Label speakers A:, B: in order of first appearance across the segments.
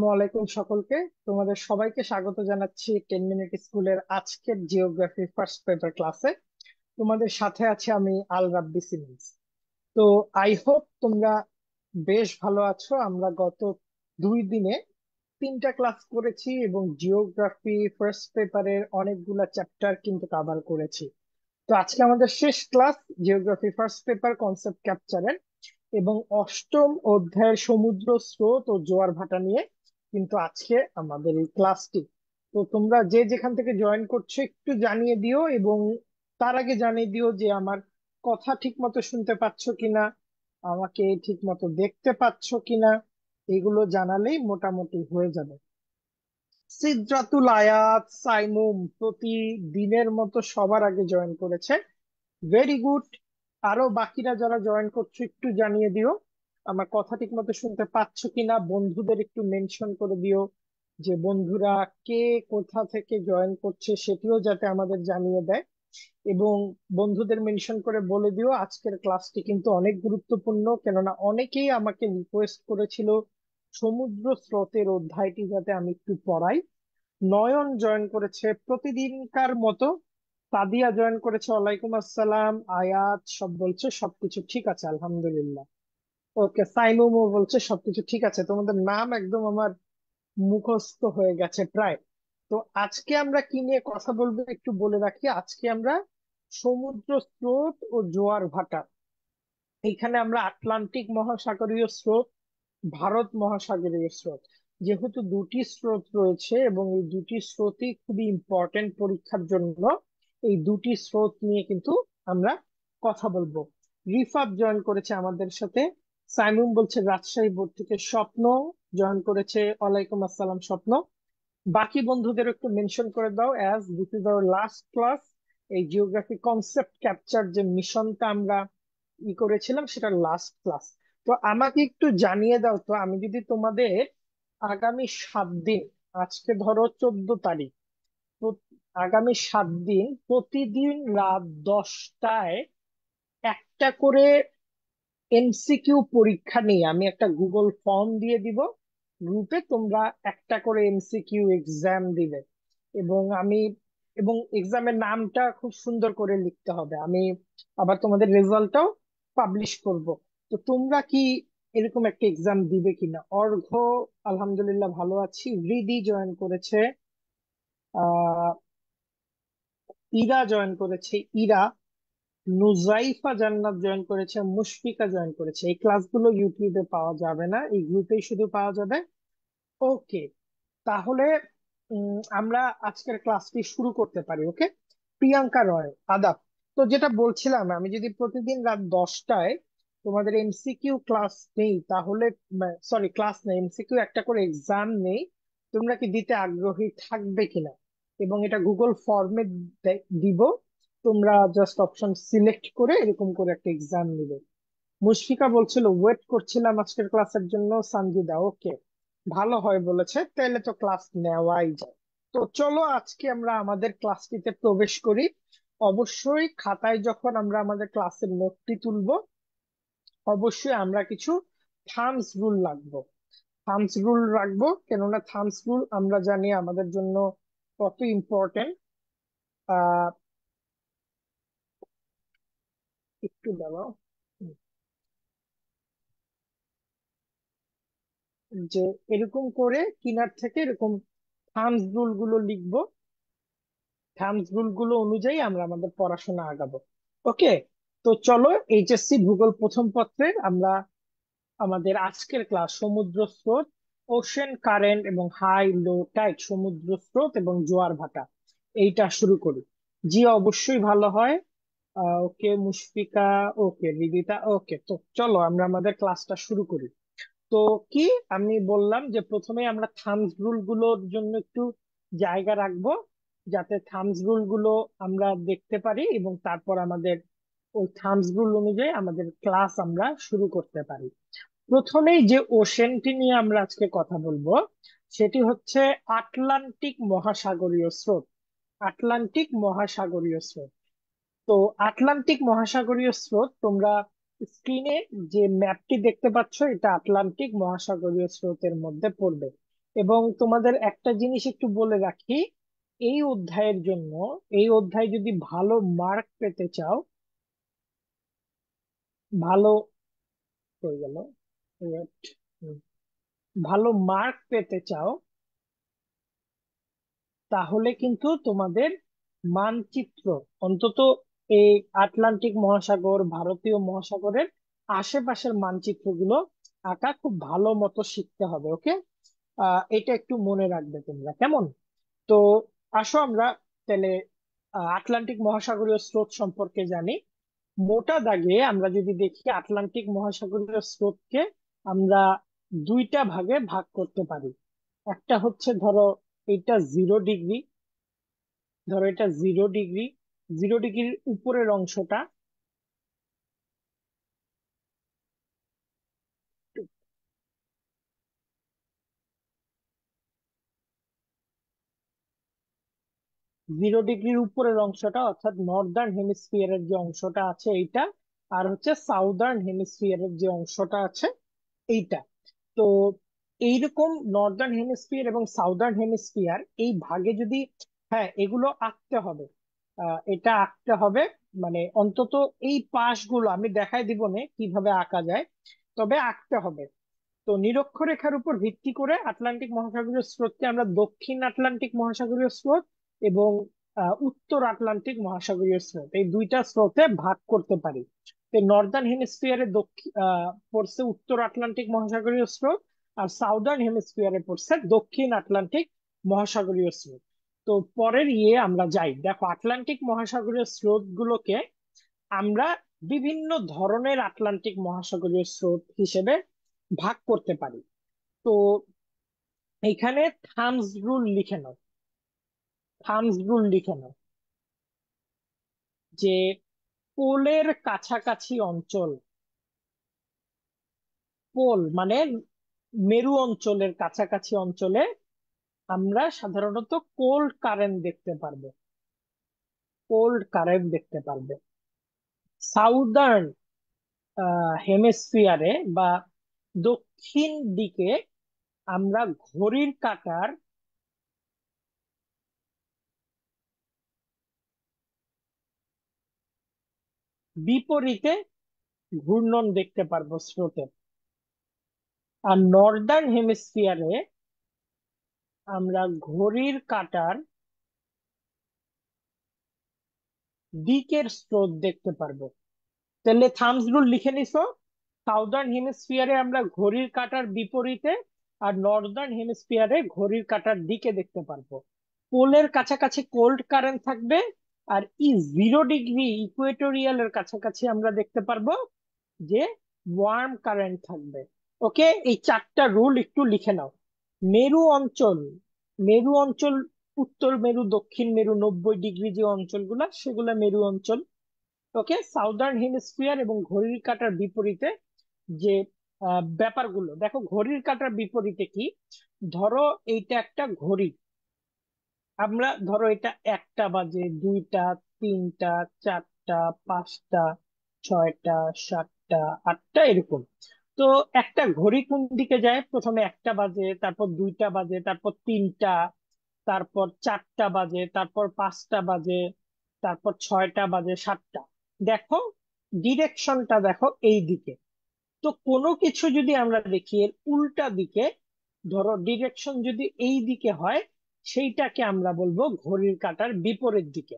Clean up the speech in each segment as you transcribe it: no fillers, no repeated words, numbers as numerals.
A: ওয়ালাইকুম সকলকে। তোমাদের সবাইকে স্বাগত জানাচ্ছি 10 মিনিট স্কুলের আজকের জিওগ্রাফি ফার্স্ট পেপার ক্লাসে। তোমাদের সাথে আছে আমি আল রাব্বি সিরিজ। তো আই হোপ তোমরা বেশ ভালো আছো। আমরা গত 2 দিনে 3টা ক্লাস করেছি এবং জিওগ্রাফি ফার্স্ট পেপারের অনেকগুলা চ্যাপ্টার কিন্তু কভার করেছি। তো আজকে আমাদের শেষ class geography first paper concept ক্যাপচারের এবং অষ্টম অধ্যায়ের সমুদ্র স্রোত ও জোয়ার ভাটা নিয়ে কিন্তু আজকে আমাদের এই ক্লাসটি। তো তোমরা যে যেখান থেকে জয়েন করছো একটু জানিয়ে দিও, এবং তার আগে জানিয়ে দিও যে আমার কথা ঠিক মতো শুনতে পাচ্ছ কিনা, আমাকে ঠিক মতো দেখতে পাচ্ছ কিনা। এগুলো জানালেই মোটামুটি হয়ে যাবে। সিদরাতুল আয়াত সাইমুম প্রতিদিনের মতো সবার আগে জয়েন করেছে। Very good. আরো বাকিরা যারা জয়েন করছো একটু জানিয়ে দিও আমার কথা ঠিক মতো শুনতে পাচ্ছ কিনা। বন্ধুদের একটু মেনশন করে দিও যে বন্ধুরা কে কোথা থেকে জয়েন করছে, সেটিও যাতে আমাদের জানিয়ে দেয়। এবং বন্ধুদের মেনশন করে বলে দিও আজকের ক্লাসটি কিন্তু অনেক গুরুত্বপূর্ণ, কেননা অনেকেই আমাকে রিকোয়েস্ট করেছিল সমুদ্র স্রোতের অধ্যায়টি যাতে আমি একটু পড়াই। নয়ন জয়েন করেছে প্রতিদিনকার মতো। সাদিয়া জয়েন করেছে, ওয়ালাইকুম আসসালাম। আয়াত সব বলছে সবকিছু ঠিক আছে আলহামদুলিল্লাহ। ওকে, সাইমুমও বলছে সবকিছু ঠিক আছে। তোমাদের নাম একদম আমার মুখস্থ হয়ে গেছে প্রায়। তো আজকে আমরা কি নিয়ে কথা বলবো একটু বলে রাখি। আজকে আমরা সমুদ্র স্রোত ও জোয়ার ভাটা, এখানে আমরা আটলান্টিক মহাসাগরীয় স্রোত, ভারত মহাসাগরীয় স্রোত, যেহেতু দুটি স্রোত রয়েছে এবং এই দুটি স্রোতই খুবই ইম্পর্টেন্ট পরীক্ষার জন্য, এই দুটি স্রোত নিয়ে কিন্তু আমরা কথা বলবো। রিফাত জয়েন করেছে আমাদের সাথে। সাইমুম বলছে রাজশাহী বোর্ড থেকে। স্বপ্ন জয়েন করেছে, ওয়ালাইকুম আসসালাম স্বপ্ন। বাকি বন্ধুদের একটু মেনশন করে দাও, as this is our last class. এই জিওগ্রাফি কনসেপ্ট ক্যাপচার যে মিশনটা আমরা করেছিলাম সেটা লাস্ট ক্লাস। তো আমাকে একটু জানিয়ে দাও তো, আমি যদি তোমাদের আগামী 7 দিন, আজকে ধরো 14 তারিখ, আগামী 7 দিন প্রতিদিন রাত 10টায় একটা করে এমসিকিউ পরীক্ষা নিয়ে আমি একটা গুগল ফর্ম দিয়ে দিব গ্রুপে। তোমরা একটা করে এমসিকিউ এক্সাম দিবে এবং এক্সামের নামটা খুব সুন্দর করে লিখতে হবে। আমি আবার তোমাদের রেজাল্টটাও পাবলিশ করব। তো তোমরা কি এরকম একটা এক্সাম দিবে কিনা? অর্ঘ্য আলহামদুলিল্লাহ ভালো আছি। রিদি জয়েন করেছে, আহ ইরা জয়েন করেছে, ইরা। নুজাইফা জান্নাত জয়েন করেছে, মুশফিকা জয়েন করেছে। এই ক্লাসগুলো ইউটিউবে পাওয়া যাবে না, এই গ্রুপেই শুধু পাওয়া যাবে। ওকে, তাহলে আমরা আজকের ক্লাসটি শুরু করতে পারি। ওকে, প্রিয়াঙ্কা রয় আদাব। তো যেটা বলছিলাম, আমি যদি প্রতিদিন রাত 10টায় তোমাদের এমসিকিউ ক্লাস নেই তাহলে, সরি ক্লাস নেই, এমসিকিউ একটা করে এক্সাম নেই, তোমরা কি দিতে আগ্রহী থাকবে কিনা? এবং এটা গুগল ফর্মে দিব। তোমরা জাস্ট অপশন সিলেক্ট করে এরকম করে একটা এক্সাম নিবে। মুশফিকা বলছিল ওয়েট করছিলাম আজকের ক্লাসের জন্য। সানজিদা ওকে, ভালো হয় বলেছে, তাহলে তো ক্লাস নেওয়াই যায়। তো চলো আজকে আমরা আমাদের ক্লাসটিতে প্রবেশ করি। অবশ্যই খাতায় যখন আমরা আমাদের ক্লাসের নোটটি তুলবো, অবশ্যই আমরা কিছু থামস রুল রাখবো। থামস রুল রাখবো কেননা থামস রুল আমরা জানি আমাদের জন্য কত ইম্পর্টেন্ট। আহ একটু দাঁড়াও। যে এরকম করে কিনার থেকে এরকম থামস রুল গুলো লিখবো। থাম্বস রুল গুলো অনুযায়ী আমরা আমাদের পড়াশোনা আগাবো। ওকে, তো চলো এইচএসসি ভূগোল প্রথম পত্রের আমরা আমাদের আজকের ক্লাস সমুদ্র স্রোত, ওশেন কারেন্ট এবং হাই লো টাইড, সমুদ্র স্রোত এবং জোয়ার ভাটা, এইটা শুরু করি। জি অবশ্যই ভালো হয়। ওকে মুশফিকা, ওকে রিদিতা, ওকে। তো চলো আমরা আমাদের ক্লাসটা শুরু করি। তো কি আমি বললাম যে প্রথমে আমরা থাম্বস রুল গুলোর জন্য একটু জায়গা রাখবো, যাতে থাম্বস রুল গুলো আমরা দেখতে পারি এবং তারপর আমাদের ওই থাম্বস রুল অনুযায়ী আমাদের ক্লাস আমরা শুরু করতে পারি। প্রথমেই যে ওশেনটি নিয়ে আমরা আজকে কথা বলবো সেটি হচ্ছে আটলান্টিক মহাসাগরীয় স্রোত। আটলান্টিক মহাসাগরীয় স্রোত। তো আটলান্টিক মহাসাগরীয় স্রোত, তোমরা স্ক্রিনে যে ম্যাপটি দেখতে পাচ্ছ এটা আটলান্টিক মহাসাগরীয় স্রোতের মধ্যে পড়বে। এবং তোমাদের একটা জিনিস একটু বলে রাখি, এই অধ্যায়ের জন্য, এই অধ্যায় যদি ভালো মার্ক পেতে চাও, ভালো হয়ে গেল, Wait, হুম, ভালো মার্ক পেতে চাও, তাহলে কিন্তু তোমাদের মানচিত্র, অন্তত এই আটলান্টিক মহাসাগর, ভারতীয় মহাসাগরের আশেপাশের মানচিত্রগুলো আঁকা খুব ভালো মতো শিখতে হবে। ওকে, এটা একটু মনে রাখবে তোমরা, কেমন? তো আসো আমরা তাহলে আটলান্টিক মহাসাগরীয় স্রোত সম্পর্কে জানি। মোটা দাগে আমরা যদি দেখি, আটলান্টিক মহাসাগরীয় স্রোতকে আমরা দুইটা ভাগে ভাগ করতে পারি। একটা হচ্ছে ধরো এটা 0 ডিগ্রি, ধরো এটা 0 ডিগ্রি, 0 ডিগ্রির উপরের অংশটা, 0 ডিগ্রির উপরের অংশটা অর্থাৎ নর্দার্ন হেমিস্ফিয়ারের যে অংশটা আছে এইটা, আর হচ্ছে সাউদার্ন হেমিস্ফিয়ারের যে অংশটা আছে এইটা। তো এইরকম নর্দার্ন হেমিস্ফিয়ার এবং সাউদার্ন হেমিস্ফিয়ার এই ভাগে যদি, হ্যাঁ এগুলো আঁকতে হবে, এটা আঁকতে হবে, মানে অন্তত এই পাশগুলো আমি দেখাই দিব না কিভাবে আঁকা যায়, তবে আঁকতে হবে। তো নিরক্ষরেখার উপর ভিত্তি করে আটলান্টিক মহাসাগরীয় স্রোতকে আমরা দক্ষিণ আটলান্টিক মহাসাগরীয় স্রোত এবং উত্তর আটলান্টিক মহাসাগরীয় স্রোত, এই দুইটা স্রোতে ভাগ করতে পারি। নর্দার্ন হেমিস্ফিয়ারে দক্ষিণ পড়ছে উত্তর আটলান্টিক মহাসাগরীয় স্রোত, আর সাউদার্ন হেমিস্ফিয়ারে পড়ছে দক্ষিণ আটলান্টিক মহাসাগরীয় স্রোত। তো পরের আমরা যাই, দেখো আটলান্টিক মহাসাগরীয় স্রোত গুলোকে আমরা বিভিন্ন ধরনের আটলান্টিক মহাসাগরীয় স্রোত হিসেবে ভাগ করতে পারি। তো এখানে থামস রুল লিখে নাও, থামস রুল লিখে নাও যে পোলের কাছাকাছি অঞ্চল, পোল মানে মেরু অঞ্চলের কাছাকাছি অঞ্চলে আমরা সাধারণত কোল্ড কারেন্ট দেখতে পারবো, কোল্ড কারেন্ট দেখতে পারবে। সাউদার্ন হেমিস্ফিয়ারে বা দক্ষিণ দিকে আমরা ঘড়ির কাঁটার বিপরীতে ঘূর্ণন দেখতে পারবো স্রোতের। আর নর্দার্ন হেমিস্ফিয়ারে আমরা ঘড়ির কাঁটার দিকের স্রোত দেখতে পারবো। তাহলে থামস রুল লিখে নিছো, সাউদার্ন হেমিস্ফিয়ারে আমরা ঘড়ির কাঁটার বিপরীতে আর নর্দার্ন হেমিস্ফিয়ারে ঘড়ির কাঁটার দিকে দেখতে পারবো। পোলের কাছাকাছি কোল্ড কারেন্ট থাকবে, আর 0 ডিগ্রি ইকুয়েটোরিয়ালের কাছাকাছি আমরা দেখতে পারবো যে ওয়ার্ম কারেন্ট থাকবে। ওকে, এই চারটা রুল একটু লিখে নাও। মেরু অঞ্চল, মেরু অঞ্চল, উত্তর মেরু, দক্ষিণ মেরু, 90 ডিগ্রি যে অঞ্চলগুলা সেগুলা মেরু অঞ্চল। ওকে, সাউদার্ন হেমিস্ফিয়ার এবং ঘড়ির কাঁটার বিপরীতে যে ব্যাপারগুলো দেখো, ঘড়ির কাঁটার বিপরীতে কি, ধরো এইটা একটা ঘড়ি, আমরা ধরো এটা 1টা বাজে, 2টা, 3টা, 4টা, 5টা, 6টা, 7টা, 8টা এরকম। তো একটা ঘড়ি কোন দিকে যায়, প্রথমে 1টা বাজে, তারপর 2টা বাজে, তারপর 3টা, তারপর 4টা বাজে, তারপর 5টা বাজে, তারপর 6টা বাজে, 7টা। দেখো ডিরেকশনটা দেখো এই দিকে। তো কোনো কিছু যদি আমরা দেখি এর উল্টা দিকে, ধরো ডিরেকশন যদি এই দিকে হয়, সেইটাকে আমরা বলবো ঘড়ির কাঁটার বিপরীত দিকে।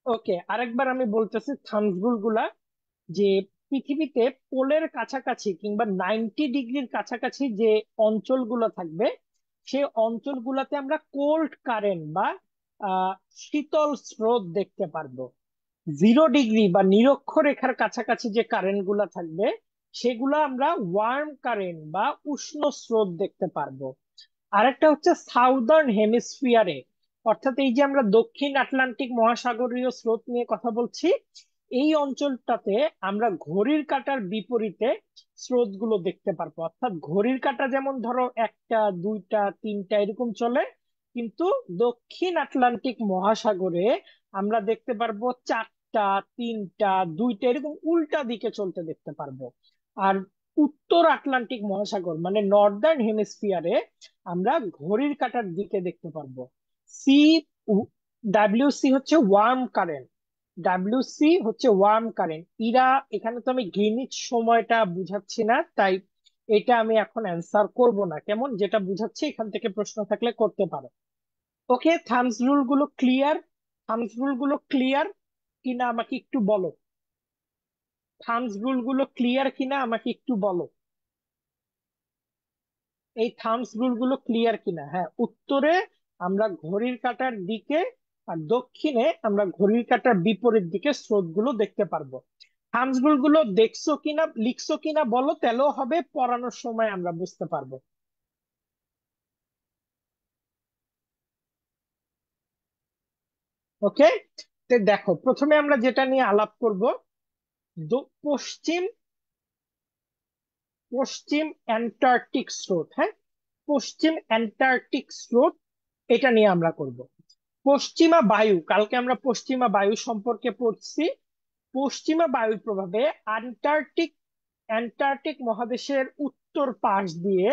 A: ওকে, আরেকবার আমি বলতেছি থাম্বস রুল গুলা, যে পৃথিবীতে পোলের কাছাকাছি কিংবা 90 ডিগ্রির কাছাকাছি যে অঞ্চলগুলো থাকবে, সেই অঞ্চলগুলোতে আমরা কোল্ড কারেন্ট বা আহ শীতল স্রোত দেখতে পারবো। 0 ডিগ্রি বা নিরক্ষরেখার কাছাকাছি যে কারেন্ট গুলা থাকবে, সেগুলো আমরা ওয়ার্ম কারেন্ট বা উষ্ণ স্রোত দেখতে পারবো। আরেকটা হচ্ছে সাউদার্ন হেমিস্ফিয়ারে, অর্থাৎ এই যে আমরা দক্ষিণ আটলান্টিক মহাসাগরীয় স্রোত নিয়ে কথা বলছি, এই অঞ্চলটাতে আমরা ঘড়ির কাঁটার বিপরীতে স্রোত গুলো দেখতে পারবো। অর্থাৎ ঘড়ির কাঁটা যেমন ধরো 1টা, 2টা, 3টা এরকম চলে, কিন্তু দক্ষিণ আটলান্টিক মহাসাগরে আমরা দেখতে পারবো 4টা, 3টা, 2টা এরকম উল্টা দিকে চলতে দেখতে পারবো। আর উত্তর আটলান্টিক মহাসাগর মানে নর্দার্ন হেমিস্ফিয়ারে আমরা ঘড়ির কাঁটার দিকে দেখতে পারবো। সি, ডাব্লিউ সি হচ্ছে ওয়ার্ম কারেন্ট। ডাব্লিউ সি হচ্ছে ওয়ার্ম কারেন্ট। ইরা, এখানে তো আমি গ্রিনিচ সময়টা বুঝাচ্ছি না, তাই এটা আমি এখন অ্যান্সার করব না। কেমন, যেটা বুঝাচ্ছি এখান থেকে প্রশ্ন থাকলে করতে পারো। ওকে, থামস রুল গুলো ক্লিয়ার? থামস রুল গুলো ক্লিয়ার কিনা আমাকে একটু বলো। থামস রুল গুলো ক্লিয়ার কিনা আমাকে একটু বলো। এই থামস রুল গুলো ক্লিয়ার কিনা? হ্যাঁ, উত্তরে আমরা ঘড়ির কাঁটার দিকে, আর দক্ষিণে আমরা ঘড়ির কাঁটার বিপরীত দিকে স্রোত গুলো দেখতে পারবো। থামস রুল গুলো দেখছো কিনা, লিখছো কিনা বলো, তাহলেও হবে, পড়ানোর সময় আমরা বুঝতে পারবো। ওকে, তো দেখো, প্রথমে আমরা যেটা নিয়ে আলাপ করব, পশ্চিম পশ্চিম অ্যান্টার্কটিক স্রোত। হ্যাঁ, পশ্চিম অ্যান্টার্কটিক স্রোত, এটা নিয়ে আমরা করব। পশ্চিমা বায়ু, কালকে আমরা পশ্চিমা বায়ু সম্পর্কে পড়ছি। পশ্চিমা বায়ুর প্রভাবে আন্টার্কটিক অ্যান্টার্কটিক মহাদেশের উত্তর পাশ দিয়ে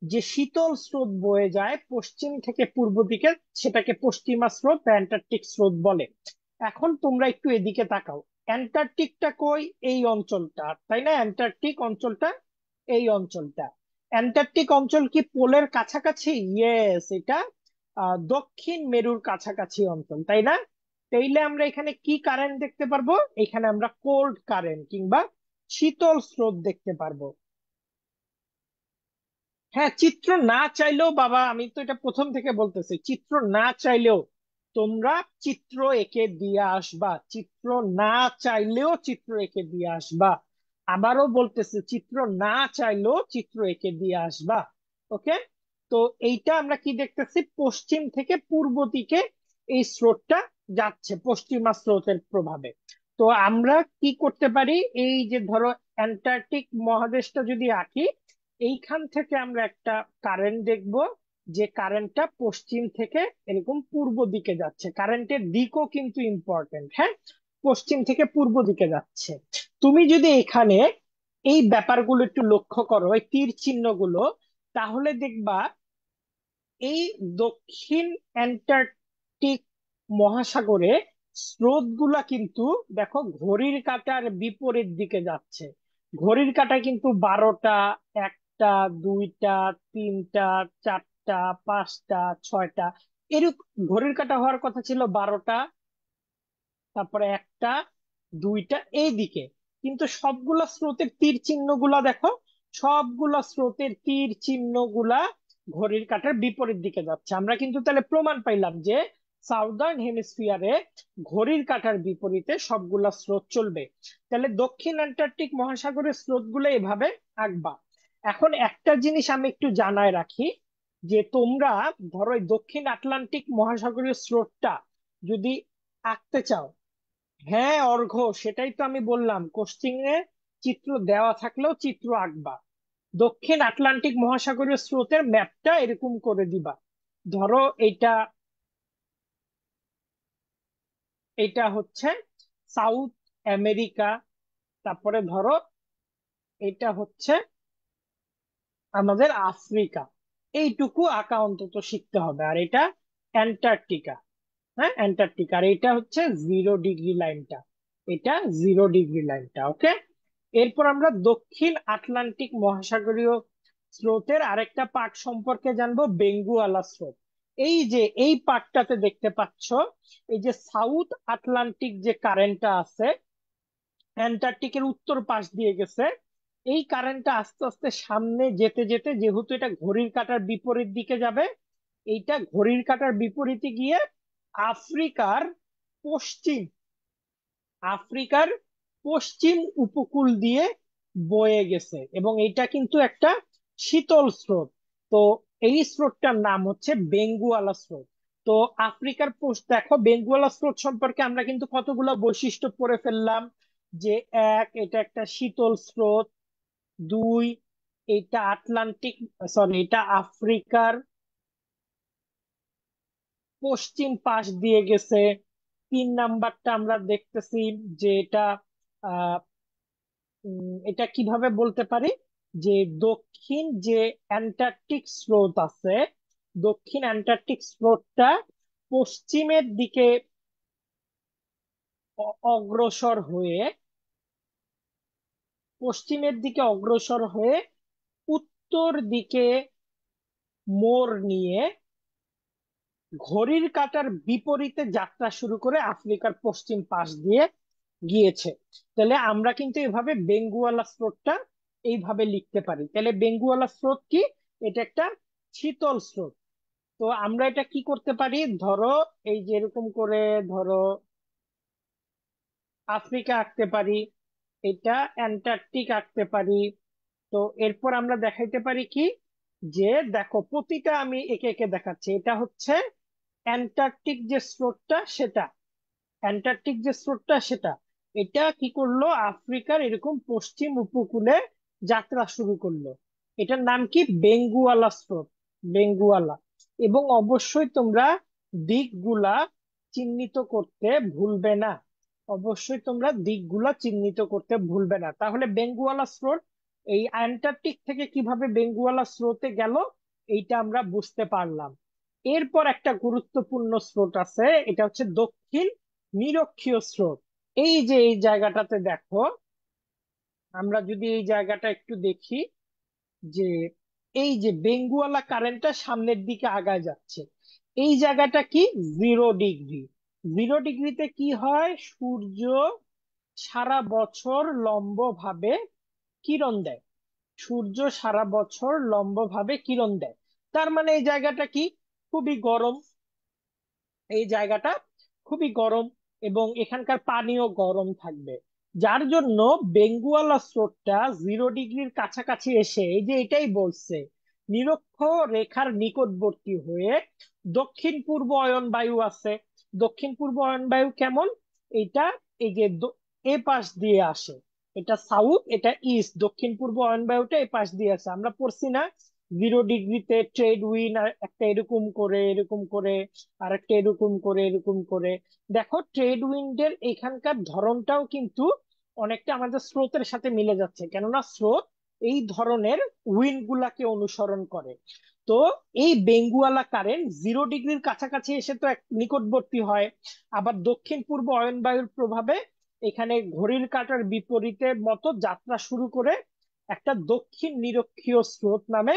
A: যে শীতল স্রোত বয়ে যায় পশ্চিম থেকে পূর্ব দিকে, সেটাকে পশ্চিমা স্রোত বা অ্যান্টার্কটিক স্রোত বলে। এখন তোমরা একটু এদিকে তাকাও। অ্যান্টার্কটিকটা কই? এই অঞ্চলটা, তাই না? অ্যান্টার্কটিক অঞ্চলটা, এই অঞ্চলটা। অ্যান্টার্কটিক অঞ্চল কি পোলের কাছাকাছি? ইয়েস, এটা দক্ষিণ মেরুর কাছাকাছি অঞ্চল, তাই না? তাইলে আমরা এখানে কি কারেন্ট দেখতে পারবো? এখানে আমরা কোল্ড কারেন্ট কিংবা শীতল স্রোত দেখতে পারবো। হ্যাঁ, চিত্র না চাইলেও বাবা, আমি তো এটা প্রথম থেকে বলতেছি, চিত্র না চাইলেও তোমরা চিত্র এঁকে দিয়ে আসবা। চিত্র না চাইলেও চিত্র এঁকে দিয়ে আসবা। আবারও বলতেছি, চিত্র না চাইলেও চিত্র এঁকে দিয়ে আসবা। ওকে, তো এইটা আমরা কি দেখতেছি, পশ্চিম থেকে পূর্ব দিকে এই স্রোতটা যাচ্ছে পশ্চিমা স্রোতের প্রভাবে। তো আমরা কি করতে পারি, এই যে ধরো অ্যান্টার্কটিক মহাদেশটা যদি আঁকি, এইখান থেকে আমরা একটা কারেন্ট দেখব, যে কারেন্টটা পশ্চিম থেকে এরকম পূর্ব দিকে যাচ্ছে। কারেন্টের দিকও কিন্তু ইম্পর্টেন্ট। হ্যাঁ, পশ্চিম থেকে পূর্ব দিকে যাচ্ছে। তুমি যদি এখানে এই ব্যাপারগুলো একটু লক্ষ্য করো, এই তীর চিহ্নগুলো, তাহলে দেখবা এই দক্ষিণ অ্যান্টার্কটিক মহাসাগরে স্রোতগুলা কিন্তু, দেখো, ঘড়ির কাঁটার বিপরীত দিকে যাচ্ছে। ঘড়ির কাঁটা কিন্তু 12টা, 1টা, 2টা, 3টা, 4টা, 5টা, 6টা, এরকম ঘড়ির কাঁটা হওয়ার কথা ছিল 12টা, তারপরে 1টা, 2টা, এইদিকে। কিন্তু সবগুলা স্রোতের তীর চিহ্নগুলা দেখো, সবগুলা স্রোতের তীর চিহ্নগুলা ঘড়ির কাঁটার বিপরীত দিকে যাচ্ছে। আমরা কিন্তু তাহলে প্রমাণ পাইলাম যে সাউদার্ন হেমিস্ফিয়ারে ঘড়ির কাঁটার বিপরীতে সবগুলা স্রোত চলবে। তাহলে দক্ষিণ আন্টার্কটিক মহাসাগরের স্রোতগুলো এভাবে আঁকবা। এখন একটা জিনিস আমি একটু জানায় রাখি, যে তোমরা ধরো এই দক্ষিণ আটলান্টিক মহাসাগরীয় স্রোতটা যদি আঁকতে চাও, হ্যাঁ অর্ঘ্য, সেটাই তো আমি বললাম, কোশ্চিং এ চিত্র দেওয়া থাকলেও চিত্র আঁকবা। দক্ষিণ আটলান্টিক মহাসাগরীয় স্রোতের ম্যাপটা এরকম করে দিবা। ধরো এটা, এটা হচ্ছে সাউথ আমেরিকা, তারপরে ধরো এটা হচ্ছে আমাদের আফ্রিকা। এইটুকু আঁকা অন্তত শিখতে হবে। আর এটা অ্যান্টার্কটিকা। হ্যাঁ, অ্যান্টার্কটিকা। আর এটা হচ্ছে 0 ডিগ্রি লাইনটা, এটা 0 ডিগ্রি লাইনটা। ওকে, এরপর আমরা দক্ষিণ আটলান্টিক মহাসাগরীয় স্রোতের আরেকটা পার্ট সম্পর্কে জানবো, বেঙ্গুয়ালা স্রোত। এই যে এই পার্টটাতে দেখতে পাচ্ছ, এই যে সাউথ আটলান্টিক যে কারেন্টটা আছে, অ্যান্টার্কটিকের উত্তর পাশ দিয়ে গেছে, এই কারেন্টটা আস্তে আস্তে সামনে যেতে যেতে, যেহেতু এটা ঘড়ির কাঁটার বিপরীত দিকে যাবে, এইটা ঘড়ির কাঁটার বিপরীতে গিয়ে আফ্রিকার পশ্চিম আফ্রিকার পশ্চিম উপকূল দিয়ে বয়ে গেছে, এবং এটা কিন্তু একটা শীতল স্রোত। তো এই স্রোতটার নাম হচ্ছে বেঙ্গুয়ালা স্রোত। তো আফ্রিকার দেখো, বেঙ্গুয়ালা স্রোত সম্পর্কে আমরা কিন্তু কতগুলো বৈশিষ্ট্য পড়ে ফেললাম, যে এক, এটা একটা শীতল স্রোত। দুই, এটা আটলান্টিক, সরি, এটা আফ্রিকার পশ্চিম পাশ দিয়ে গেছে। 3 নাম্বারটা আমরা দেখতেছি যে এটা আহ এটা কিভাবে বলতে পারি, যে দক্ষিণ যে অ্যান্টার্কটিক স্রোত আছে, দক্ষিণ অ্যান্টার্কটিক স্রোতটা পশ্চিমের দিকে অগ্রসর হয়ে উত্তর দিকে মোড় নিয়ে ঘড়ির কাঁটার বিপরীতে যাত্রা শুরু করে আফ্রিকার পশ্চিম পাশ দিয়ে গিয়েছে। তাহলে আমরা কিন্তু এভাবে বেঙ্গুয়ালা স্রোতটা এইভাবে লিখতে পারি। তাহলে বেঙ্গুয়ালা স্রোত কি? এটা একটা শীতল স্রোত। তো আমরা এটা কি করতে পারি, ধরো এই যে এরকম করে ধরো আফ্রিকা আঁকতে পারি, এটা অ্যান্টার্কটিক আঁকতে পারি। তো এরপর আমরা দেখাইতে পারি কি, যে দেখো প্রতিটা আমি একে একে দেখাচ্ছি। এটা হচ্ছে অ্যান্টার্কটিক যে স্রোতটা সেটা, অ্যান্টার্কটিক যে স্রোতটা সেটা এটা কি করলো, আফ্রিকার এরকম পশ্চিম উপকূলে যাত্রা শুরু করলো। এটার নাম কি? বেঙ্গুয়ালা স্রোত, বেঙ্গুয়ালা। এবং অবশ্যই তোমরা দিকগুলা চিহ্নিত করতে ভুলবে না, অবশ্যই তোমরা দিকগুলা চিহ্নিত করতে ভুলবে না। তাহলে বেঙ্গুয়ালা স্রোত এই অ্যান্টার্কটিক থেকে কিভাবে বেঙ্গুয়ালা স্রোতে গেল এইটা আমরা বুঝতে পারলাম। এরপর একটা গুরুত্বপূর্ণ স্রোত আছে, এটা হচ্ছে দক্ষিণ নিরক্ষীয় স্রোত। এই যে এই জায়গাটাতে দেখো, আমরা যদি এই জায়গাটা একটু দেখি, যে এই যে বেঙ্গুয়ালা কারেন্টটা সামনের দিকে আগায় যাচ্ছে, এই জায়গাটা কি? 0 ডিগ্রি। 0 ডিগ্রিতে কি হয়, সূর্য সারা বছর লম্বভাবে কিরণ দেয়, সূর্য সারা বছর লম্বভাবে কিরণ দেয়। তার মানে এই জায়গাটা কি? খুবই গরম, এই জায়গাটা খুবই গরম, এবং এখানকার পানিও গরম থাকবে। যার জন্য বেঙ্গুয়ালা স্রোতটা 0 ডিগ্রির কাছাকাছি এসে, এই যে এটাই বলছে, নিরক্ষ রেখার নিকটবর্তী হয়ে দক্ষিণ পূর্ব অয়ন বায়ু আছে। দক্ষিণ পূর্ব অয়ন বায়ু কেমন? এটা এই যে এ পাশ দিয়ে আসে, এটা সাউথ, এটা ইস্ট, দক্ষিণ পূর্ব অয়ন বায়ুটা এ পাশ দিয়ে আসে। আমরা পড়ছি না, 0 ডিগ্রিতে ট্রেড উইন একটা এরকম করে এরকম করে, আর একটা এরকম করে এরকম করে। দেখো ট্রেড উইন্ডের এখানকার ধরনটাও কিন্তু অনেকটা আমাদের স্রোতের সাথে মিলে যাচ্ছে, কেননা স্রোত এই ধরনের উইন্ড গুলাকে অনুসরণ করে। তো এই বেঙ্গুয়ালা কারেন্ট 0 ডিগ্রির কাছাকাছি এসে তো এক নিকটবর্তী হয়, আবার দক্ষিণ পূর্ব অয়ন বায়ুর প্রভাবে এখানে ঘড়ির কাঁটার বিপরীতে মতো যাত্রা শুরু করে একটা দক্ষিণ নিরক্ষীয় স্রোত নামে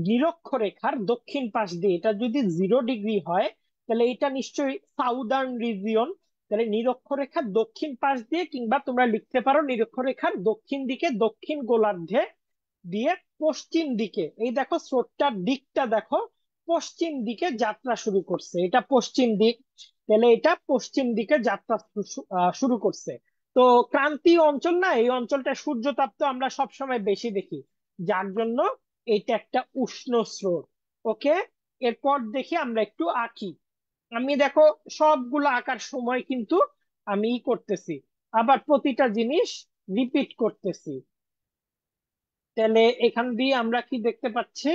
A: নিরক্ষরেখার দক্ষিণ পাশ দিয়ে, এটা যদি 0 ডিগ্রি হয় তাহলে এটা নিশ্চয়ই সাউদার্ন রিজিয়ন। তাহলে নিরক্ষরেখার দক্ষিণ পাশ দিয়ে, কিংবা তোমরা লিখতে পারো নিরক্ষরেখার দক্ষিণ দিকে, দক্ষিণ গোলার্ধে দিয়ে পশ্চিম দিকে, এই দেখো স্রোতটার দিকটা দেখো, পশ্চিম দিকে যাত্রা শুরু করছে, এটা পশ্চিম দিক। তাহলে এটা পশ্চিম দিকে যাত্রা শুরু করছে। তো ক্রান্তীয় অঞ্চল না, এই অঞ্চলটা সূর্যতাপ তো আমরা সবসময় বেশি দেখি, যার জন্য এটা একটা উষ্ণ স্রোত। ওকে, এরপর দেখি আমরা একটু আঁকি। আমি দেখো সবগুলো আঁকার সময় কিন্তু আমি ই করতেছি, আবার প্রতিটা জিনিস রিপিট করতেছি। তাহলে এখান দিয়ে আমরা কি দেখতে পাচ্ছি?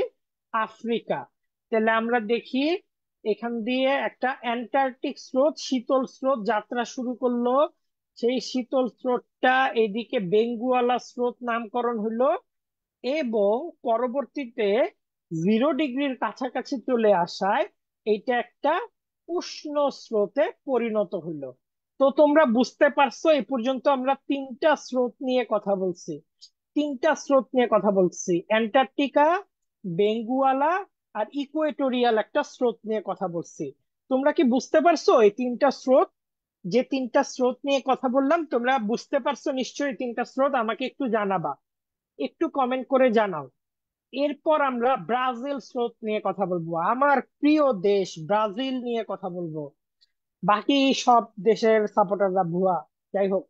A: আফ্রিকা। তাহলে আমরা দেখি এখান দিয়ে একটা অ্যান্টার্কটিক স্রোত, শীতল স্রোত যাত্রা শুরু করলো। সেই শীতল স্রোতটা এদিকে বেঙ্গুয়ালা স্রোত নামকরণ হলো, এবং পরবর্তীতে 0 ডিগ্রির কাছাকাছি চলে আসায় এটা একটা উষ্ণ স্রোতে পরিণত হলো। তো তোমরা বুঝতে পারছো এই পর্যন্ত আমরা তিনটা স্রোত নিয়ে কথা বলছি, তিনটা স্রোত নিয়ে কথা বলছি, অ্যান্টার্কটিকা, বেঙ্গুয়ালা, আর ইকুয়েটোরিয়াল একটা স্রোত নিয়ে কথা বলছি। তোমরা কি বুঝতে পারছো এই তিনটা স্রোত, যে তিনটা স্রোত নিয়ে কথা বললাম, তোমরা বুঝতে পারছো নিশ্চয়ই তিনটা স্রোত? আমাকে একটু জানাবা, একটু কমেন্ট করে জানাও। এরপর আমরা ব্রাজিল স্রোত নিয়ে কথা বলবো, আমার প্রিয় দেশ ব্রাজিল নিয়ে কথা বলবো। বাকি সব দেশের সাপোর্টাররা ভুয়া, যাই হোক।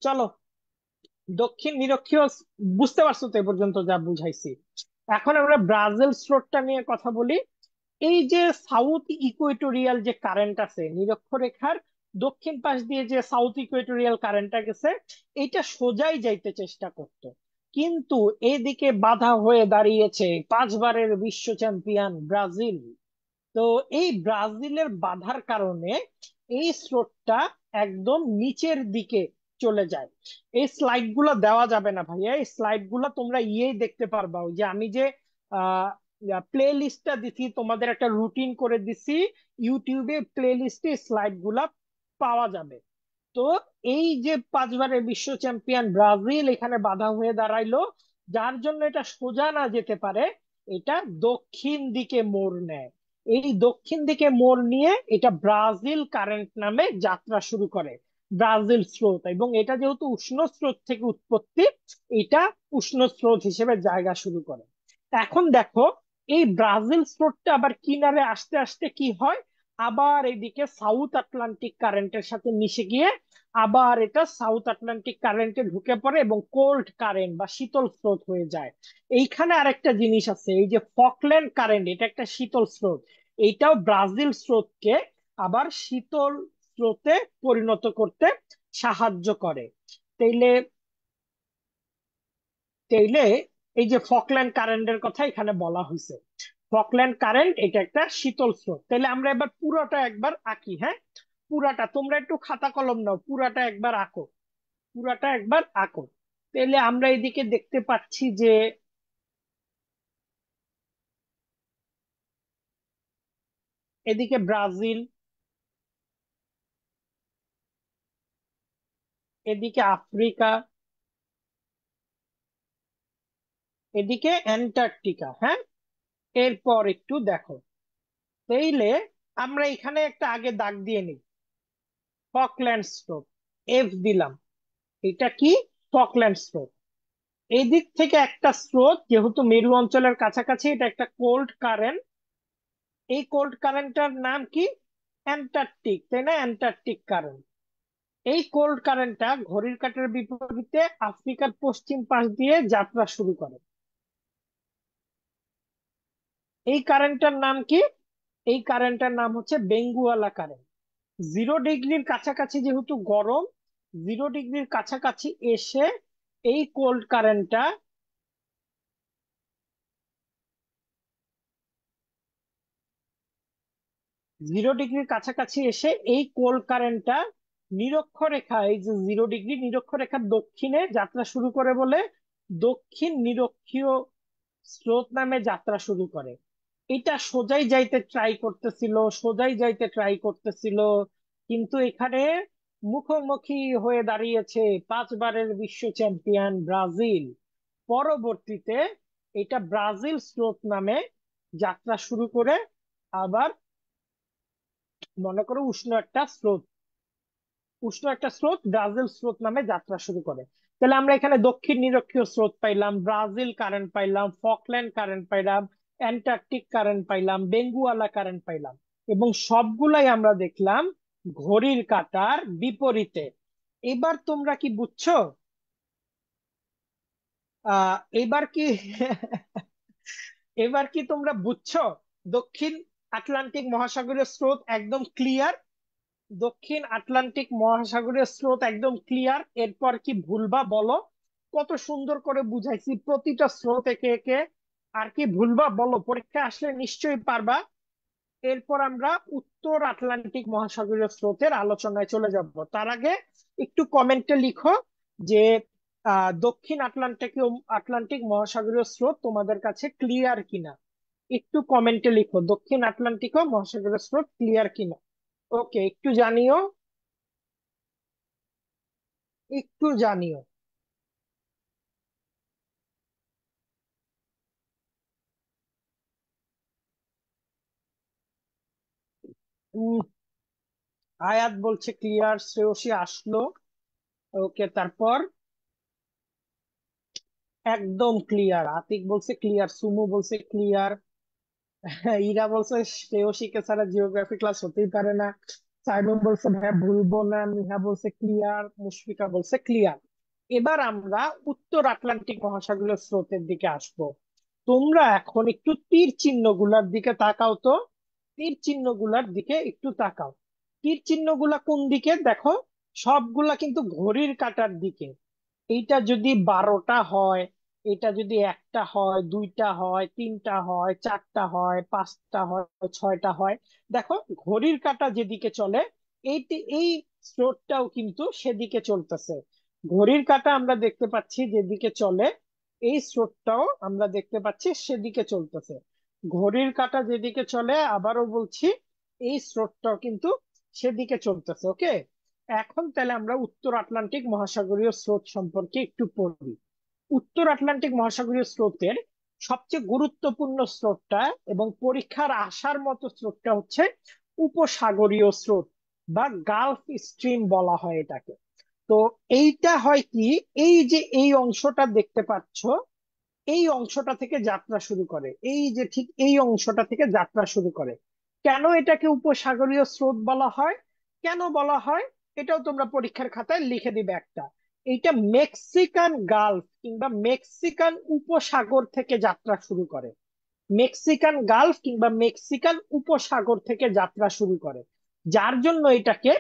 A: চলো, দক্ষিণ নিরক্ষীয় বুঝতে পারছো তো এ পর্যন্ত যা বুঝাইছি। এখন আমরা ব্রাজিল স্রোতটা নিয়ে কথা বলি। এই যে সাউথ ইকুয়েটোরিয়াল যে কারেন্ট আছে, নিরক্ষরেখার দক্ষিণ পাশ দিয়ে যে সাউথ ইকুয়েটোরিয়াল কারেন্টটা গেছে, এটা সোজাই যাইতে চেষ্টা করতো, কিন্তু এদিকে বাধা হয়ে দাঁড়িয়েছে 5বারের বিশ্ব চ্যাম্পিয়ন ব্রাজিল। তো এই ব্রাজিলের বাধার কারণে এই স্রোতটা একদম নিচের দিকে চলে যায়। এই স্লাইড গুলো দেওয়া যাবে না ভাইয়া, এই স্লাইড গুলো তোমরা ইয়েই দেখতে পারবা, ওই যে আমি যে প্লে লিস্টটা দিছি, তোমাদের একটা রুটিন করে দিছি, ইউটিউবে প্লে লিস্টে স্লাইড গুলা পাওয়া যাবে। তো এই যে 5বারের বিশ্ব চ্যাম্পিয়ন ব্রাজিল এখানে বাধা হয়ে দাঁড়াইলো, যার জন্য এটা সোজা না যেতে পারে, এটা দক্ষিণ দিকে মোড় নেয়। এই দক্ষিণ দিকে মোড় নিয়ে এটা ব্রাজিল কারেন্ট নামে যাত্রা শুরু করে, ব্রাজিল স্রোত। এবং এটা যেহেতু উষ্ণ স্রোত থেকে উৎপত্তি, এটা উষ্ণ স্রোত হিসেবে জায়গা শুরু করে। এখন দেখো, এই ব্রাজিল স্রোতটা আবার কিনারে আসতে আসতে কি হয়, আবার এদিকে সাউথ আটলান্টিক কারেন্টের সাথে মিশে গিয়ে আবার এটা সাউথ আটলান্টিক কারেন্টে ঢুকে পড়ে এবং কোল্ড কারেন্ট বা শীতল স্রোত হয়ে যায়। এইখানে আরেকটা জিনিস আছে, এই যে ফকল্যান্ড কারেন্ট, এটা একটা শীতল স্রোত। এইটাও ব্রাজিল স্রোতকে আবার শীতল স্রোতে পরিণত করতে সাহায্য করে। তাইলে তাইলে এই যে ফকল্যান্ড কারেন্টের কথা এখানে বলা হয়েছে, ফকল্যান্ড কারেন্ট এটা একটা শীতল স্রোত। তাহলে আমরা এবার পুরোটা একবার আঁকি, হ্যাঁ? পুরাটা তোমরা একটু খাতা কলম নাও, পুরাটা একবার আঁকো, পুরাটা একবার আঁকো। তাহলে আমরা এদিকে দেখতে পাচ্ছি যে এদিকে ব্রাজিল, এদিকে আফ্রিকা, এদিকে অ্যান্টার্কটিকা, হ্যাঁ? এরপর একটু দেখো, তাইলে আমরা এখানে একটা আগে দাগ দিয়ে নিই, ফকল্যান্ড স্রোত, এফ দিলাম। এটা কি? ফকল্যান্ড স্রোত। এই দিক থেকে একটা স্রোত, যেহেতু মেরু অঞ্চলের কাছাকাছি, এটা একটা কোল্ড কারেন্ট। এই কোল্ড কারেন্টটার নাম কি? অ্যান্টার্কটিক, তাই না? Antarctic current. এই কোল্ড কারেন্টটা ঘড়ির কাঁটার বিপরীতে আফ্রিকার পশ্চিম পাশ দিয়ে যাত্রা শুরু করে। এই কারেন্টটার নাম কি? এই কারেন্টটার নাম হচ্ছে বেঙ্গুয়ালা কারেন্ট। 0 ডিগ্রির কাছাকাছি যেহেতু গরম, 0 ডিগ্রির কাছাকাছি এসে এই কোল্ড কারেন্টটা, 0 ডিগ্রির কাছাকাছি এসে এই কোল্ড কারেন্টটা নিরক্ষরেখা, এই যে 0 ডিগ্রি নিরক্ষরেখার দক্ষিণে যাত্রা শুরু করে বলে দক্ষিণ নিরক্ষীয় স্রোত নামে যাত্রা শুরু করে। এটা সোজাই যাইতে ট্রাই করতেছিল, সোজাই যাইতে ট্রাই করতেছিল, কিন্তু এখানে মুখোমুখি হয়ে দাঁড়িয়েছে 5বারের বিশ্ব চ্যাম্পিয়ন ব্রাজিল। পরবর্তীতে এটা ব্রাজিল স্রোত নামে যাত্রা শুরু করে আবার, মনে করো উষ্ণ একটা স্রোত ব্রাজিল স্রোত নামে যাত্রা শুরু করে। তাহলে আমরা এখানে দক্ষিণ নিরক্ষীয় স্রোত পাইলাম, ব্রাজিল কারেন্ট পাইলাম, ফকল্যান্ড কারেন্ট পাইলাম, অ্যান্টার্কটিক কারেন্ট পাইলাম, বেঙ্গুয়ালা কারেন্ট পাইলাম। এবং সবগুলাই আমরা দেখলাম ঘড়ির কাঁটার বিপরীতে। এবার তোমরা কি বুঝছো? এবার কি এবার কি তোমরা বুঝছো? দক্ষিণ আটলান্টিক মহাসাগরীয় স্রোত একদম ক্লিয়ার, দক্ষিণ আটলান্টিক মহাসাগরীয় স্রোত একদম ক্লিয়ার। এরপর কি ভুলবা বলো? কত সুন্দর করে বুঝাইছি প্রতিটা স্রোত একে একে। আর কি ভুলবা বলো? পরীক্ষা আসলে নিশ্চয়ই পারবা। এরপর আমরা উত্তর আটলান্টিক মহাসাগরীয় স্রোতের আলোচনায় চলে যাব। তার আগে একটু কমেন্টে লিখো যে দক্ষিণ আটলান্টিক মহাসাগরীয় স্রোত তোমাদের কাছে ক্লিয়ার কিনা। একটু কমেন্টে লিখো দক্ষিণ আটলান্টিক ও মহাসাগরীয় স্রোত ক্লিয়ার কিনা। ওকে, একটু জানিও, একটু জানিও। উম, আয়াত বলছে ক্লিয়ার, শ্রেয়সী আসলো। ওকে, তারপর একদম ক্লিয়ার, আতিক বলছে ক্লিয়ার, সুমু বলছে ক্লিয়ার, ইরা বলছে শ্রেয়সীকে ছাড়া জিওগ্রাফি ক্লাস হতেই পারে না। সাইমন বলছে ভাইয়া ভুলবো না, মিহা বলছে ক্লিয়ার, মুশফিকা বলছে ক্লিয়ার। এবার আমরা উত্তর আটলান্টিক মহাসাগরীয় স্রোতের দিকে আসবো। তোমরা এখন একটু তীর চিহ্ন গুলার দিকে তাকাও তো, তীর চিহ্ন গুলার দিকে একটু তাকাও। তীর চিহ্ন গুলা কোন দিকে দেখো? সবগুলা কিন্তু ঘড়ির কাঁটার দিকে। এইটা যদি 12টা হয়, এটা যদি একটা হয়, দুইটা হয়, তিনটা হয়, চারটা হয়, পাঁচটা হয়, ছয়টা হয়, দেখো ঘড়ির কাঁটা যেদিকে চলে, এই স্রোতটাও কিন্তু সেদিকে চলতেছে। ঘড়ির কাঁটা আমরা দেখতে পাচ্ছি যেদিকে চলে, এই স্রোতটাও আমরা দেখতে পাচ্ছি সেদিকে চলতেছে। ঘড়ির কাঁটা যেদিকে চলে, আবারও বলছি, এই স্রোতটাও কিন্তু সেদিকে চলতেছে। ওকে, এখন তাহলে আমরা উত্তর আটলান্টিক মহাসাগরীয় স্রোত সম্পর্কে একটু পড়ি। উত্তর আটলান্টিক মহাসাগরীয় স্রোতের সবচেয়ে গুরুত্বপূর্ণ স্রোতটা এবং পরীক্ষার আসার মতো স্রোতটা হচ্ছে উপসাগরীয় স্রোত বা গালফ স্ট্রিম বলা হয় এটাকে। তো এইটা হয় কি, এই যে এই অংশটা দেখতে পাচ্ছ, এই অংশটা থেকে যাত্রা শুরু করে, এই যে ঠিক এই অংশটা থেকে যাত্রা শুরু করে। কেন এটাকে উপসাগরীয় স্রোত বলা হয়, কেন বলা হয়, এটাও তোমরা পরীক্ষার খাতায় লিখে দিবে একটা। এইটা মেক্সিকান গালফ কিংবা মেক্সিকান উপসাগর থেকে যাত্রা শুরু করে। মেক্সিকান গালফ কিংবা মেক্সিকান উপসাগর থেকে যাত্রা শুরু করে, যার জন্য এটাকে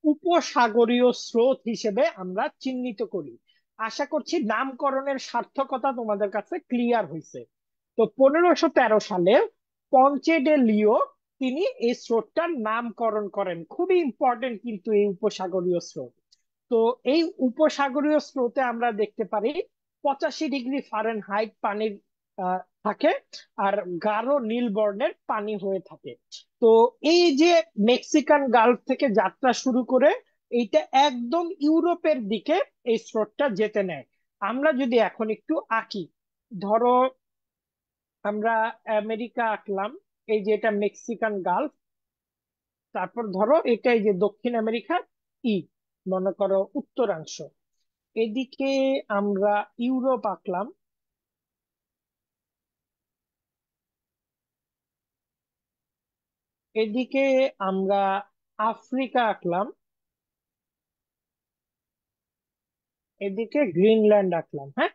A: উপসাগরীয় স্রোত হিসেবে আমরা চিহ্নিত করি। আশা করছি নামকরণের সার্থকতা তোমাদের কাছে ক্লিয়ার হয়েছে। তো 1513 সালে পঞ্চে ডে লিও তিনি এই স্রোতটার নামকরণ করেন। খুবই ইম্পর্টেন্ট কিন্তু এই উপসাগরীয় স্রোত। তো এই উপসাগরীয় স্রোতে আমরা দেখতে পারি 85 ডিগ্রি ফারেনহাইট পানির থাকে, আর গাঢ় নীল বর্ণের পানি হয়ে থাকে। তো এই যে মেক্সিকান গালফ থেকে যাত্রা শুরু করে এইটা একদম ইউরোপের দিকে এই স্রোতটা যেতে নেয়। আমরা যদি এখন একটু আঁকি, ধরো আমরা আমেরিকা আঁকলাম, এই যে এটা মেক্সিকান গালফ, তারপর ধরো এটা এই যে দক্ষিণ আমেরিকার ই মনে করো উত্তরাংশ, এদিকে আমরা ইউরোপ আঁকলাম, এদিকে আমরা আফ্রিকা আঁকলাম, এদিকে গ্রিনল্যান্ড আঁকলাম। হ্যাঁ,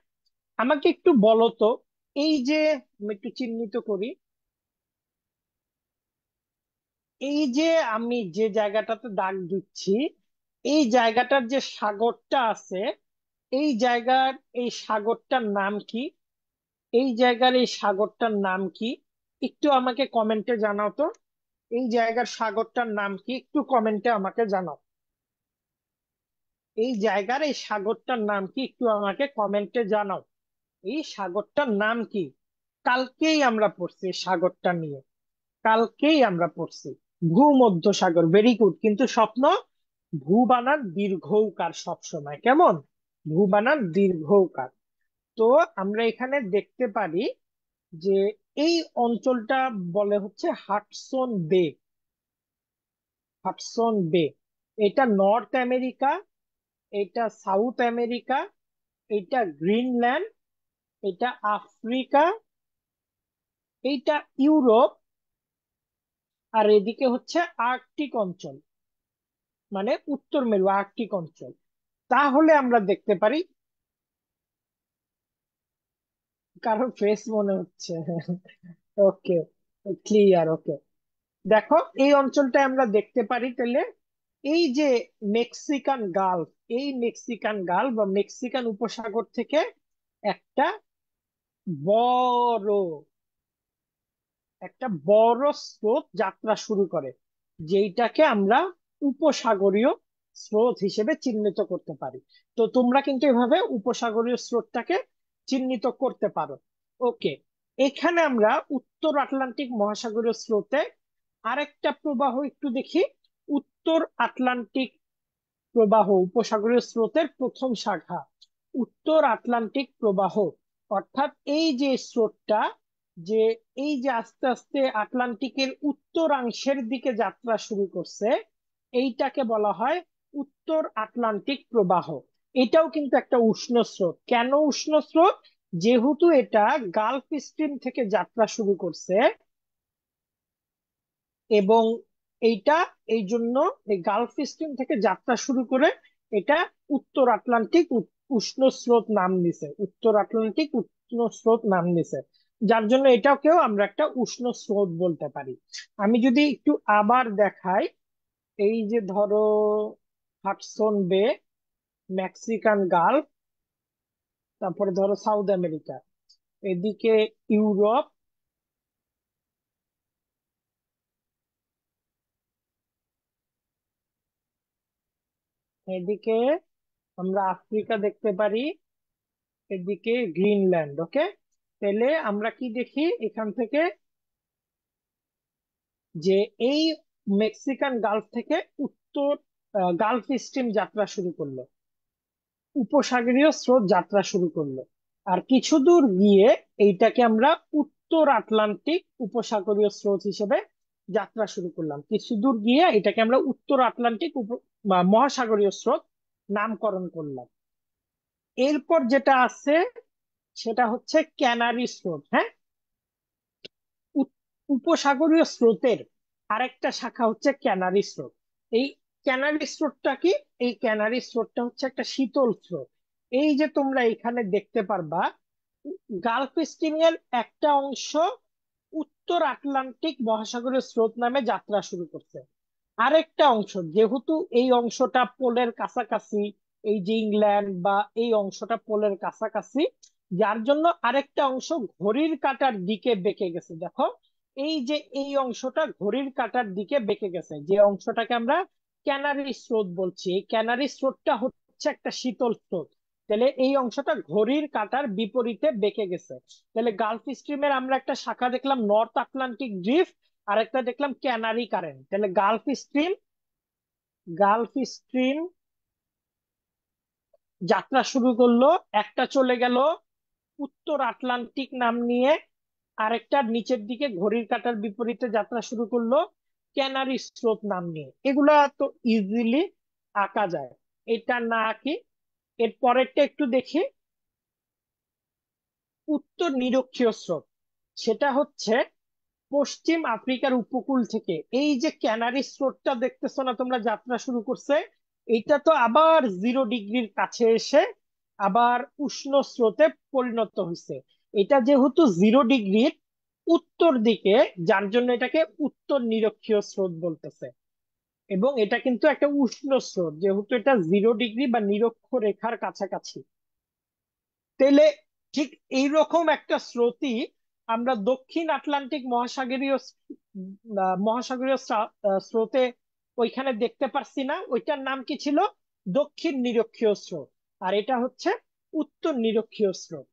A: আমাকে একটু বলো তো, এই যে আমি একটু চিহ্নিত করি, এই যে আমি যে জায়গাটাতে দাগ দিচ্ছি, এই জায়গাটার যে সাগরটা আছে, এই জায়গার এই সাগরটার নাম কি, এই জায়গার এই সাগরটার নাম কি? একটু আমাকে কমেন্টে জানাও তো, এই জায়গার সাগরটার নাম কি, একটু কমেন্টে আমাকে জানাও। এই জায়গার এই সাগরটার নাম কি, একটু আমাকে কমেন্টে জানাও। এই সাগরটার নাম কি? কালকেই আমরা পড়ছি এই সাগরটা নিয়ে, কালকেই আমরা পড়ছি। ভূমধ্য সাগর, ভেরি গুড। কিন্তু স্বপ্ন ভূ বানান দীর্ঘৌকার সব সময়, কেমন? ভূ বানান দীর্ঘৌকার। তো আমরা এখানে দেখতে পারি যে এই অঞ্চলটা বলে হচ্ছে হাডসন বে। হাডসন বে, এটা নর্থ আমেরিকা, এটা সাউথ আমেরিকা, এটা গ্রিনল্যান্ড, এটা আফ্রিকা, এইটা ইউরোপ, আর এদিকে হচ্ছে আর্কটিক অঞ্চল, মানে উত্তর মেরু আর্কটিক অঞ্চল। তাহলে আমরা দেখতে পারি, কারণ ফেস মনে হচ্ছে। ওকে, ক্লিয়ার। ওকে, দেখো এই অঞ্চলটায় আমরা দেখতে পারি তাহলে এই যে মেক্সিকান গালফ, এই মেক্সিকান গালফ বা মেক্সিকান উপসাগর থেকে একটা বড় বড় স্রোত যাত্রা শুরু করে, যেইটাকে আমরা উপসাগরীয় স্রোত হিসেবে চিহ্নিত করতে পারি। তো তোমরা কিন্তু এভাবে উপসাগরীয় স্রোতটাকে চিহ্নিত করতে পারো। ওকে, এখানে আমরা উত্তর আটলান্টিক মহাসাগরীয় স্রোতে আরেকটা প্রবাহ একটু দেখি। উত্তর আটলান্টিক প্রবাহ উপসাগরীয় স্রোতের প্রথম শাখা, উত্তর আটলান্টিক প্রবাহ। অর্থাৎ এই যে স্রোতটা, যে এই যে আস্তে আস্তে আটলান্টিকের উত্তরাংশের দিকে যাত্রা শুরু করছে, এইটাকে বলা হয় উত্তর আটলান্টিক প্রবাহ। এটাও কিন্তু একটা উষ্ণ স্রোত। কেন উষ্ণ স্রোত? যেহেতু এটা গালফ স্ট্রিম থেকে যাত্রা শুরু করছে, এবং এইটা এই জন্য এই গালফ স্ট্রিম থেকে যাত্রা শুরু করে এটা উত্তর আটলান্টিক উষ্ণ স্রোত নাম নিছে, উত্তর আটলান্টিক উষ্ণ স্রোত নাম নিছে, যার জন্য এটাকেও আমরা একটা উষ্ণ স্রোত বলতে পারি। আমি যদি একটু আবার দেখাই, এই যে ধরো হাডসন বে, মেক্সিকান গালফ, তারপরে ধরো সাউথ আমেরিকা, এদিকে ইউরোপ, এদিকে আমরা আফ্রিকা দেখতে পারি, এদিকে গ্রিনল্যান্ড। ওকে, তাহলে আমরা কি দেখি এখান থেকে? যে এই মেক্সিকান গালফ থেকে উত্তর গালফ স্ট্রিম যাত্রা শুরু করলো, উপসাগরীয় স্রোত যাত্রা শুরু করলো। আর কিছু দূর গিয়ে এইটাকে আমরা উত্তর আটলান্টিক উপসাগরীয় স্রোত হিসেবে যাত্রা শুরু করলাম। কিছু দূর গিয়ে এটাকে আমরা উত্তর আটলান্টিক বা মহাসাগরীয় স্রোত নামকরণ করলাম। এরপর যেটা আছে সেটা হচ্ছে ক্যানারি স্রোত। হ্যাঁ, উপ- উপসাগরীয় স্রোতের আরেকটা শাখা হচ্ছে ক্যানারি স্রোত। এই ক্যানারি স্রোতটা কি? এই ক্যানারি স্রোতটা হচ্ছে একটা শীতল স্রোত। এই যে তোমরা এখানে দেখতে পারবা, গালফ স্ট্রিম এর একটা অংশ উত্তর আটলান্টিক মহাসাগরের স্রোত নামে যাত্রা শুরু করছে। আরেকটা অংশ, যেহেতু এই অংশটা পোলের কাছাকাছি, এই যে ইংল্যান্ড বা এই অংশটা পোলের কাছাকাছি, যার জন্য আরেকটা অংশ ঘড়ির কাঁটার দিকে বেঁকে গেছে। দেখো, এই যে এই অংশটা ঘড়ির কাঁটার দিকে বেঁকে গেছে, যে অংশটাকে আমরা ক্যানারি স্রোত বলছি। এই ক্যানারি স্রোতটা হচ্ছে একটা শীতল স্রোত। তাহলে এই অংশটা ঘড়ির কাঁটার বিপরীতে বেঁকে গেছে। তাহলে গালফ স্ট্রিমের আমরা একটা শাখা দেখলাম নর্থ আটলান্টিক ড্রিফট, আর একটা দেখলাম ক্যানারি কারেন্ট। তাহলে গালফ স্ট্রিম যাত্রা শুরু করলো, একটা চলে গেল উত্তর আটলান্টিক নাম নিয়ে, আরেকটা নিচের দিকে ঘড়ির কাঁটার বিপরীতে যাত্রা শুরু করলো ক্যানারি স্রোত নাম নিয়ে। এগুলা তো ইজিলি আঁকা যায়, এটা না আঁকি। এর পরেরটা একটু দেখি। উত্তর নিরক্ষীয় স্রোত, সেটা হচ্ছে পশ্চিম আফ্রিকার উপকূল থেকে এই যে ক্যানারি স্রোতটা দেখতেছো না তোমরা, যাত্রা শুরু করছে। এটা তো আবার 0 ডিগ্রির কাছে এসে আবার উষ্ণ স্রোতে পরিণত হয়েছে। এটা যেহেতু 0 ডিগ্রির উত্তর দিকে, যার জন্য এটাকে উত্তর নিরক্ষীয় স্রোত বলতেছে। এবং এটা কিন্তু একটা উষ্ণ স্রোত, যেহেতু এটা 0 ডিগ্রি বা নিরক্ষ রেখার কাছাকাছি। তাহলে ঠিক এইরকম একটা স্রোতই আমরা দক্ষিণ আটলান্টিক স্রোতে ওইখানে দেখতে পারছি না? ওইটার নাম কি ছিল? দক্ষিণ নিরক্ষীয় স্রোত। আর এটা হচ্ছে উত্তর নিরক্ষীয় স্রোত।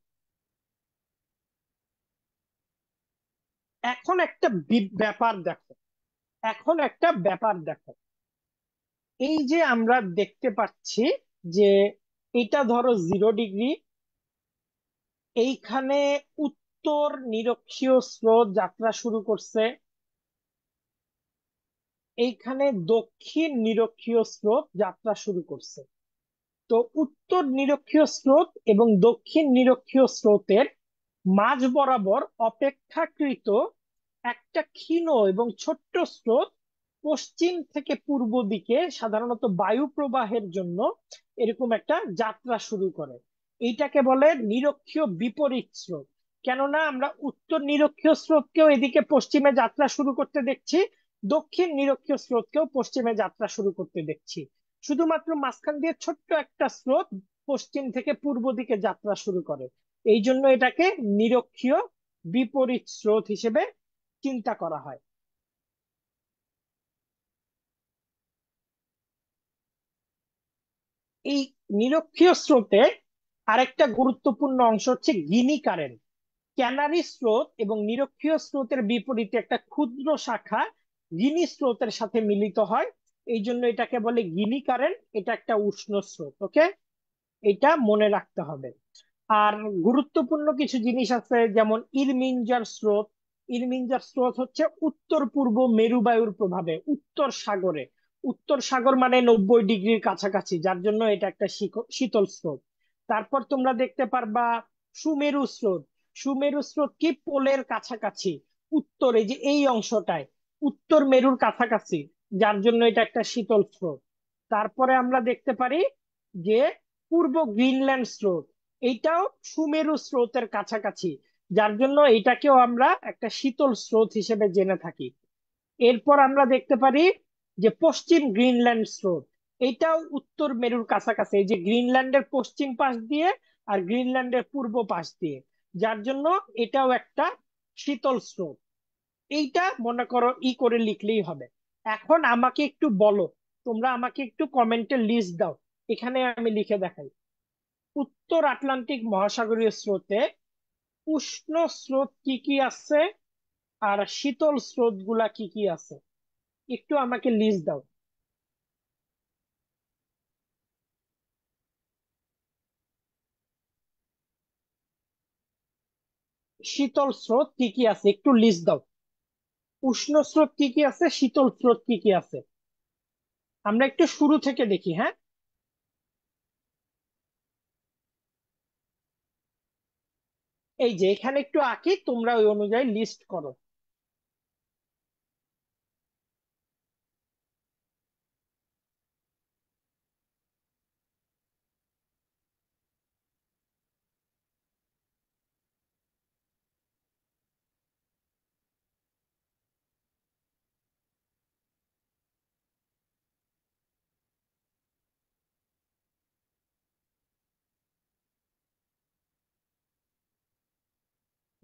A: এখন একটা ব্যাপার দেখো, এখন একটা ব্যাপার দেখো। এই যে আমরা দেখতে পাচ্ছি যে এটা ধরো 0 ডিগ্রি, এইখানে উত্তর নিরক্ষীয় স্রোত যাত্রা শুরু করছে, এইখানে দক্ষিণ নিরক্ষীয় স্রোত যাত্রা শুরু করছে। তো উত্তর নিরক্ষীয় স্রোত এবং দক্ষিণ নিরক্ষীয় স্রোতের মাঝ বরাবর অপেক্ষাকৃত একটা ক্ষীণ এবং ছোট্ট স্রোত পশ্চিম থেকে পূর্ব দিকে সাধারণত বায়ু প্রবাহের জন্য এরকম একটা যাত্রা শুরু করে। এইটাকে বলে নিরক্ষীয় বিপরীত স্রোত। কেননা আমরা উত্তর নিরক্ষীয় স্রোতকেও এদিকে পশ্চিমে যাত্রা শুরু করতে দেখছি, দক্ষিণ নিরক্ষীয় স্রোতকেও পশ্চিমে যাত্রা শুরু করতে দেখছি। শুধুমাত্র মাঝখান দিয়ে ছোট্ট একটা স্রোত পশ্চিম থেকে পূর্ব দিকে যাত্রা শুরু করে। এই জন্য এটাকে নিরক্ষীয় বিপরীত স্রোত হিসেবে চিন্তা করা হয়। এই নিরক্ষীয় স্রোতে আরেকটা গুরুত্বপূর্ণ অংশ হচ্ছে গিনি কারেন্ট। ক্যানারি স্রোত এবং নিরক্ষীয় স্রোতের বিপরীতে একটা ক্ষুদ্র শাখা গিনি স্রোতের সাথে মিলিত হয়, এই জন্য এটাকে বলে গিনি কারেন্ট। এটা একটা উষ্ণ স্রোত। ওকে, এটা মনে রাখতে হবে। আর গুরুত্বপূর্ণ কিছু জিনিস আছে, যেমন ইরমিঞ্জার স্রোত। ইরমিঞ্জার স্রোত হচ্ছে উত্তর পূর্ব মেরুবায়ুর প্রভাবে উত্তর সাগরে, উত্তর সাগর মানে 90 ডিগ্রির কাছাকাছি, যার জন্য এটা একটা শীতল স্রোত। তারপর তোমরা দেখতে পারবা সুমেরু স্রোত। সুমেরু স্রোত কি? পোলের কাছাকাছি, উত্তরে যে এই অংশটায় উত্তর মেরুর কাছাকাছি, যার জন্য এটা একটা শীতল স্রোত। তারপরে আমরা দেখতে পারি যে পূর্ব গ্রিনল্যান্ড স্রোত, এইটাও সুমেরু স্রোতের কাছাকাছি, যার জন্য এটাকেও আমরা একটা শীতল স্রোত হিসেবে জেনে থাকি। এরপর আমরা দেখতে পারি যে পশ্চিম গ্রিনল্যান্ড স্রোত, এটাও উত্তর মেরুর কাছাকাছি, এই যে গ্রিনল্যান্ডের পশ্চিম পাশ দিয়ে আর গ্রিনল্যান্ডের পূর্ব পাশ দিয়ে, যার জন্য এটাও একটা শীতল স্রোত। এইটা মনে করো করে লিখলেই হবে। এখন আমাকে একটু বলো, তোমরা আমাকে একটু কমেন্টে লিস্ট দাও, এখানে আমি লিখে দেখাই। উত্তর আটলান্টিক মহাসাগরীয় স্রোতে উষ্ণ স্রোত কি কি আছে, আর শীতল স্রোত গুলা কি কি আছে, একটু আমাকে লিস্ট দাও। শীতল স্রোত কি কি আছে একটু লিস্ট দাও। উষ্ণ স্রোত কি কি আছে, শীতল স্রোত কি কি আছে? আমরা একটু শুরু থেকে দেখি, হ্যাঁ। এই যে এখানে একটু আঁকি, তোমরা ওই অনুযায়ী লিস্ট করো।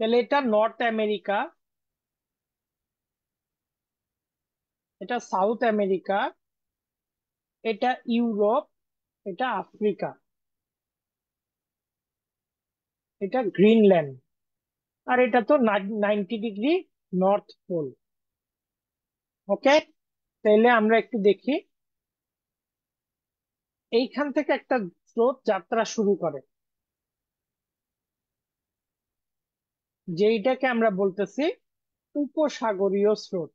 A: তাহলে এটা নর্থ আমেরিকা, এটা সাউথ আমেরিকা, এটা ইউরোপ, এটা আফ্রিকা, এটা গ্রিনল্যান্ড, আর এটা তো 90 ডিগ্রি নর্থ পোল। ওকে, তাহলে আমরা একটু দেখি। এইখান থেকে একটা স্রোত যাত্রা শুরু করে, যেইটাকে আমরা বলতেছি উপসাগরীয় স্রোত।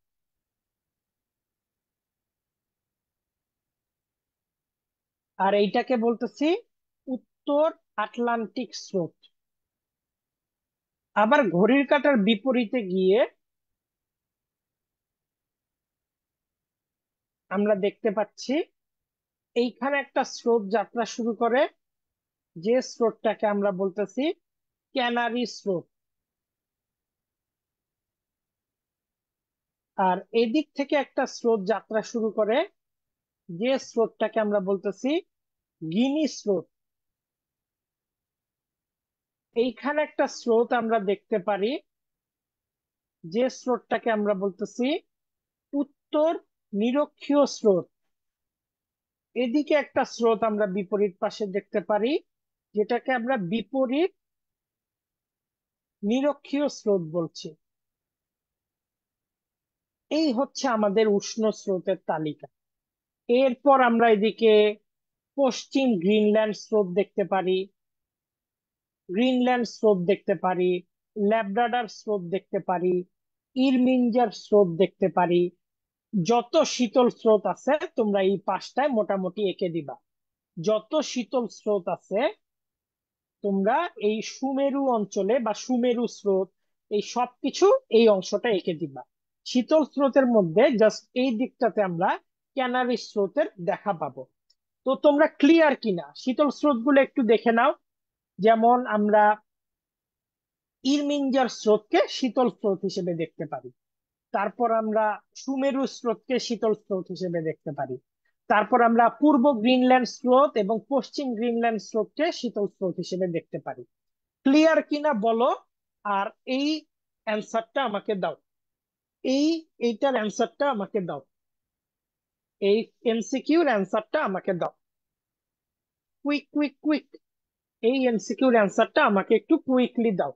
A: আর এইটাকে বলতেছি উত্তর আটলান্টিক স্রোত। আবার ঘড়ির কাঁটার বিপরীতে গিয়ে আমরা দেখতে পাচ্ছি এইখানে একটা স্রোত যাত্রা শুরু করে, যে স্রোতটাকে আমরা বলতেছি ক্যানারি স্রোত। আর এদিক থেকে একটা স্রোত যাত্রা শুরু করে, যে স্রোতটাকে আমরা বলতেছি গিনি স্রোত। এইখানে একটা স্রোত আমরা দেখতে পারি, যে স্রোতটাকে আমরা বলতেছি উত্তর নিরক্ষীয় স্রোত। এদিকে একটা স্রোত আমরা বিপরীত পাশে দেখতে পারি, যেটাকে আমরা বিপরীত নিরক্ষীয় স্রোত বলছি। এই হচ্ছে আমাদের উষ্ণ স্রোতের তালিকা। এরপর আমরা এদিকে পশ্চিম গ্রিনল্যান্ড স্রোত দেখতে পারি, গ্রিনল্যান্ড স্রোত দেখতে পারি, ল্যাব্রাডার স্রোত দেখতে পারি, ইরমিঞ্জার স্রোত দেখতে পারি। যত শীতল স্রোত আছে তোমরা এই পাঁচটায় মোটামুটি এঁকে দিবা। যত শীতল স্রোত আছে তোমরা এই সুমেরু অঞ্চলে বা সুমেরু স্রোত, এই সবকিছু এই অংশটা এঁকে দিবা। শীতল স্রোতের মধ্যে জাস্ট এই দিকটাতে আমরা ক্যানারি স্রোতের দেখা পাবো। তো তোমরা ক্লিয়ার কিনা শীতল স্রোত গুলো একটু দেখে নাও। যেমন আমরা ইরমিঞ্জার স্রোতকে শীতল স্রোত হিসেবে দেখতে পারি। তারপর আমরা সুমেরু স্রোতকে শীতল স্রোত হিসেবে দেখতে পারি। তারপর আমরা পূর্ব গ্রিনল্যান্ড স্রোত এবং পশ্চিম গ্রিনল্যান্ড স্রোতকে শীতল স্রোত হিসেবে দেখতে পারি। ক্লিয়ার কিনা বলো। আর এই অ্যান্সারটা আমাকে দাও। এই এইটার অ্যান্সারটা আমাকে দাও। এই এমসিকিউর অ্যান্সারটা আমাকে দাও। Quick quick quick. এই এমসিকিউর অ্যান্সারটা আমাকে একটু কুইকলি দাও।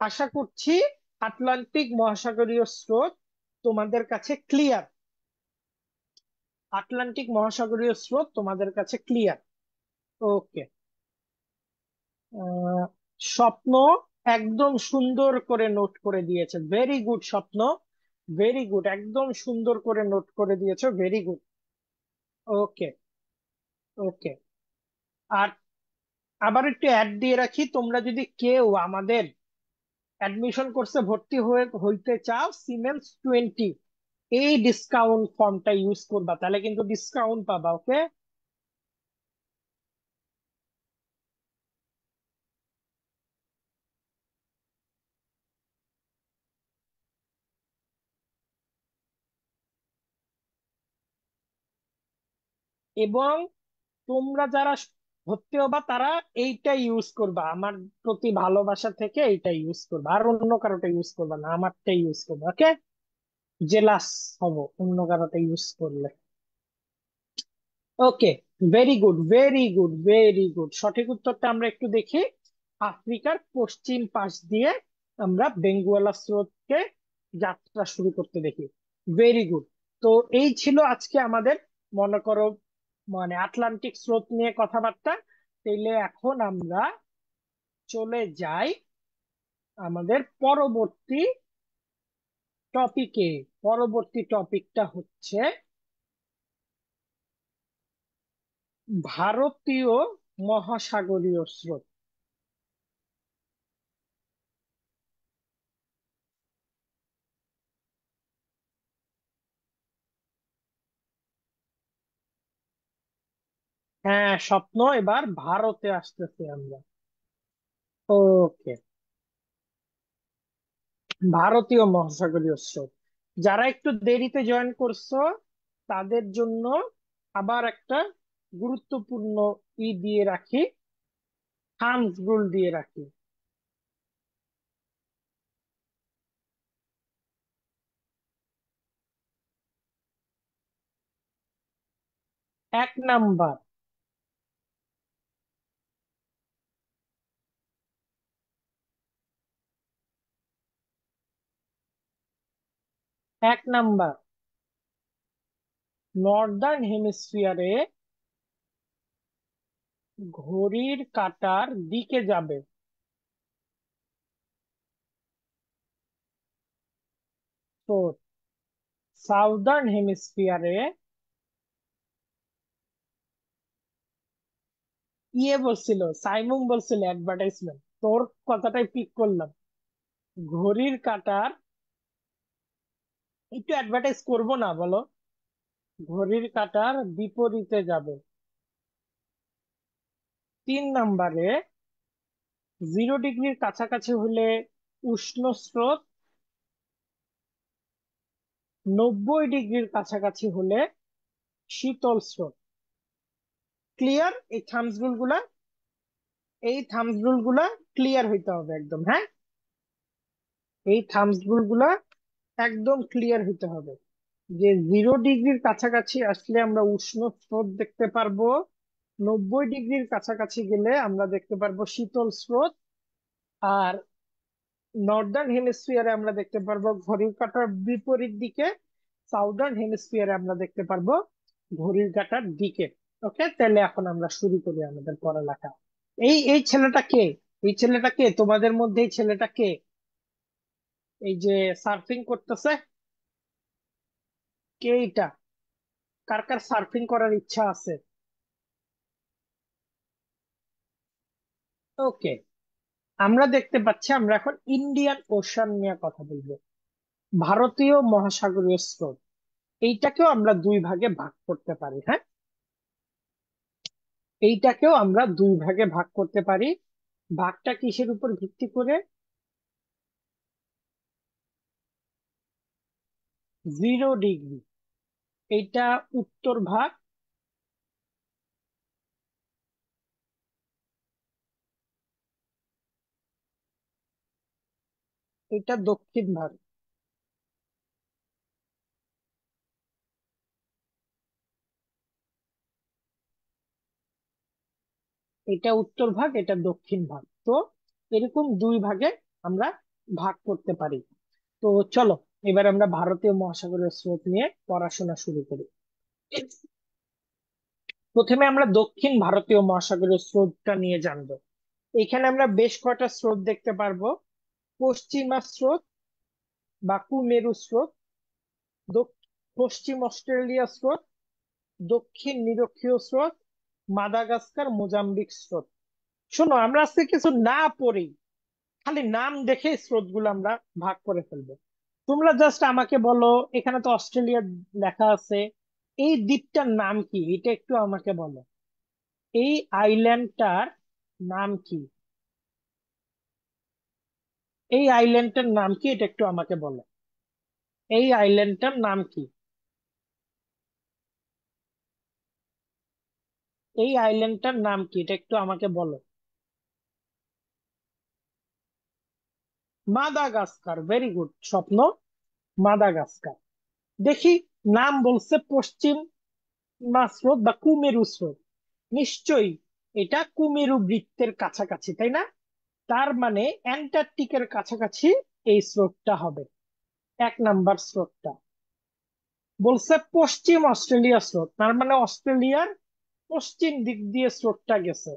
A: আশা করছি আটলান্টিক মহাসাগরীয় স্রোত তোমাদের কাছে ক্লিয়ার। আটলান্টিক মহাসাগরীয় স্রোত তোমাদের কাছে ক্লিয়ার। ওকে। স্বপ্ন একদম সুন্দর করে নোট করে দিয়েছে, ভেরি গুড স্বপ্ন, ভেরি গুড, একদম সুন্দর করে নোট করে দিয়েছো, ভেরি গুড। ওকে, ওকে। আর আবার একটু অ্যাড দিয়ে রাখি, তোমরা যদি কেউ আমাদের অ্যাডমিশন কোর্সে ভর্তি হইতে চাও, সিমেন্স 20 এই ডিসকাউন্ট ফর্মটা ইউজ করবা, তাহলে কিন্তু ডিসকাউন্ট পাবা। ওকে। এবং তোমরা যারা ভর্তি হবা তারা এইটা ইউজ করবা, আমার প্রতি ভালোবাসা থেকে এইটা ইউজ করবা, আর অন্য কারোটা ইউজ করবা না, আমারটা ইউজ করবা। ওকে। জেলাস হব অন্য কারোটা ইউজ করলে। Okay, very good, very good, very good. সঠিক উত্তরটা আমরা একটু দেখি। আফ্রিকার পশ্চিম পাশ দিয়ে আমরা বেঙ্গুয়ালা স্রোতকে যাত্রা শুরু করতে দেখি। Very good. তো এই ছিল আজকে আমাদের, মনে করো, মানে আটলান্টিক স্রোত নিয়ে কথাবার্তা। তাইলে এখন আমরা চলে যাই আমাদের পরবর্তী টপিকে। পরবর্তী টপিকটা হচ্ছে ভারতীয় মহাসাগরীয় স্রোত। হ্যাঁ, স্বপ্ন, এবার ভারতে আসতেছি আমরা। ওকে, ভারতীয় মহাসাগরীয় স্রোত। যারা একটু দেরিতে জয়েন করছো তাদের জন্য আবার একটা গুরুত্বপূর্ণ দিয়ে রাখি, থাম্বস রুল দিয়ে রাখি। 1 নাম্বার, 1 নাম্বার, নর্দার্ন হেমিস্ফিয়ারে ঘড়ির কাঁটার দিকে যাবে। তো সাউদার্ন হেমিস্ফিয়ারে বলছিল, সাইমুম বলছিল অ্যাডভার্টাইজমেন্ট, তোর কথাটাই পিক করলাম। ঘড়ির কাঁটার, একটু অ্যাডভার্টাইজ করব না বলো? ঘড়ির কাঁটার বিপরীতে যাবে। 3 নাম্বারে 0 ডিগ্রির কাছাকাছি হলে উষ্ণ স্রোত, 90 ডিগ্রির কাছাকাছি হলে শীতল স্রোত। ক্লিয়ার? এই থামস রুল গুলা ক্লিয়ার হইতে হবে একদম, হ্যাঁ। এই থামস রুল গুলা একদম ক্লিয়ার হইতে হবে, যে 0 ডিগ্রির কাছাকাছি আসলে আমরা উষ্ণ স্রোত দেখতে পারবো, 90 ডিগ্রির কাছাকাছি গেলে আমরা দেখতে পারবো শীতল স্রোত, আর নর্দার্ন হেমিস্ফিয়ারে আমরা দেখতে পারবো ঘড়ির কাঁটার বিপরীত দিকে, সাউদার্ন হেমিস্ফিয়ারে আমরা দেখতে পারবো ঘড়ির কাঁটার দিকে। ওকে, তাহলে এখন আমরা শুরু করি আমাদের পড়ালেখা। এই এই ছেলেটা কে? এই ছেলেটা কে তোমাদের মধ্যে? এই ছেলেটা কে, এই যে সার্ফিং করতেছে? কে এটা? কার কার সার্ফিং করার ইচ্ছা আছে? ওকে, আমরা দেখতে পাচ্ছি আমরা এখন ইন্ডিয়ান ওশান নিয়ে কথা বলবো। ভারতীয় মহাসাগরীয় স্রোত, এইটাকেও আমরা দুই ভাগে ভাগ করতে পারি, হ্যাঁ। এইটাকেও আমরা দুই ভাগে ভাগ করতে পারি। ভাগটা কিসের উপর ভিত্তি করে? 0 ডিগ্রি, এইটা উত্তর ভাগ, এটা দক্ষিণ ভাগ। এটা উত্তর ভাগ, এটা দক্ষিণ ভাগ। তো এরকম দুই ভাগে আমরা ভাগ করতে পারি। তো চলো, এবার আমরা ভারতীয় মহাসাগরের স্রোত নিয়ে পড়াশোনা শুরু করি। প্রথমে আমরা দক্ষিণ ভারতীয় মহাসাগরের স্রোতটা নিয়ে জানবো। এখানে আমরা বেশ কয়টা স্রোত দেখতে পারবো: পশ্চিমা স্রোত বা কুমেরু স্রোত, পশ্চিম অস্ট্রেলিয়া স্রোত, দক্ষিণ নিরক্ষীয় স্রোত, মাদাগাস্কার মোজাম্বিক স্রোত। শোনো, আমরা আজকে কিছু না পড়ি, খালি নাম দেখে স্রোত গুলো আমরা ভাগ করে ফেলবো। তোমরা জাস্ট আমাকে বলো, এখানে তো অস্ট্রেলিয়া লেখা আছে, এই দ্বীপটার নাম কি এটা একটু আমাকে বলো। এই আইল্যান্ডটার নাম কি? এই আইল্যান্ডটার নাম কি এটা একটু আমাকে বলো। এই আইল্যান্ডটার নাম কি? এই আইল্যান্ডটার নাম কি এটা একটু আমাকে বলো। মাদাগাস্কার, ভেরি গুড স্বপ্ন, মাদাগাস্কার। দেখি, নাম বলছে পশ্চিম স্রোত বা কুমেরু স্রোত, নিশ্চয়ই এটা কুমেরু বৃত্তের কাছাকাছি, তাই না? তার মানে অ্যান্টার্কটিকের কাছাকাছি এই স্রোতটা হবে, 1 নাম্বার স্রোতটা। বলছে পশ্চিম অস্ট্রেলিয়া স্রোত, তার মানে অস্ট্রেলিয়ার পশ্চিম দিক দিয়ে স্রোতটা গেছে,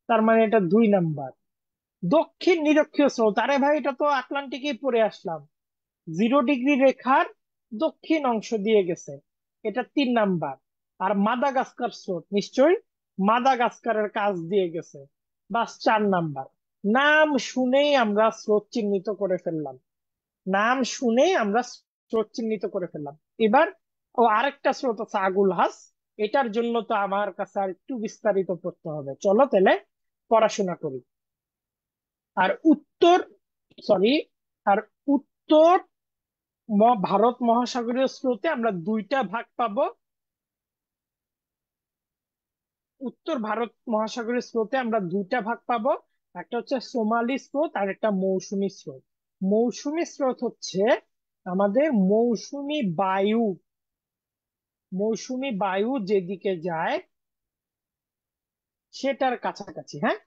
A: তার মানে এটা 2 নাম্বার। দক্ষিণ নিরক্ষীয় স্রোত, আরে ভাই এটা তো আটলান্টিকেই পড়ে আসলাম, 0 ডিগ্রি রেখার দক্ষিণ অংশ দিয়ে গেছে, এটা 3 নাম্বার। আর মাদাগাস্কার স্রোত নিশ্চয়ই মাদাগাস্কারের কাছ দিয়ে গেছে, বাস 4 নাম্বার। নাম শুনেই আমরা স্রোত চিহ্নিত করে ফেললাম, নাম শুনেই আমরা স্রোত চিহ্নিত করে ফেললাম। এবার আরেকটা স্রোত আছে আগুলহাস, এটার জন্য তো আমার কাছে আর একটু বিস্তারিত পড়তে হবে, চলো তাহলে পড়াশোনা করি। আর উত্তর, সরি, আর উত্তর ভারত মহাসাগরীয় স্রোতে আমরা 2টা ভাগ পাবো। উত্তর ভারত মহাসাগরীয় স্রোতে আমরা 2টা ভাগ পাবো, একটা হচ্ছে সোমালি স্রোত আর একটা মৌসুমী স্রোত। মৌসুমী স্রোত হচ্ছে আমাদের মৌসুমী বায়ু যেদিকে যায় সেটার কাছাকাছি, হ্যাঁ।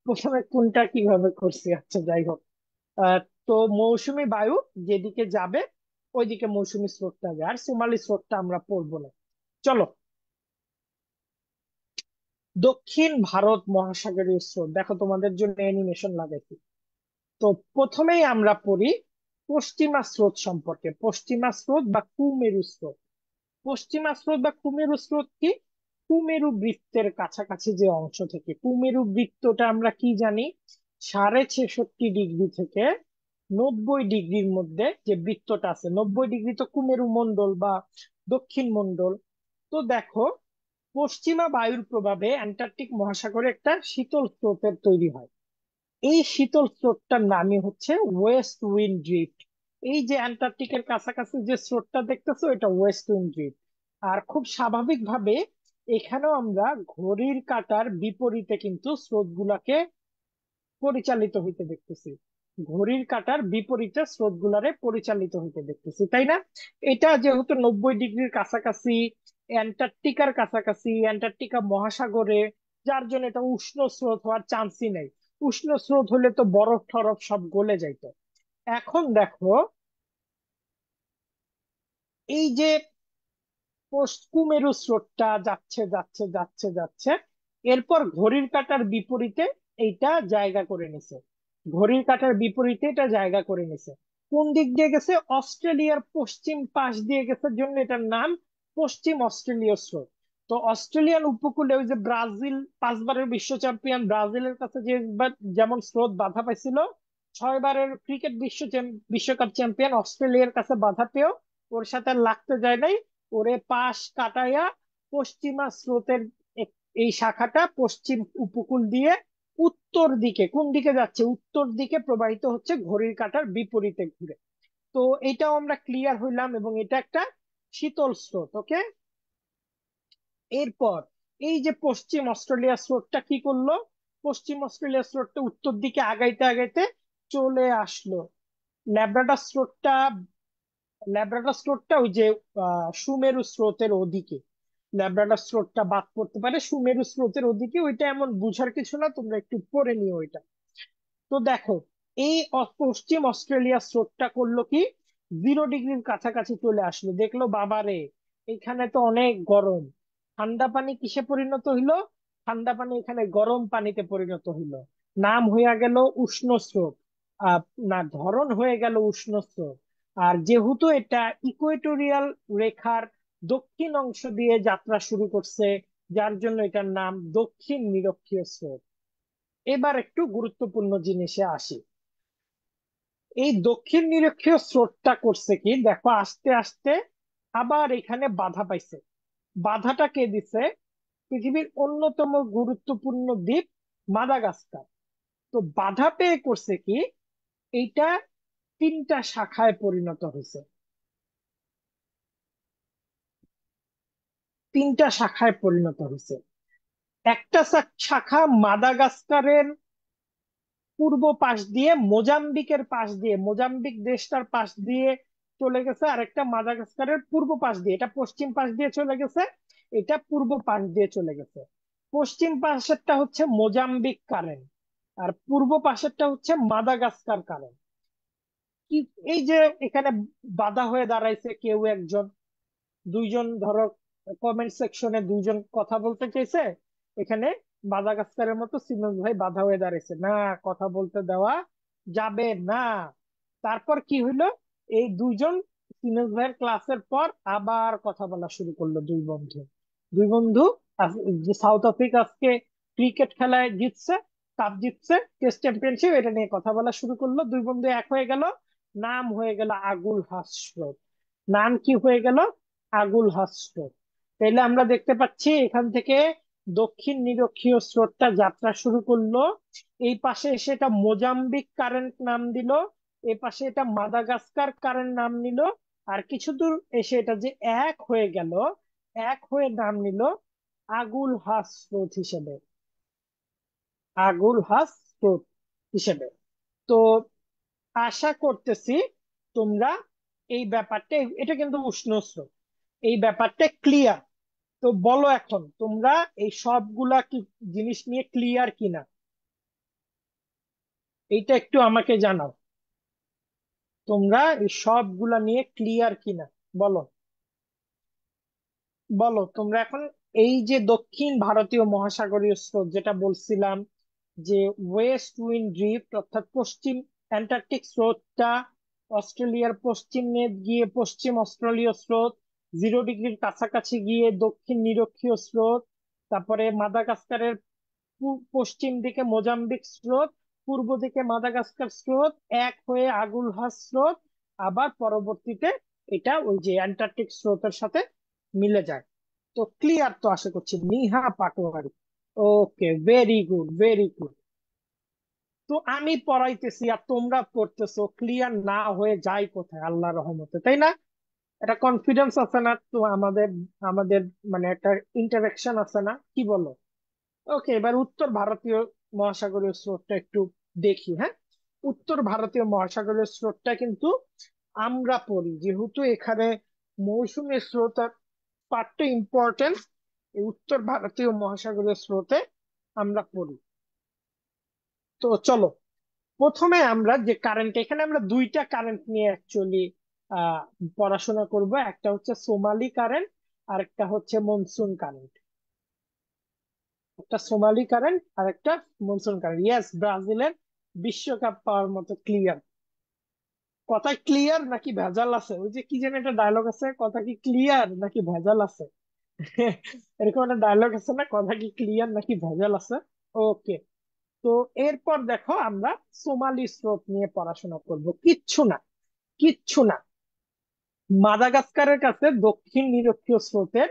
A: প্রথমে কোনটা কিভাবে করছি, আচ্ছা যাই হোক। আহ, তো মৌসুমী বায়ু যেদিকে যাবে ওইদিকে মৌসুমী স্রোতটা যায়, আর সোমালি স্রোতটা আমরা পড়বো না। চলো, দক্ষিণ ভারত মহাসাগরীয় স্রোত দেখো, তোমাদের জন্য অ্যানিমেশন লাগাইছি। তো প্রথমেই আমরা পড়ি পশ্চিমা স্রোত সম্পর্কে। পশ্চিমা স্রোত বা কুমেরু স্রোত, পশ্চিমা স্রোত বা কুমেরু স্রোত কি? কুমেরু বৃত্তের কাছাকাছি যে অংশ থেকে, কুমেরু বৃত্তটা আমরা কি জানি, 66.5 ডিগ্রি থেকে 90 ডিগ্রির মধ্যে যে বৃত্তটা আছে, 90 ডিগ্রি তো কুমেরু মন্ডল বা দক্ষিণ মন্ডল। তো দেখো, পশ্চিমা বায়ুর প্রভাবে অ্যান্টার্কটিক মহাসাগরে একটা শীতল স্রোতের তৈরি হয়। এই শীতল স্রোতটার নামই হচ্ছে ওয়েস্ট উইন্ড ড্রিফট। এই যে অ্যান্টার্কটিকের কাছাকাছি যে স্রোতটা দেখতেছো, এটা ওয়েস্ট উইন্ড ড্রিফট। আর খুব স্বাভাবিকভাবে এখানেও আমরা ঘড়ির কাঁটার বিপরীতে কিন্তু স্রোতগুলাকে পরিচালিত হইতে দেখতেছি, ঘড়ির কাঁটার বিপরীতে স্রোতগুলারে পরিচালিত হইতে দেখতেছি, তাই না? এটা যেহেতু 90 ডিগ্রির কাছাকাছি, অ্যান্টার্কটিকার কাছাকাছি, অ্যান্টার্কটিকা মহাসাগরে, যার জন্য এটা উষ্ণ স্রোত হওয়ার চান্সই নেই। উষ্ণ স্রোত হলে তো বরফ টরফ সব গলে যাইতো। এখন দেখো, এই যে কুমেরু স্রোতটা যাচ্ছে যাচ্ছে যাচ্ছে যাচ্ছে, এরপর ঘড়ির কাঁটার বিপরীতে এইটা জায়গা করে নিছে, ঘড়ির কাঁটার বিপরীতে এটা জায়গা করে নিছে। কোন দিক দিয়ে গেছে? অস্ট্রেলিয়ার পশ্চিম পাশ দিয়ে গেছে, জন্য এটার নাম পশ্চিম অস্ট্রেলীয় স্রোত। তো অস্ট্রেলিয়ান উপকূলে ওই যে ব্রাজিল, 5বারের বিশ্ব চ্যাম্পিয়ন ব্রাজিলের কাছে যে যেমন স্রোত বাধা পাইছিল, 6বারের ক্রিকেট বিশ্বকাপ চ্যাম্পিয়ন অস্ট্রেলিয়ার কাছে বাধা পেয়েও ওর সাথে আর লাগতে যায় নাই, ওরে পাশ কাটাইয়া পশ্চিমা স্রোতের এই শাখাটা পশ্চিম উপকূল দিয়ে উত্তর দিকে, কোন দিকে যাচ্ছে, উত্তর দিকে প্রবাহিত হচ্ছে ঘড়ির কাঁটার বিপরীতে ঘুরে। তো এটাও আমরা ক্লিয়ার হইলাম, এবং এটা একটা শীতল স্রোত, ওকে। এরপর এই যে পশ্চিম অস্ট্রেলিয়া স্রোতটা কি করলো, পশ্চিম অস্ট্রেলিয়া স্রোতটা উত্তর দিকে আগাইতে আগাইতে চলে আসলো ল্যাব্রাডর স্রোতটা। ল্যাব্রাডর স্রোতটা ওই যে সুমেরু স্রোতের ওদিকে, ল্যাব্রাডর স্রোতটা বাদ পড়তে পারে সুমেরু স্রোতের ওদিকে, ওইটা এমন বুঝার কিছু না, তোমরা একটু পড়ে নিও ওইটা। তো দেখো, এই পশ্চিম অস্ট্রেলিয়া স্রোতটা করলো কি, 0 ডিগ্রির কাছাকাছি চলে আসলো, দেখলো বাবারে এখানে তো অনেক গরম, ঠান্ডা পানি কিসে পরিণত হইলো, ঠান্ডা পানি এখানে গরম পানিতে পরিণত হইলো, নাম হইয়া গেল উষ্ণ স্রোত। আহ না, ধরন হয়ে গেল উষ্ণ স্রোত। আর যেহেতু এটা ইকুয়েটোরিয়াল রেখার দক্ষিণ অংশ দিয়ে যাত্রা শুরু করছে, যার জন্য এটার নাম দক্ষিণ নিরক্ষীয় স্রোত। এবার একটু গুরুত্বপূর্ণ জিনিসে আসি। এই দক্ষিণ নিরক্ষীয় স্রোতটা করছে কি, দেখো আস্তে আস্তে আবার এখানে বাধা পাইছে। বাধাটা কে দিছে? পৃথিবীর অন্যতম গুরুত্বপূর্ণ দ্বীপ মাদাগাস্কার। তো বাধা পেয়ে করছে কি, এইটা 3টা শাখায় পরিণত হয়েছে, 3টা শাখায় পরিণত হয়েছে। একটা শাখা মাদাগাস্কারের পূর্ব পাশ দিয়ে, মোজাম্বিকের পাশ দিয়ে, মোজাম্বিক দেশটার পাশ দিয়ে চলে গেছে, আর একটা মাদাগাস্কারের পূর্ব পাশ দিয়ে, এটা পশ্চিম পাশ দিয়ে চলে গেছে, এটা পূর্ব পাশ দিয়ে চলে গেছে। পশ্চিম পাশেরটা হচ্ছে মোজাম্বিক কারেন্ট, আর পূর্ব পাশেরটা হচ্ছে মাদাগাস্কার কারেন্ট। কি, এই যে এখানে বাধা হয়ে দাঁড়াইছে কেউ একজন, দুইজন ধরো কমেন্ট সেকশনে দুইজন কথা বলতে চাইছে, এখানে মাদাগাস্কারের মতো সিনোজ ভাই বাধা হয়ে দাঁড়াইছে না, কথা বলতে দেওয়া যাবে না। তারপর কি হইলো, এই দুইজন সিনোজ ভাইয়ের ক্লাসের পর আবার কথা বলা শুরু করলো দুই বন্ধু যে সাউথ আফ্রিকা আজকে ক্রিকেট খেলায় জিতছে, কাপ জিতছে, টেস্ট চ্যাম্পিয়নশিপ, এটা নিয়ে কথা বলা শুরু করলো। দুই বন্ধু এক হয়ে গেল, নাম হয়ে গেল আগুল হাসরত। নাম কি হয়ে গেল? আগুল হাসরত। তাইলে আমরা দেখতে পাচ্ছি এখান থেকে দক্ষিণ নিরক্ষীয় স্রোতটা যাত্রা শুরু করলো, এই পাশে এসে এটা মোজাম্বিক কারেন্ট নাম দিল, এই পাশে এটা মাদাগাস্কার কারেন্ট নাম নিল, আর কিছু দূর এসে এটা যে এক হয়ে গেল, এক হয়ে নাম নিল আগুল হাস স্রোত হিসেবে, আগুল হাস স্রোত হিসেবে। তো আশা করতেছি তোমরা এই ব্যাপারটা, এটা কিন্তু উষ্ণ স্রোত, এই ব্যাপারটা ক্লিয়ার। তো বলো এখন তোমরা এই সবগুলা কি জিনিস নিয়ে ক্লিয়ার কিনা, এইটা একটু আমাকে জানাও। তোমরা এই সবগুলা নিয়ে ক্লিয়ার কিনা, বলো। বলো তোমরা এখন, এই যে দক্ষিণ ভারতীয় মহাসাগরীয় স্রোত যেটা বলছিলাম, যে ওয়েস্ট উইন্ড ড্রিফট অর্থাৎ পশ্চিম অ্যান্টার্কটিক স্রোতটা, অস্ট্রেলিয়ার পশ্চিমে গিয়ে পশ্চিম অস্ট্রেলীয় স্রোত, 0 ডিগ্রির কাছাকাছি গিয়ে দক্ষিণ নিরক্ষীয় স্রোত, তারপরে মাদাগাস্কারের পশ্চিম দিকে মোজাম্বিক স্রোত, পূর্ব দিকে মাদাগাস্কার স্রোত, এক হয়ে আগুলহাস স্রোত, আবার পরবর্তীতে এটা ওই যে অ্যান্টার্কটিক স্রোতের সাথে মিলে যায়। তো ক্লিয়ার তো আশা করছি, নিহা পাটোয়ারি। ওকে, ভেরি গুড, ভেরি গুড। তো আমি পড়াইতেছি আর তোমরা পড়তেছো, ক্লিয়ার না হয়ে যায় কোথায় আল্লাহ রহমতে, তাই না? এটা কনফিডেন্স আছে না তো আমাদের, আমাদের মানে একটা ইন্টারাকশন আছে না, কি বলো? ওকে, এবার উত্তর ভারতীয় মহাসাগরীয় স্রোতটা একটু দেখি, হ্যাঁ। উত্তর ভারতীয় মহাসাগরীয় স্রোতটা কিন্তু আমরা পড়ি, যেহেতু এখানে মৌসুমী স্রোতের পার্টটা ইম্পর্টেন্ট, এই উত্তর ভারতীয় মহাসাগরীয় স্রোতে আমরা পড়ি। তো চলো, প্রথমে আমরা যে কারেন্ট, এখানে আমরা দুইটা কারেন্ট নিয়ে অ্যাকচুয়ালি আহ পড়াশোনা করব, একটা হচ্ছে সোমালি কারেন্ট আর একটা হচ্ছে মনসুন কারেন্ট। একটা সোমালি কারেন্ট আর একটা মনসুন কারেন্ট। ইয়েস, ব্রাজিলের বিশ্বকাপ পাওয়ার মতো ক্লিয়ার। কথায় ক্লিয়ার নাকি ভেজাল আছে, ওই যে কি যেন একটা ডায়লগ আছে, কথা কি ক্লিয়ার নাকি ভেজাল আছে? এরকম একটা ডায়লগ আছে না, কথা কি ক্লিয়ার নাকি ভেজাল আছে। ওকে, তো এরপর দেখো আমরা সোমালি স্রোত নিয়ে পড়াশোনা করব। কিচ্ছু না, কিচ্ছু না, মাদাগাস্কারের কাছে দক্ষিণ নিরক্ষীয় স্রোতের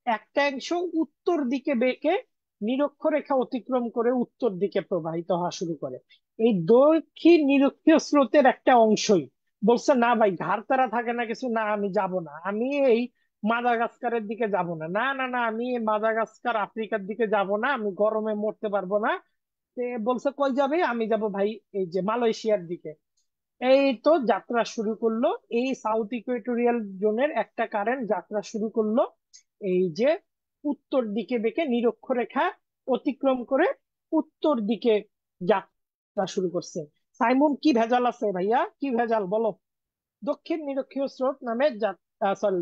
A: একটা অংশ উত্তর দিকে বেঁকে নিরক্ষরেখা অতিক্রম করে উত্তর দিকে প্রবাহিত হওয়া শুরু করে। এই দক্ষিণ নিরক্ষীয় স্রোতের একটা অংশই বলছে, না ভাই ঘাড় থাকে না কিছু, না আমি যাব না, আমি এই মাদাগাস্কারের দিকে যাব না, না না না, আমি এই মাদাগাস্কার আফ্রিকার দিকে যাব না, আমি গরমে মরতে পারবো না। তে বলছে কই যাবে, আমি যাব ভাই এই যে মালয়েশিয়ার দিকে। এই তো যাত্রা শুরু করলো, এই সাউথ ইকুয়েটোরিয়াল জোনের একটা কারেন্ট যাত্রা শুরু করলো, এই যে উত্তর দিকে বেঁকে নিরক্ষরেখা অতিক্রম করে উত্তর দিকে যাত্রা শুরু করছে। সাইমন, কি ভেজাল আছে ভাইয়া, কি ভেজাল বলো? দক্ষিণ নিরক্ষীয় স্রোত নামে, সরি,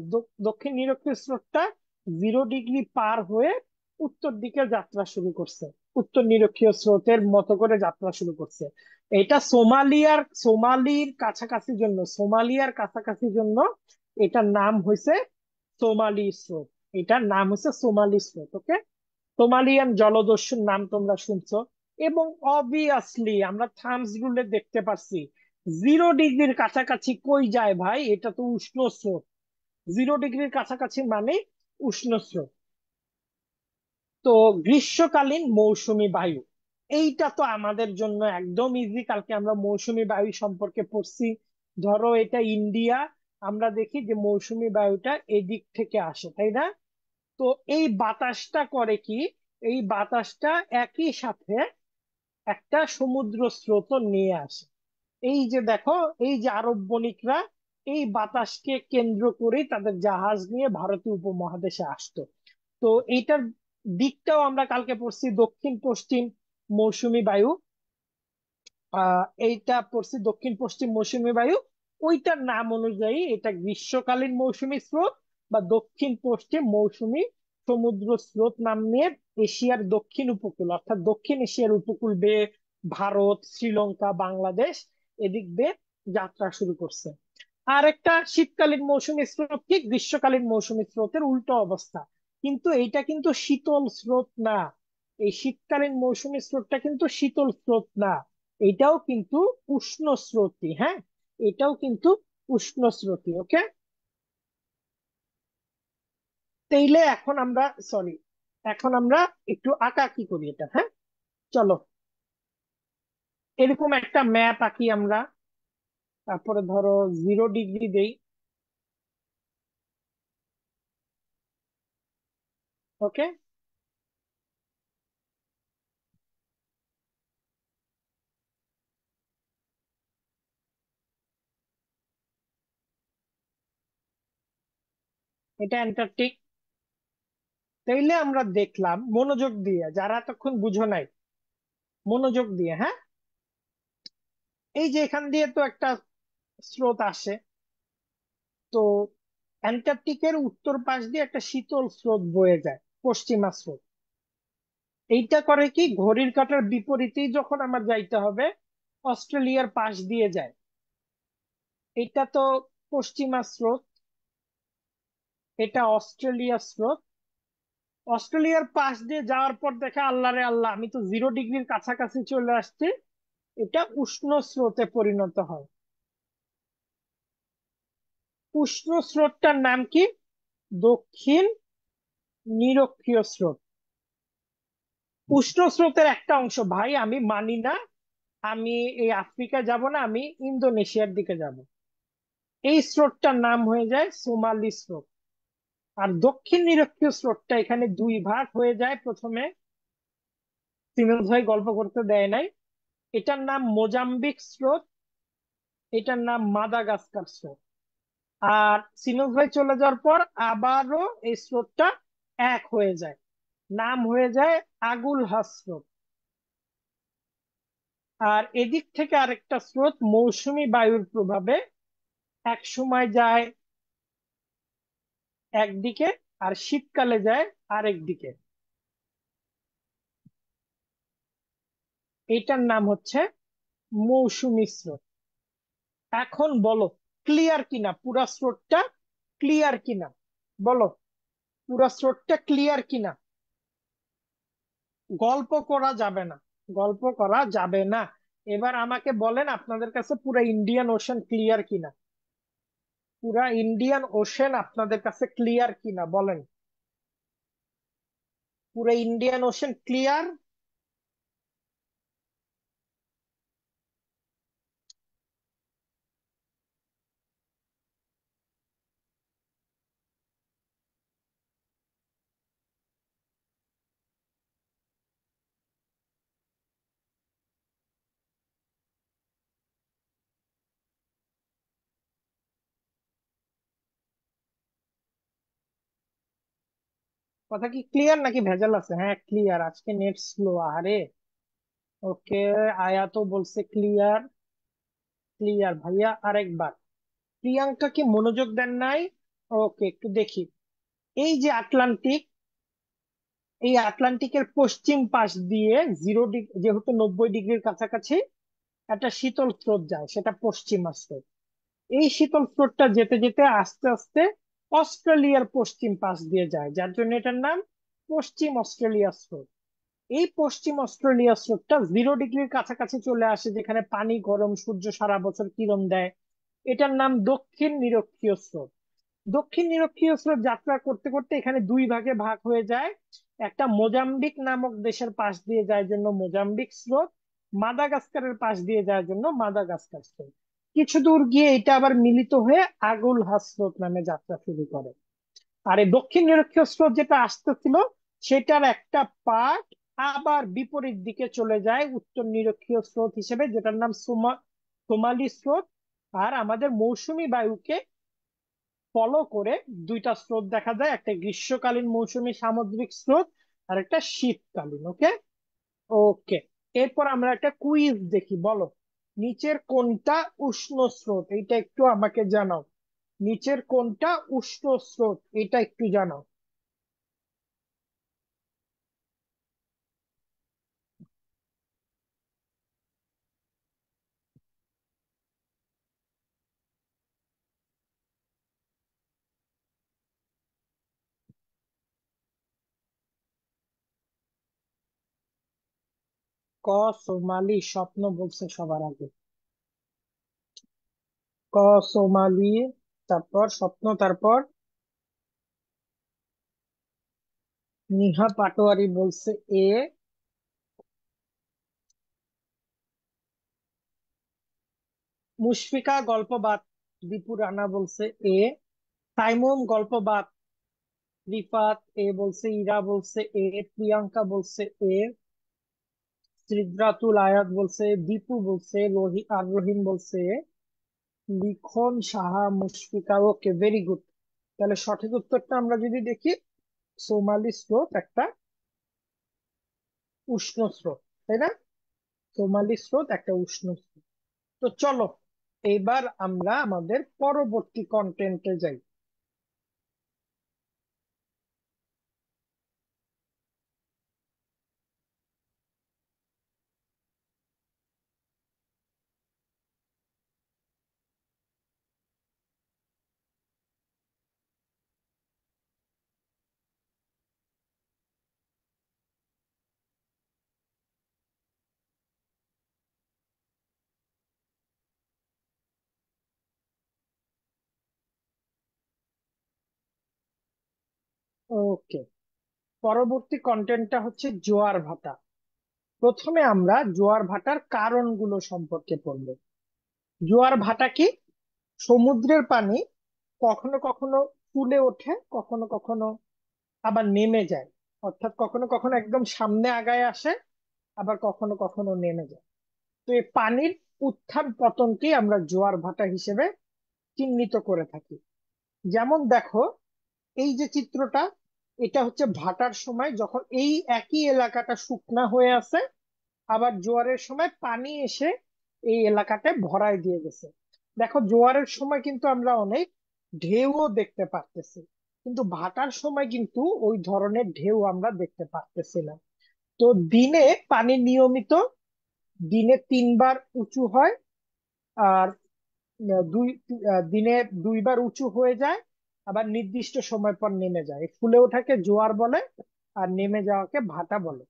A: দক্ষিণ নিরক্ষীয় স্রোতটা 0 ডিগ্রি পার হয়ে উত্তর দিকে যাত্রা শুরু করছে, উত্তর নিরক্ষীয় স্রোতের মতো করে যাত্রা শুরু করছে। এটা সোমালিয়ার কাছাকাছি জন্য এটার নাম হয়েছে সোমালি স্রোত। এটার নাম হচ্ছে সোমালি স্রোত। ওকে, সোমালিয়ান জলদস্যুর নাম তোমরা শুনছো, এবং অবভিয়াসলি আমরা থামস রুলে দেখতে পাচ্ছি 0 ডিগ্রির কাছাকাছি কই যায় ভাই, এটা তো উষ্ণ স্রোত। 0 ডিগ্রির কাছাকাছি মানে উষ্ণ স্রোত। তো গ্রীষ্মকালীন মৌসুমী বায়ু, এইটা তো আমাদের জন্য একদম ইজি, কালকে আমরা মৌসুমী বায়ু সম্পর্কে পড়ছি। ধরো এটা ইন্ডিয়া, আমরা দেখি যে মৌসুমী বায়ুটা এদিক থেকে আসে, তাই না? তো এই বাতাসটা করে কি, এই বাতাসটা একই সাথে একটা সমুদ্র স্রোত নিয়ে আসে। এই যে দেখো, এই যে আরব বণিকরা এই বাতাসকে কেন্দ্র করে তাদের জাহাজ নিয়ে ভারতীয় উপমহাদেশে আসতো। তো এইটার দিকটাও আমরা কালকে পড়ছি দক্ষিণ পশ্চিম মৌসুমী বায়ু। এইটা পড়ছি দক্ষিণ পশ্চিম মৌসুমী বায়ু। ওইটার নাম অনুযায়ী এটা গ্রীষ্মকালীন মৌসুমী স্রোত বা দক্ষিণ পশ্চিম মৌসুমী সমুদ্র স্রোত নাম নিয়ে এশিয়ার দক্ষিণ উপকূল অর্থাৎ দক্ষিণ এশিয়ার উপকূল বেয়ে ভারত, শ্রীলঙ্কা, বাংলাদেশ এদিক বেয়ে যাত্রা শুরু করছে। আর একটা শীতকালীন মৌসুমী স্রোত কি গ্রীষ্মকালীন মৌসুমী স্রোতের উল্টো অবস্থা। কিন্তু এইটা কিন্তু শীতল স্রোত না। এই শীতকালীন মৌসুমী স্রোতটা কিন্তু শীতল স্রোত না। এটাও কিন্তু উষ্ণ স্রোতই। হ্যাঁ, এটাও কিন্তু উষ্ণ স্রোতই। ওকে, তাইলে এখন আমরা সরি এখন আমরা একটু আঁকাআঁকি করি এটা। হ্যাঁ, চলো এরকম একটা ম্যাপ আঁকি আমরা। তারপরে ধরো 0 ডিগ্রি দেই। ওকে, এটা অ্যান্টার্কটিক। তাইলে আমরা দেখলাম মনোযোগ দিয়ে, যারা এতক্ষণ বুঝো নাই, মনোযোগ দিয়ে। হ্যাঁ, এই যে এখান দিয়ে তো একটা স্রোত আসে। তো অ্যান্টার্কটিকের উত্তর পাশ দিয়ে একটা শীতল স্রোত বয়ে যায়, পশ্চিমা স্রোত। এইটা করে কি ঘড়ির কাঁটার বিপরীতেই যখন আমার যাইতে হবে, অস্ট্রেলিয়ার পাশ দিয়ে যায়। এটা তো পশ্চিমা স্রোত, এটা অস্ট্রেলিয়া স্রোত। অস্ট্রেলিয়ার পাশ দিয়ে যাওয়ার পর দেখে আল্লাহ রে আল্লাহ, আমি তো 0 ডিগ্রির কাছাকাছি চলে আসছি। এটা উষ্ণ স্রোতে পরিণত হয়। উষ্ণ স্রোতটার নাম কি? দক্ষিণ নিরক্ষীয় স্রোত। উষ্ণ স্রোতের একটা অংশ ভাই আমি মানি না। আমি এই আফ্রিকা যাব না, আমি ইন্দোনেশিয়ার দিকে যাব। এই স্রোতটার নাম হয়ে যায় সোমালি স্রোত। আর দক্ষিণ নিরক্ষীয় স্রোতটা এখানে দুই ভাগ হয়ে যায় প্রথমে। সিমেন্স ভাই গল্প করতে দেয় নাই। এটার নাম মোজাম্বিক স্রোত, এটার নাম মাদাগাস্কার স্রোত। আর সিমেন্স ভাই চলে যাওয়ার পর আবারও এই স্রোতটা এক হয়ে যায়, নাম হয়ে যায় আগুলহাস স্রোত। আর এদিক থেকে আরেকটা স্রোত মৌসুমী বায়ুর প্রভাবে এক সময় যায় একদিকে, আর শীতকালে যায় আরেক দিকে। এটার নাম হচ্ছে মৌসুমী স্রোত। এখন বলো ক্লিয়ার কিনা পুরা স্রোতটা? ক্লিয়ার কিনা বলো, পুরা স্রোতটা ক্লিয়ার কিনা? গল্প করা যাবে না, গল্প করা যাবে না। এবার আমাকে বলেন আপনাদের কাছে পুরা ইন্ডিয়ান ওশান ক্লিয়ার কিনা? পুরা ইন্ডিয়ান ওশেন আপনাদের কাছে ক্লিয়ার কিনা বলেন? পুরা ইন্ডিয়ান ওশেন ক্লিয়ার? কথা কি ক্লিয়ার নাকি ভেজাল আছে? হ্যাঁ ক্লিয়ার, আজকে নেট স্লো। আরে ওকে, আয়া তো বলছে ক্লিয়ার। ক্লিয়ার ভাইয়া, আরেকবার। প্রিয়াঙ্কা কি মনোযোগ দেন নাই? ওকে, একটু দেখি। এই যে আটলান্টিক, এই আটলান্টিকের পশ্চিম পাশ দিয়ে 0 ডিগ্রি, যেহেতু 90 ডিগ্রির কাছাকাছি একটা শীতল স্রোত যায়, সেটা পশ্চিমা স্রোত। এই শীতল স্রোতটা যেতে যেতে আস্তে আস্তে অস্ট্রেলিয়ার পশ্চিম পাশ দিয়ে যায়, যার জন্য এটার নাম পশ্চিম অস্ট্রেলিয়া স্রোত। এই পশ্চিম অস্ট্রেলিয়া স্রোতটা 0 ডিগ্রির কাছাকাছি চলে আসে, যেখানে পানি গরম, সূর্য সারা বছর কিরণ দেয়। এটার নাম দক্ষিণ নিরক্ষীয় স্রোত। দক্ষিণ নিরক্ষীয় স্রোত যাত্রা করতে করতে এখানে দুই ভাগে ভাগ হয়ে যায়। একটা মোজাম্বিক নামক দেশের পাশ দিয়ে যায় জন্য মোজাম্বিক স্রোত, মাদাগাস্কারের পাশ দিয়ে যায় জন্য মাদাগাস্কার স্রোত। কিছু দূর গিয়ে এটা আবার মিলিত হয়ে আগুলহাস স্রোত নামে যাত্রা শুরু করে। আর এই দক্ষিণ নিরক্ষীয় স্রোত যেটা আসতেছিল, সেটার একটা পার্ট আবার বিপরীত দিকে চলে যায় উত্তর নিরক্ষীয় স্রোত হিসেবে, যেটার নাম সোমালি স্রোত। আর আমাদের মৌসুমী বায়ুকে ফলো করে দুইটা স্রোত দেখা যায়, একটা গ্রীষ্মকালীন মৌসুমী সামুদ্রিক স্রোত, আর একটা শীতকালীন। ওকে। ওকে, এরপর আমরা একটা কুইজ দেখি। বলো, নিচের কোনটা উষ্ণ স্রোত, এটা একটু আমাকে জানাও। নিচের কোনটা উষ্ণ স্রোত, এটা একটু জানাও। ক, সোমালি স্বপ্ন বলছে সবার আগে। ক, সোমালি, তারপর স্বপ্ন, তারপর নিহা পাটোয়ারি বলছে এ, মুশফিকা গল্পবাদ দীপু রানা বলছে এ, সাইমন গল্পবাদ রিফাত এ বলছে, ইরা বলছে এ, প্রিয়াঙ্কা বলছে এ, সিদ্রাতুল আয়াত বলছে, দীপু বলছে, আর রহিম বলছে এ, লিখন সাহা মুশফিকা। ওকে, ভেরি গুড। তাহলে সঠিক উত্তরটা আমরা যদি দেখি, সোমালি স্রোত একটা উষ্ণ স্রোত, তাই না? সোমালি স্রোত একটা উষ্ণ স্রোত। তো চলো, এবার আমরা আমাদের পরবর্তী কন্টেন্টে যাই। ওকে, পরবর্তী কন্টেন্টটা হচ্ছে জোয়ার ভাটা। প্রথমে আমরা জোয়ার ভাটার কারণগুলো সম্পর্কে পড়বো। জোয়ার ভাটা কি? সমুদ্রের পানি কখনো কখনো ফুলে ওঠে, কখনো কখনো আবার নেমে যায়। অর্থাৎ কখনো কখনো একদম সামনে আগায় আসে, আবার কখনো কখনো নেমে যায়। তো এই পানির উত্থান পতনকে আমরা জোয়ার ভাটা হিসেবে চিহ্নিত করে থাকি। যেমন দেখো, এই যে চিত্রটা, এটা হচ্ছে ভাটার সময়, যখন এই একই এলাকাটা শুকনা হয়ে আছে, আবার জোয়ারের সময় পানি এসে এই এলাকাটা ভরায় দিয়ে গেছে। দেখো, জোয়ারের সময় কিন্তু আমরা অনেক ঢেউও দেখতে পারতেছি, কিন্তু ভাটার সময় কিন্তু ওই ধরনের ঢেউ আমরা দেখতে পারতেছি না। তো দিনে পানি নিয়মিত দিনে 3 বার উঁচু হয়, আর দিনে 2 বার উঁচু হয়ে যায়, আবার নির্দিষ্ট সময় পর নেমে যায়। ফুলে ওঠাকে জোয়ার বলে, আর নেমে যাওয়াকে ভাটা বলে।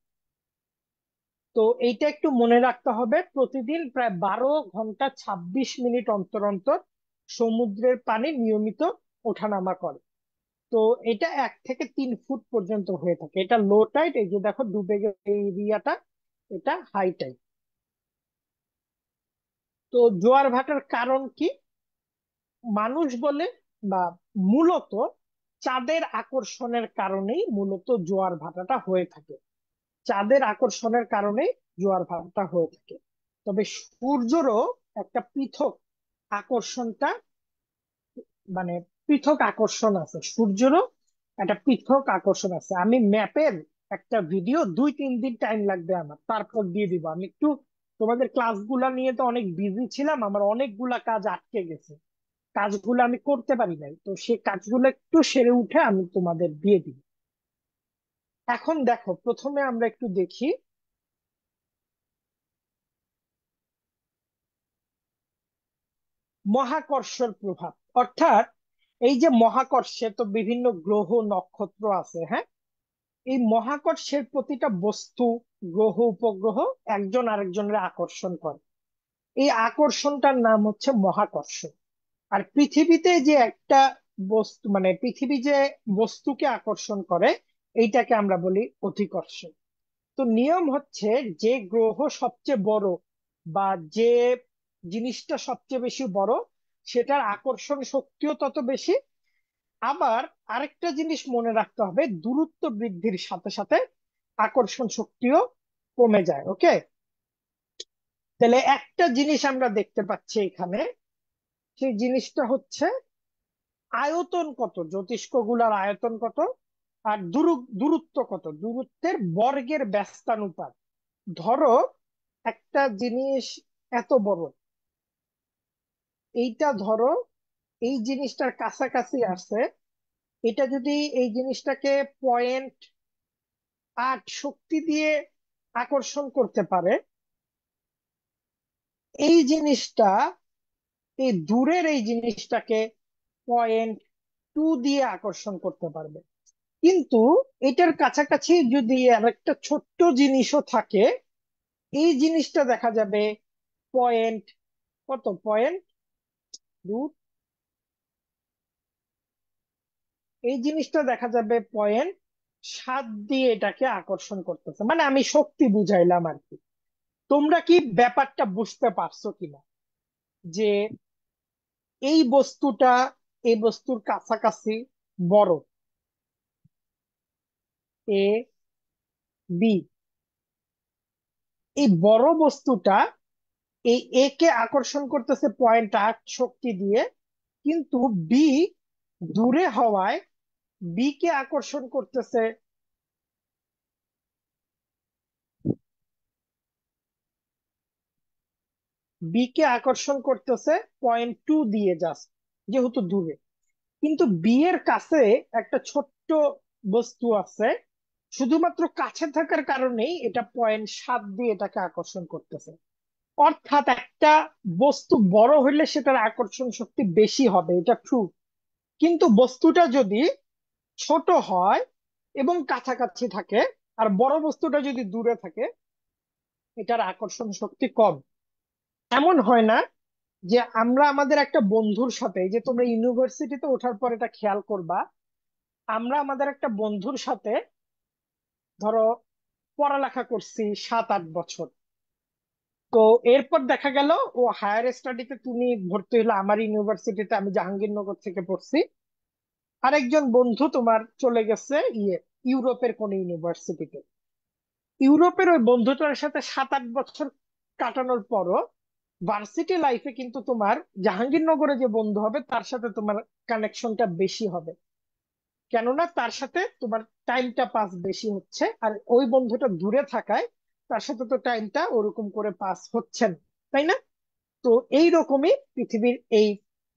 A: তো এইটা একটু মনে রাখতে হবে, প্রতিদিন প্রায় 12 ঘন্টা 26 মিনিট অন্তর অন্তর সমুদ্রের পানি নিয়মিত ওঠানামা করে। তো এটা 1 থেকে 3 ফুট পর্যন্ত হয়ে থাকে। এটা লো টাইড, এই যে দেখো ডুবে গেছে এই এরিয়াটা, এটা হাই টাইড। তো জোয়ার ভাটার কারণ কি? মানুষ বলে, বা মূলত চাঁদের আকর্ষণের কারণেই মূলত জোয়ার ভাটাটা হয়ে থাকে। চাঁদের আকর্ষণের কারণে জোয়ার ভাটা হয়ে থাকে। তবে সূর্যেরও একটা পৃথক আকর্ষণটা, মানে পৃথক আকর্ষণ আছে সূর্যেরও, একটা পৃথক আকর্ষণ আছে। আমি ম্যাপের একটা ভিডিও 2-3 দিন টাইম লাগবে আমার, তারপর দিয়ে দিব। আমি একটু তোমাদের ক্লাসগুলা নিয়ে তো অনেক বিজি ছিলাম, আমার অনেকগুলা কাজ আটকে গেছে, কাজগুলো আমি করতে পারি নাই। তো সেই কাজগুলো একটু সেরে উঠে আমি তোমাদের দিয়ে দিব। এখন দেখো, প্রথমে আমরা একটু দেখি মহাকর্ষের প্রভাব। অর্থাৎ এই যে মহাকর্ষে তো বিভিন্ন গ্রহ নক্ষত্র আছে, হ্যাঁ? এই মহাকর্ষের প্রতিটা বস্তু, গ্রহ উপগ্রহ একজন আরেকজনের আকর্ষণ করে। এই আকর্ষণটার নাম হচ্ছে মহাকর্ষ। আর পৃথিবীতে যে একটা বস্তু, মানে পৃথিবী যে বস্তুকে আকর্ষণ করে, এইটাকে আমরা বলি অধিকর্ষ। তো নিয়ম হচ্ছে, যে গ্রহ সবচেয়ে বড়, বা যে জিনিসটা সবচেয়ে বেশি বড়, সেটার আকর্ষণ শক্তিও তত বেশি। আবার আরেকটা জিনিস মনে রাখতে হবে, দূরত্ব বৃদ্ধির সাথে সাথে আকর্ষণ শক্তিও কমে যায়। ওকে, তাহলে একটা জিনিস আমরা দেখতে পাচ্ছি এখানে, সেই জিনিসটা হচ্ছে আয়তন কত, জ্যোতিষ্ক গুলার আয়তন কত? আর দূরত্ব কত, দূরত্বের বর্গের ব্যস্তানুপাত। ধরো একটা জিনিস এত বড়, এইটা ধরো এই জিনিসটার কাছাকাছি আছে, এটা যদি এই জিনিসটাকে 0.8 শক্তি দিয়ে আকর্ষণ করতে পারে, এই জিনিসটা এই দূরের এই জিনিসটাকে 0.2 দিয়ে আকর্ষণ করতে পারবে। কিন্তু এটার কাছাকাছি যদি আরেকটা ছোট্ট জিনিসও থাকে, এই জিনিসটা দেখা যাবে পয়েন্ট কত, 0.2, এই জিনিসটা দেখা যাবে 0.7 দিয়ে এটাকে আকর্ষণ করতেছে। মানে আমি শক্তি বুঝাইলাম আর কি। তোমরা কি ব্যাপারটা বুঝতে পারছো কিনা, যে এই বস্তুটা এই বস্তুর কাছাকাছি বড়, এ বি, এই বড় বস্তুটা এই এ কে আকর্ষণ করতেছে 0.8 শক্তি দিয়ে, কিন্তু বি দূরে হওয়ায় বি কে আকর্ষণ করতেছে বি কে আকর্ষণ করতেছে 0.2 দিয়ে, জাস্ট যেহেতু দূরে। কিন্তু বি এর কাছে একটা ছোট্ট বস্তু আছে, শুধুমাত্র কাছে থাকার কারণেই এটা 0.7 দিয়ে এটাকে আকর্ষণ করতেছে। অর্থাৎ একটা বস্তু বড় হইলে সেটার আকর্ষণ শক্তি বেশি হবে, এটা ট্রু। কিন্তু বস্তুটা যদি ছোট হয় এবং কাছাকাছি থাকে, আর বড় বস্তুটা যদি দূরে থাকে, এটার আকর্ষণ শক্তি কম। এমন হয় না যে আমরা আমাদের একটা বন্ধুর সাথে, এই যে তোমরা ইউনিভার্সিটিতে ওঠার পর এটা খেয়াল করবা, আমরা আমাদের একটা বন্ধুর সাথে ধরো পড়ালেখা করছি 7-8 বছর, তো এরপর দেখা গেল ও হায়ার স্টাডিতে তুমি ভর্তি হলো আমার ইউনিভার্সিটিতে, আমি জাহাঙ্গীরনগর থেকে পড়ছি। আরেকজন বন্ধু তোমার চলে গেছে ইউরোপের কোন ইউনিভার্সিটিতে। ইউরোপের ওই বন্ধুটার সাথে 7-8 বছর কাটানোর পরও ভার্সিটি লাইফে কিন্তু তোমার জাহাঙ্গীরনগরে যে বন্ধু হবে তার সাথে তোমার কানেকশনটা বেশি হবে। কেননা তার সাথে তোমার টাইমটা পাস বেশি হচ্ছে, আর ওই বন্ধুটা দূরে থাকায় তার সাথে তো টাইমটা ওরকম করে পাস হচ্ছে না, তাই না? তো এই রকমই পৃথিবীর এই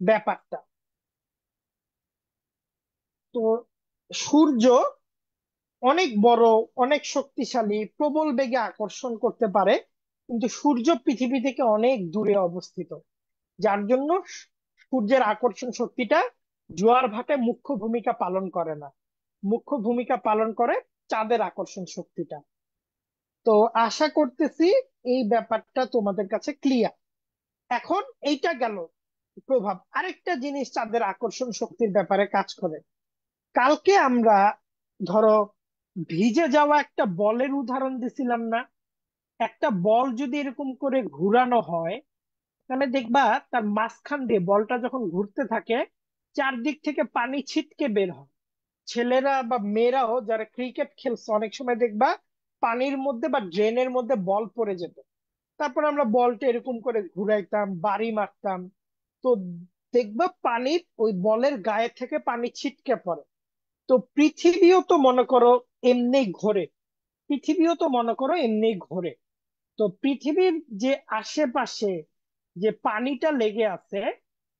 A: ব্যাপারটা। তো সূর্য অনেক বড়, অনেক শক্তিশালী, প্রবল বেগে আকর্ষণ করতে পারে, কিন্তু সূর্য পৃথিবী থেকে অনেক দূরে অবস্থিত, যার জন্য সূর্যের আকর্ষণ শক্তিটা জোয়ার ভাটায় মুখ্য ভূমিকা পালন করে না। মুখ্য ভূমিকা পালন করে চাঁদের আকর্ষণ শক্তিটা। তো আশা করতেছি এই ব্যাপারটা তোমাদের কাছে ক্লিয়ার। এখন এইটা গেল প্রভাব। আরেকটা জিনিস চাঁদের আকর্ষণ শক্তির ব্যাপারে কাজ করে। কালকে আমরা ধরো ভিজে যাওয়া একটা বলের উদাহরণ দিছিলাম না? একটা বল যদি এরকম করে ঘুরানো হয়, তাহলে দেখবা তার মাঝখান দিয়ে বলটা যখন ঘুরতে থাকে, চারদিক থেকে পানি ছিটকে বের হয়। ছেলেরা বা মেয়েরাও যারা ক্রিকেট খেলছে অনেক সময় দেখবা পানির মধ্যে বা ড্রেনের মধ্যে বল পড়ে যেত, তারপর আমরা বলটা এরকম করে ঘুরাইতাম, বাড়ি মারতাম। তো দেখবা পানির ওই বলের গায়ে থেকে পানি ছিটকে পড়ে। তো পৃথিবীও তো মনে করো এমনি ঘোরে, পৃথিবীও তো মনে করো এমনি ঘোরে। তো পৃথিবীর যে আশেপাশে যে পানিটা লেগে আছে,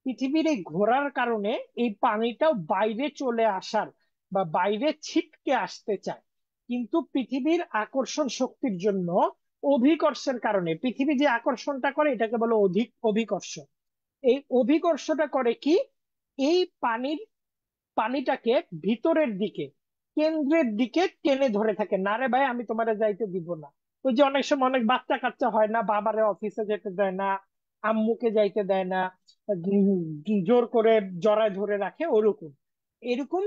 A: পৃথিবীর এই ঘোরার কারণে এই পানিটাও বাইরে চলে আসার বা বাইরে ছিটকে আসতে চায়। কিন্তু পৃথিবীর আকর্ষণ শক্তির জন্য, অভিকর্ষের কারণে পৃথিবী যে আকর্ষণটা করে এটাকে বলে অভিকর্ষণ। এই অভিকর্ষটা করে কি, এই পানিটাকে ভিতরের দিকে, কেন্দ্রের দিকে টেনে ধরে থাকে। না রে ভাই, আমি তোমারে যাইতে দিব না। ওই যে অনেক সময় অনেক বাচ্চা কাচ্চা হয় না, বাবারে অফিসে যেতে দেয় না, আম্মুকে যাইতে দেয় না, জোর করে জড়ায় ধরে রাখে, ওরকম এরকম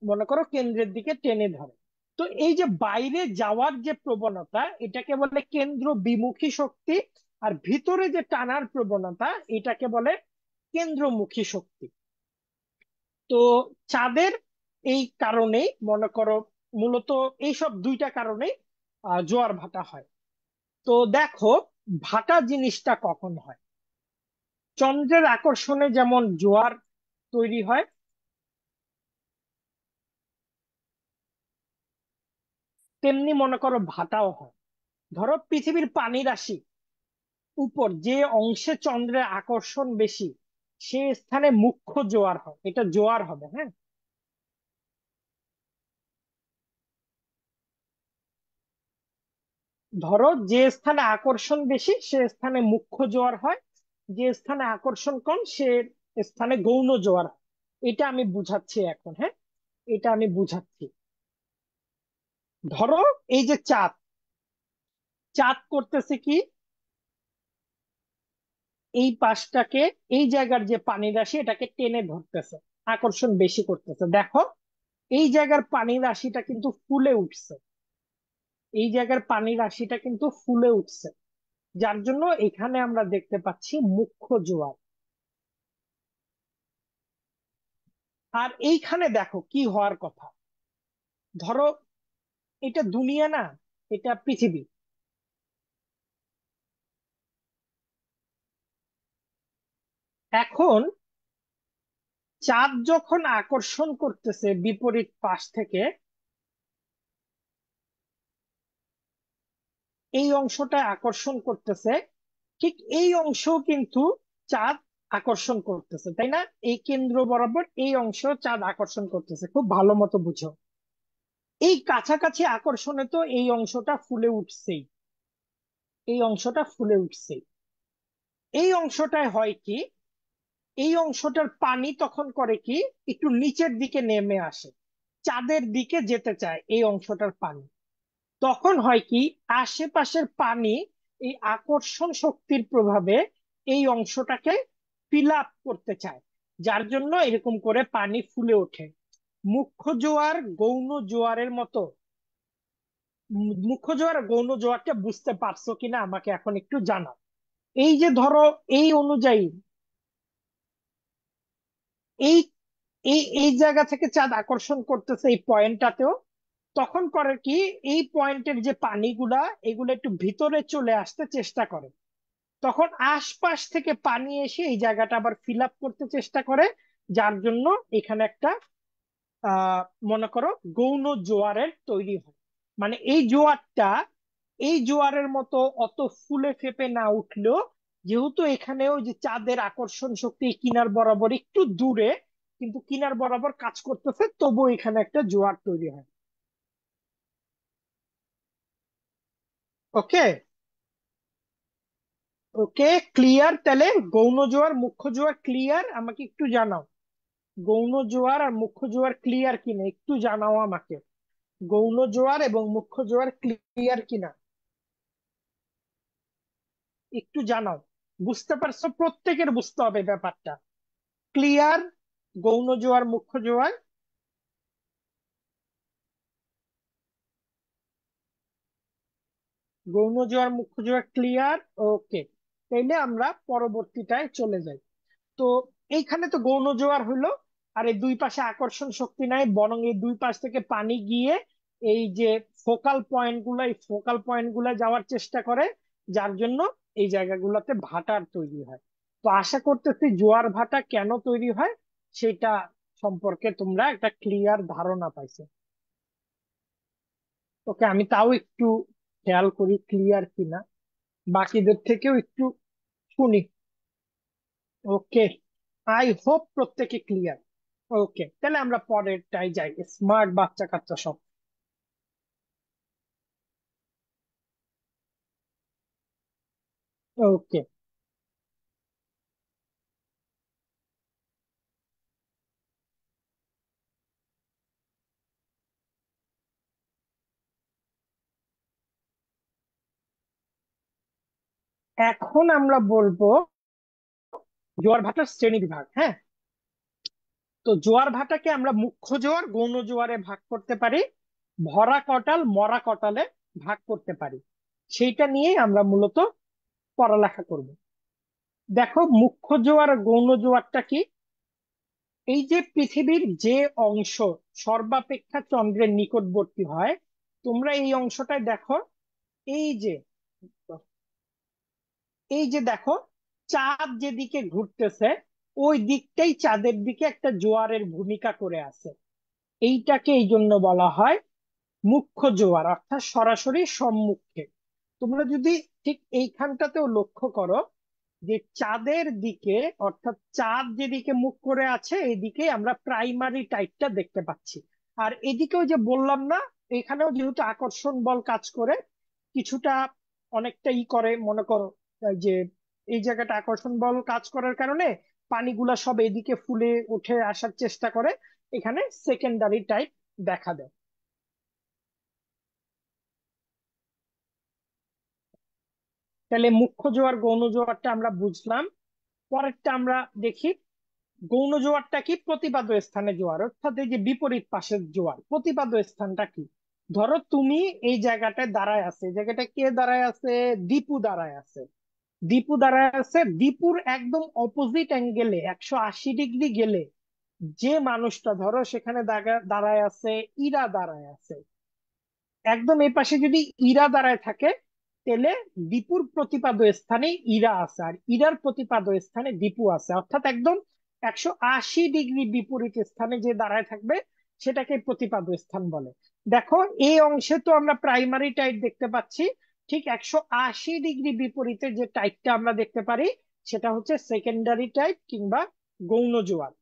A: মনে করো কেন্দ্রের দিকে টেনে ধরে। তো এই যে বাইরে যাওয়ার যে প্রবণতা, এটাকে বলে কেন্দ্র বিমুখী শক্তি। আর ভিতরে যে টানার প্রবণতা, এটাকে বলে কেন্দ্রমুখী শক্তি। তো চাঁদের এই কারণেই মনে করো, মূলত এইসব দুইটা কারণেই জোয়ার ভাটা হয়। তো দেখো, ভাটা জিনিসটা কখন হয়? চন্দ্রের আকর্ষণে যেমন জোয়ার তৈরি হয়, তেমনি মনে করো ভাটাও হয়। ধরো পৃথিবীর পানি রাশি উপর যে অংশে চন্দ্রের আকর্ষণ বেশি সে স্থানে মুখ্য জোয়ার হয়, এটা জোয়ার হবে, হ্যাঁ। ধরো যে স্থানে আকর্ষণ বেশি সে স্থানে মুখ্য জোয়ার হয়, যে স্থানে আকর্ষণ কম সে স্থানে গৌণ জোয়ার হয়। এটা আমি বুঝাচ্ছি এখন, হ্যাঁ, এটা আমি বুঝাচ্ছি। ধরো এই যে চাঁদ, চাঁদ করতেছে কি, এই পাশটাকে, এই জায়গার যে পানি রাশি এটাকে টেনে ধরতেছে, আকর্ষণ বেশি করতেছে। দেখো এই জায়গার পানি রাশিটা কিন্তু ফুলে উঠছে, এই জায়গার পানি রাশিটা কিন্তু ফুলে উঠছে, যার জন্য এখানে আমরা দেখতে পাচ্ছি মুখ্য জোয়ার। আর এইখানে দেখো কি হওয়ার কথা। ধরো এটা দুনিয়া না, এটা পৃথিবী। এখন চাঁদ যখন আকর্ষণ করতেছে বিপরীত পাশ থেকে, এই অংশটা আকর্ষণ করতেছে, ঠিক এই অংশও কিন্তু চাঁদ আকর্ষণ করতেছে, তাই না? এই কেন্দ্র বরাবর এই অংশ চাঁদ আকর্ষণ করতেছে, খুব ভালো মতো বুঝো। এই কাছাকাছি আকর্ষণে তো এই অংশটা ফুলে উঠছেই, এই অংশটা ফুলে উঠছেই। এই অংশটায় হয় কি, এই অংশটার পানি তখন করে কি, একটু নিচের দিকে নেমে আসে, চাঁদের দিকে যেতে চায় এই অংশটার পানি। তখন হয় কি, আশেপাশের পানি এই আকর্ষণ শক্তির প্রভাবে এই অংশটাকে ফিল আপ করতে চায়, যার জন্য এরকম করে পানি ফুলে ওঠে। মুখ্য জোয়ার গৌণ জোয়ারের মতো। মুখ্য জোয়ার আর গৌণ জোয়ারটা বুঝতে পারছো কিনা আমাকে এখন একটু জানাও। এই যে ধরো এই অনুযায়ী এই এই এই জায়গা থেকে চাঁদ আকর্ষণ করতেছে এই পয়েন্টটাতেও, তখন করে কি, এই পয়েন্টের যে পানিগুলা এগুলো একটু ভিতরে চলে আসতে চেষ্টা করে, তখন আশপাশ থেকে পানি এসে এই জায়গাটা আবার ফিল আপ করতে চেষ্টা করে, যার জন্য এখানে একটা আহ মনে করো গৌণ জোয়ারের তৈরি হয়। মানে এই জোয়ারটা এই জোয়ারের মতো অত ফুলে ফেপে না উঠলেও, যেহেতু এখানেও যে চাঁদের আকর্ষণ শক্তি এই কিনার বরাবর একটু দূরে, কিন্তু কিনার বরাবর কাজ করতেছে, তবু এখানে একটা জোয়ার তৈরি হয়। ওকে, ওকে, ক্লিয়ার তাহলে। গৌণ জোয়ার মুখ্য জোয়ার ক্লিয়ার, আমাকে একটু জানাও। গৌণ জোয়ার আর মুখ্য জোয়ার ক্লিয়ার কিনা একটু জানাও আমাকে। গৌণ জোয়ার এবং মুখ্য জোয়ার ক্লিয়ার কিনা একটু জানাও। বুঝতে পারছো? প্রত্যেকের বুঝতে হবে ব্যাপারটা। ক্লিয়ার? গৌণ জোয়ার মুখ্য জোয়ার, গৌণ জোয়ার মুখ্য জোয়ার ক্লিয়ার। ওকে, তাইলে আমরা পরবর্তীটায় চলে যাই। তো এইখানে তো গৌণ জোয়ার হইলো, আর এই দুই পাশে আকর্ষণ শক্তি নাই, বরং এই দুই পাশ থেকে পানি গিয়ে এই যে ফোকাল পয়েন্ট গুলা যাওয়ার চেষ্টা করে, যার জন্য এই জায়গাগুলোতে ভাটার তৈরি হয়। তো আশা করতেছি জোয়ার ভাটা কেন তৈরি হয় সেটা সম্পর্কে তোমরা একটা ক্লিয়ার ধারণা পাইছো। ওকে, আমি তাও একটু খেয়াল করি ক্লিয়ার কিনা, বাকিদের থেকেও একটু শুনি। ওকে, আই হোপ প্রত্যেকে ক্লিয়ার। ওকে, তাহলে আমরা পরেরটাই যাই, স্মার্ট বাচ্চা কাচ্চা সব। ওকে, এখন আমরা বলবো জোয়ার ভাটার শ্রেণী বিভাগ, হ্যাঁ। তো জোয়ার ভাটাকে আমরা মুখ্য জোয়ার গৌণ জোয়ারে ভাগ করতে পারি, ভরা কটাল মরা কটালে ভাগ করতে পারি। সেইটা নিয়েই আমরা মূলত পড়ালেখা করব। দেখো মুখ্য জোয়ার আর গৌণ জোয়ারটা কি, এই যে পৃথিবীর যে অংশ সর্বাপেক্ষা চন্দ্রের নিকটবর্তী হয়, তোমরা এই অংশটায় দেখো, এই যে এই যে দেখো চাঁদ যেদিকে ঘুরতেছে ওই দিকটাই চাঁদের দিকে একটা জোয়ারের ভূমিকা করে আছে। এইটাকে এই জন্য বলা হয় মুখ্য জোয়ার অর্থাৎ সরাসরি সম্মুখে। তোমরা যদি ঠিক এইখানটাতেও লক্ষ্য করো যে চাঁদের দিকে, অর্থাৎ চাঁদ যেদিকে মুখ করে আছে এদিকে আমরা প্রাইমারি টাইপটা দেখতে পাচ্ছি। আর এদিকেও যে বললাম না, এখানেও যেহেতু আকর্ষণ বল কাজ করে কিছুটা, অনেকটা করে মনে করো যে এই জায়গাটা আকর্ষণ বল কাজ করার কারণে পানিগুলা সব এদিকে ফুলে উঠে আসার চেষ্টা করে, এখানে সেকেন্ডারি টাইপ দেখা দেয়। তাহলে মুখ্য জোয়ার গৌণ জোয়ারটা আমরা বুঝলাম। পরেরটা আমরা দেখি। গৌণ জোয়ারটা কি? প্রতিপাদ্য স্থানে জোয়ার, অর্থাৎ এই যে বিপরীত পাশের জোয়ার। প্রতিপাদ্য স্থানটা কি? ধরো তুমি এই জায়গাটায় দাঁড়ায় আছে, এই জায়গাটায় কে দাঁড়ায় আছে? দীপু দাঁড়ায় আছে। দীপু দাঁড়ায় আছে, দীপুর একদম অপোজিট অ্যাঙ্গেলে 180 ডিগ্রি গেলে যে মানুষটা, ধরো সেখানে দাঁড়ায় আছে ইরা দাঁড়ায় আছে, একদম এই পাশে যদি ইরা দাঁড়ায় থাকে, তাহলে দীপুর প্রতিপাদ্য স্থানে ইরা আছে, আর ইরার প্রতিপাদ্য স্থানে দীপু আছে, অর্থাৎ একদম 180 ডিগ্রি বিপরীত স্থানে যে দাঁড়ায় থাকবে সেটাকে প্রতিপাদ্য স্থান বলে। দেখো এই অংশে তো আমরা প্রাইমারি টাইপ দেখতে পাচ্ছি, ঠিক 180 ডিগ্রি বিপরীতে যে টাইপটা আমরা দেখতে পারি সেটা হচ্ছে সেকেন্ডারি টাইপ কিংবা গৌণ জোয়ার।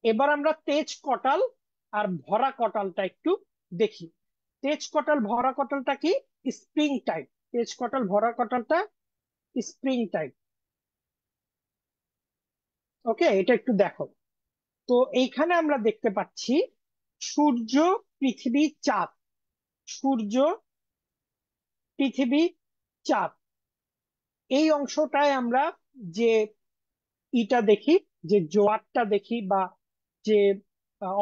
A: এবার আমরা তেজ কটাল আর ভরা কটালটা একটু দেখি। তেজ কটাল ভরা কটালটা কি? Spring type. তেজ কটাল ভরা কটালটা স্প্রিং টাইপ। ওকে, এটা একটু দেখো। তো এইখানে আমরা দেখতে পাচ্ছি সূর্য, পৃথিবী, চাঁদ। সূর্য, পৃথিবী, চাঁদ, এই অংশটায় আমরা যে ইটা দেখি, যে জোয়ারটা দেখি বা যে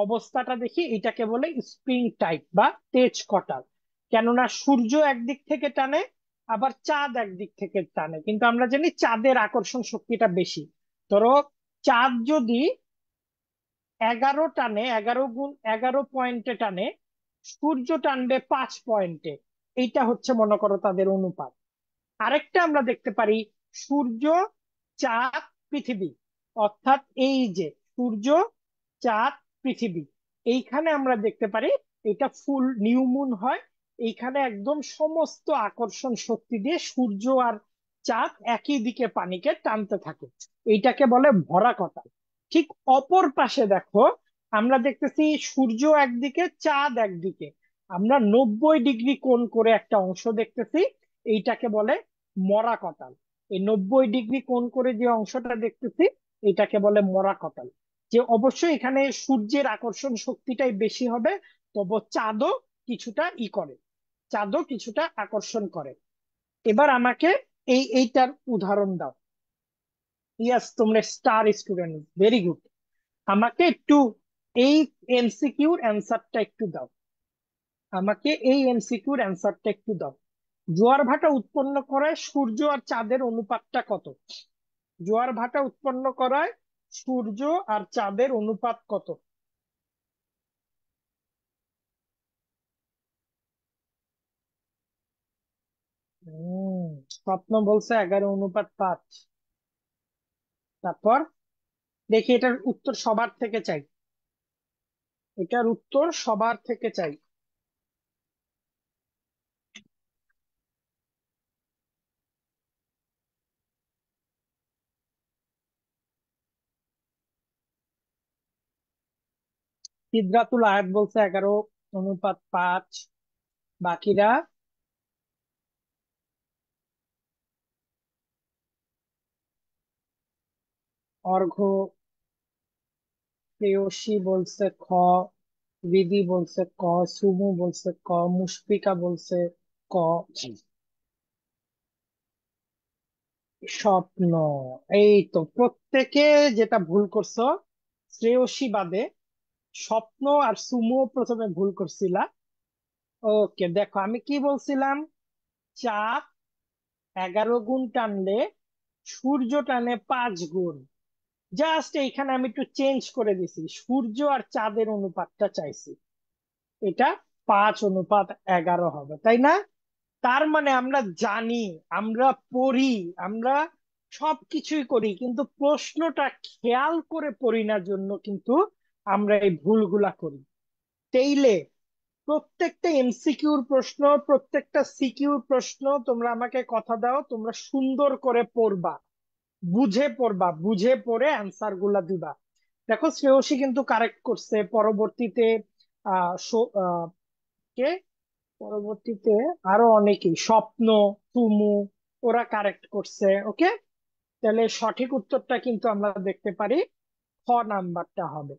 A: অবস্থাটা দেখি, এটাকে বলে স্প্রিং টাইপ বা তেজ কটাল। কেননা সূর্য একদিক থেকে টানে, আবার চাঁদ একদিক থেকে টানে, কিন্তু আমরা জানি চাঁদের আকর্ষণ শক্তিটা বেশি। ধরো চাঁদ যদি 11 টানে, 11 গুণ 11 পয়েন্টে টানে, সূর্য টানবে 5 পয়েন্টে। এইটা হচ্ছে মনে করো তাদের অনুপাত। আরেকটা আমরা দেখতে পারি, সূর্য, চাঁদ, পৃথিবী, অর্থাৎ এই যে সূর্য, চাঁদ, পৃথিবী, এইখানে আমরা দেখতে পারি এটা ফুল নিউ মুন হয়। এইখানে একদম সমস্ত আকর্ষণ শক্তি দিয়ে সূর্য আর চাঁদ একই দিকে পানিকে টানতে থাকে। এইটাকে বলে ভরা কটাল। ঠিক অপর পাশে দেখো, আমরা দেখতেছি সূর্য একদিকে, চাঁদ একদিকে, আমরা 90 ডিগ্রি কোণ করে একটা অংশ দেখতেছি, এইটাকে বলে মরা কটাল। এই 90 ডিগ্রি কোণ করে যে অংশটা দেখতেছি এটাকে বলে মরা কটাল। যে অবশ্যই এখানে সূর্যের আকর্ষণ শক্তিটাই বেশি হবে, তবে চাঁদও কিছুটা করে, চাঁদও কিছুটা আকর্ষণ করে। এবার আমাকে এইটার উদাহরণ দাও। ইয়াস, তোমরা স্টার স্টুডেন্ট, ভেরি গুড। আমাকে একটু এই এমসিকিউর অ্যান্সারটা একটু দাও। আমাকে এই এমসিকিউর অ্যান্সারটা একটু দাও। জোয়ার ভাটা উৎপন্ন করায় সূর্য আর চাঁদের অনুপাতটা কত? জোয়ার ভাটা উৎপন্ন করায় সূর্য আর চাঁদের অনুপাত কত? হম স্বপ্ন বলছে 11 অনুপাত 5। তারপর দেখি, এটার উত্তর সবার থেকে চাই। এটার উত্তর সবার থেকে চাই। সিদরাতুল আয়াত বলছে 11 অনুপাত 5। বাকিরা? অর্ঘ্য, প্রেয়সী বলছে খ, বিধি বলছে ক, সুমু বলছে ক, মুশফিকা বলছে ক। স্বপ্ন। এই তো প্রত্যেকে যেটা ভুল করছো, শ্রেয়সী বাদে স্বপ্ন আর সুমো প্রথমে ভুল করছিলা। ওকে, দেখো আমি কি বলছিলাম। চাঁদ 11 গুণ টানলে সূর্য টানে 5 গুণ। জাস্ট এইখানে আমি একটু চেঞ্জ করে দিছি, সূর্য আর চাঁদের অনুপাতটা চাইছি। এটা 5 অনুপাত 11 হবে, তাই না? তার মানে আমরা জানি, আমরা পড়ি, আমরা সবকিছুই করি, কিন্তু প্রশ্নটা খেয়াল করে পড়ি না জন্য কিন্তু আমরা এই ভুলগুলা করি। তাইলে প্রত্যেকটা এমসিকিউর প্রশ্ন, প্রত্যেকটা সিকিউর প্রশ্ন তোমরা আমাকে কথা দাও, তোমরা সুন্দর করে পড়বা, বুঝে পড়বা, বুঝে পড়ে অ্যান্সার গুলা দিবা। দেখো শ্রেয়সী কিন্তু কারেক্ট করছে পরবর্তীতে। আহ সো- আহ, কে পরবর্তীতে আরো অনেকেই, স্বপ্ন, তুমু, ওরা কারেক্ট করছে। ওকে, তাহলে সঠিক উত্তরটা কিন্তু আমরা দেখতে পারি খ নাম্বারটা হবে।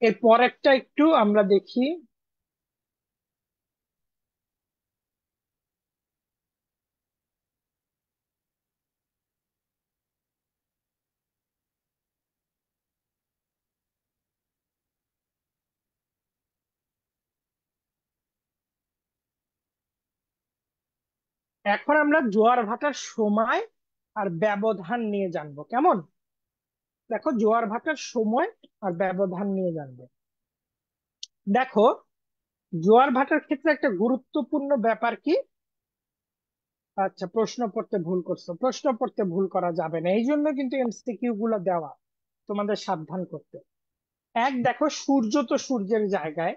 A: এর পরেরটা একটু আমরা দেখি। এখন আমরা জোয়ার ভাটার সময় আর ব্যবধান নিয়ে জানবো, কেমন? দেখো জোয়ার ভাটার সময় আর ব্যবধান নিয়ে জানবো। দেখো জোয়ার ভাটার ক্ষেত্রে একটা গুরুত্বপূর্ণ ব্যাপার কি, আচ্ছা প্রশ্ন পড়তে ভুল করছো, প্রশ্ন পড়তে ভুল করা যাবে না, এই জন্য কিন্তু এমসিকিউ গুলো দেওয়া তোমাদের সাবধান করতে। এক, দেখো সূর্য তো সূর্যের জায়গায়,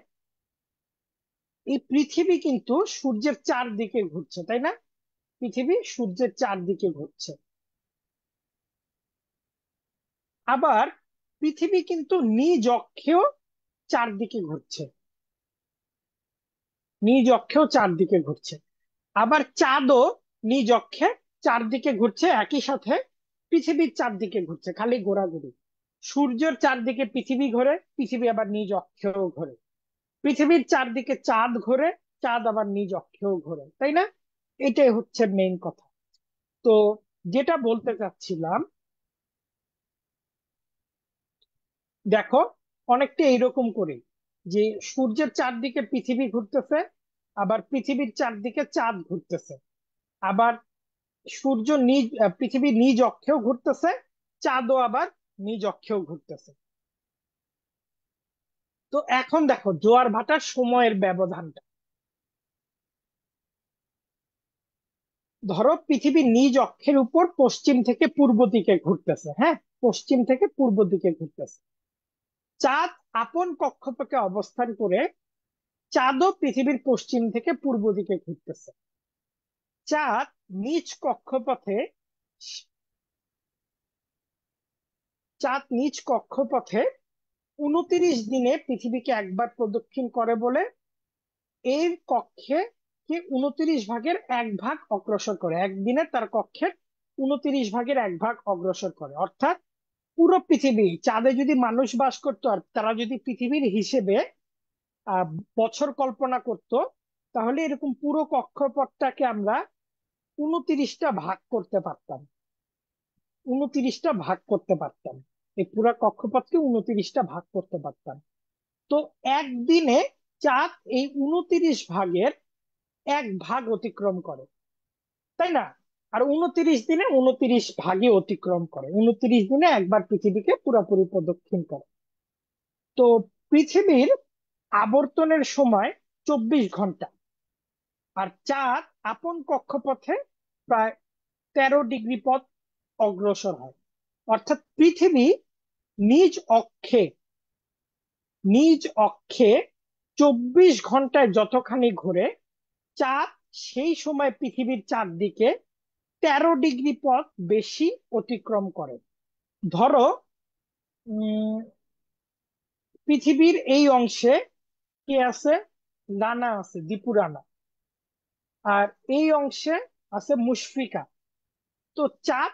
A: এই পৃথিবী কিন্তু সূর্যের চারদিকে ঘুরছে, তাই না? পৃথিবী সূর্যের চারদিকে ঘুরছে। আবার পৃথিবী কিন্তু নিজ অক্ষেও চারদিকে ঘুরছে, নিজ অক্ষেও চারদিকে ঘুরছে। আবার চাঁদও নিজ অক্ষে চারদিকে ঘুরছে, একই সাথে পৃথিবীর চারদিকে ঘুরছে, খালি ঘোরাঘুরি। সূর্যের চারদিকে পৃথিবী ঘোরে, পৃথিবী আবার নিজ অক্ষেও ঘোরে। পৃথিবীর চারদিকে চাঁদ ঘোরে, চাঁদ আবার নিজ অক্ষেও ঘোরে, তাই না? এটাই হচ্ছে মেইন কথা। তো যেটা বলতে চাচ্ছিলাম, দেখো অনেকটা এইরকম করে যে সূর্যের চারদিকে পৃথিবী ঘুরতেছে, আবার পৃথিবীর চারদিকে চাঁদ ঘুরতেছে, আবার সূর্য নিজ পৃথিবী নিজ অক্ষেও ঘুরতেছে, চাঁদও আবার নিজ অক্ষেও ঘুরতেছে। তো এখন দেখো জোয়ার ভাটার সময়ের ব্যবধানটা। ধরো পৃথিবী নিজ অক্ষের উপর পশ্চিম থেকে পূর্ব দিকে ঘুরতেছে, হ্যাঁ, পশ্চিম থেকে পূর্ব দিকে ঘুরতেছে। চাঁদ আপন কক্ষপথে অবস্থান করে, চাঁদও পৃথিবীর পশ্চিম থেকে পূর্ব দিকে ঘুরতেছে। চাঁদ নিজ কক্ষপথে চাঁদ নিজ কক্ষপথে 29 দিনে পৃথিবীকে একবার প্রদক্ষিণ করে বলে এর কক্ষে কে 29 ভাগের 1 ভাগ অগ্রসর করে, একদিনে তার কক্ষের 29 ভাগের 1 ভাগ অগ্রসর করে। অর্থাৎ পুরো পৃথিবী, চাঁদে যদি মানুষ বাস করতো আর তারা যদি পৃথিবীর হিসেবে আহ বছর কল্পনা করত, তাহলে এরকম পুরো কক্ষপথটাকে আমরা 29টা ভাগ করতে পারতাম, 29টা ভাগ করতে পারতাম। এই পুরো কক্ষপথকে 29টা ভাগ করতে পারতাম। তো একদিনে চাঁদ এই 29 ভাগের 1 ভাগ অতিক্রম করে, তাই না? আর 29 দিনে 29 ভাগে অতিক্রম করে, 29 দিনে একবার পৃথিবীকে পুরোপুরি প্রদক্ষিণ করে। তো পৃথিবীর আবর্তনের সময় 24 ঘন্টা, আর চাঁদ আপন কক্ষপথে প্রায় 13 ডিগ্রি পথ অগ্রসর হয়। অর্থাৎ পৃথিবী নিজ অক্ষে নিজ অক্ষে 24 ঘন্টায় যতখানি ঘোরে, চাঁদ সেই সময় পৃথিবীর চারদিকে 13 ডিগ্রি পথ বেশি অতিক্রম করে। ধরো উম পৃথিবীর এই অংশে কে আছে? রানা আছে, দীপু রানা। আর এই অংশে আছে মুশফিকা। তো চাঁদ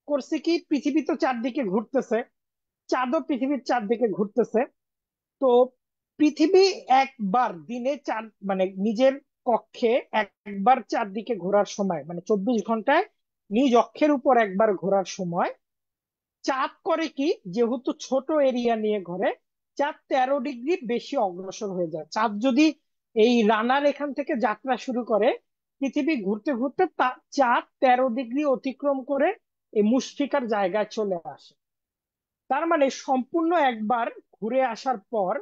A: করছে কি, পৃথিবী তো চারদিকে ঘুরতেছে, চাঁদও পৃথিবীর চারদিকে ঘুরতেছে। তো পৃথিবী একবার দিনে চার মানে নিজের কক্ষে একবার চারদিকে ঘোরার সময়, মানে 24 ঘন্টায় নিজ অক্ষের উপর একবার ঘোরার সময়, চাঁদ করে কি, যেহেতু ছোট এরিয়া নিয়ে ঘোরে, চাঁদ 13 ডিগ্রি বেশি অগ্রসর হয়ে যায়। চাঁদ যদি এই রানার এখান থেকে যাত্রা শুরু করে, পৃথিবী ঘুরতে ঘুরতে চাঁদ 13 ডিগ্রি অতিক্রম করে এই মুশফিকার জায়গায় চলে আসে। তার মানে সম্পূর্ণ একবার ঘুরে আসার পর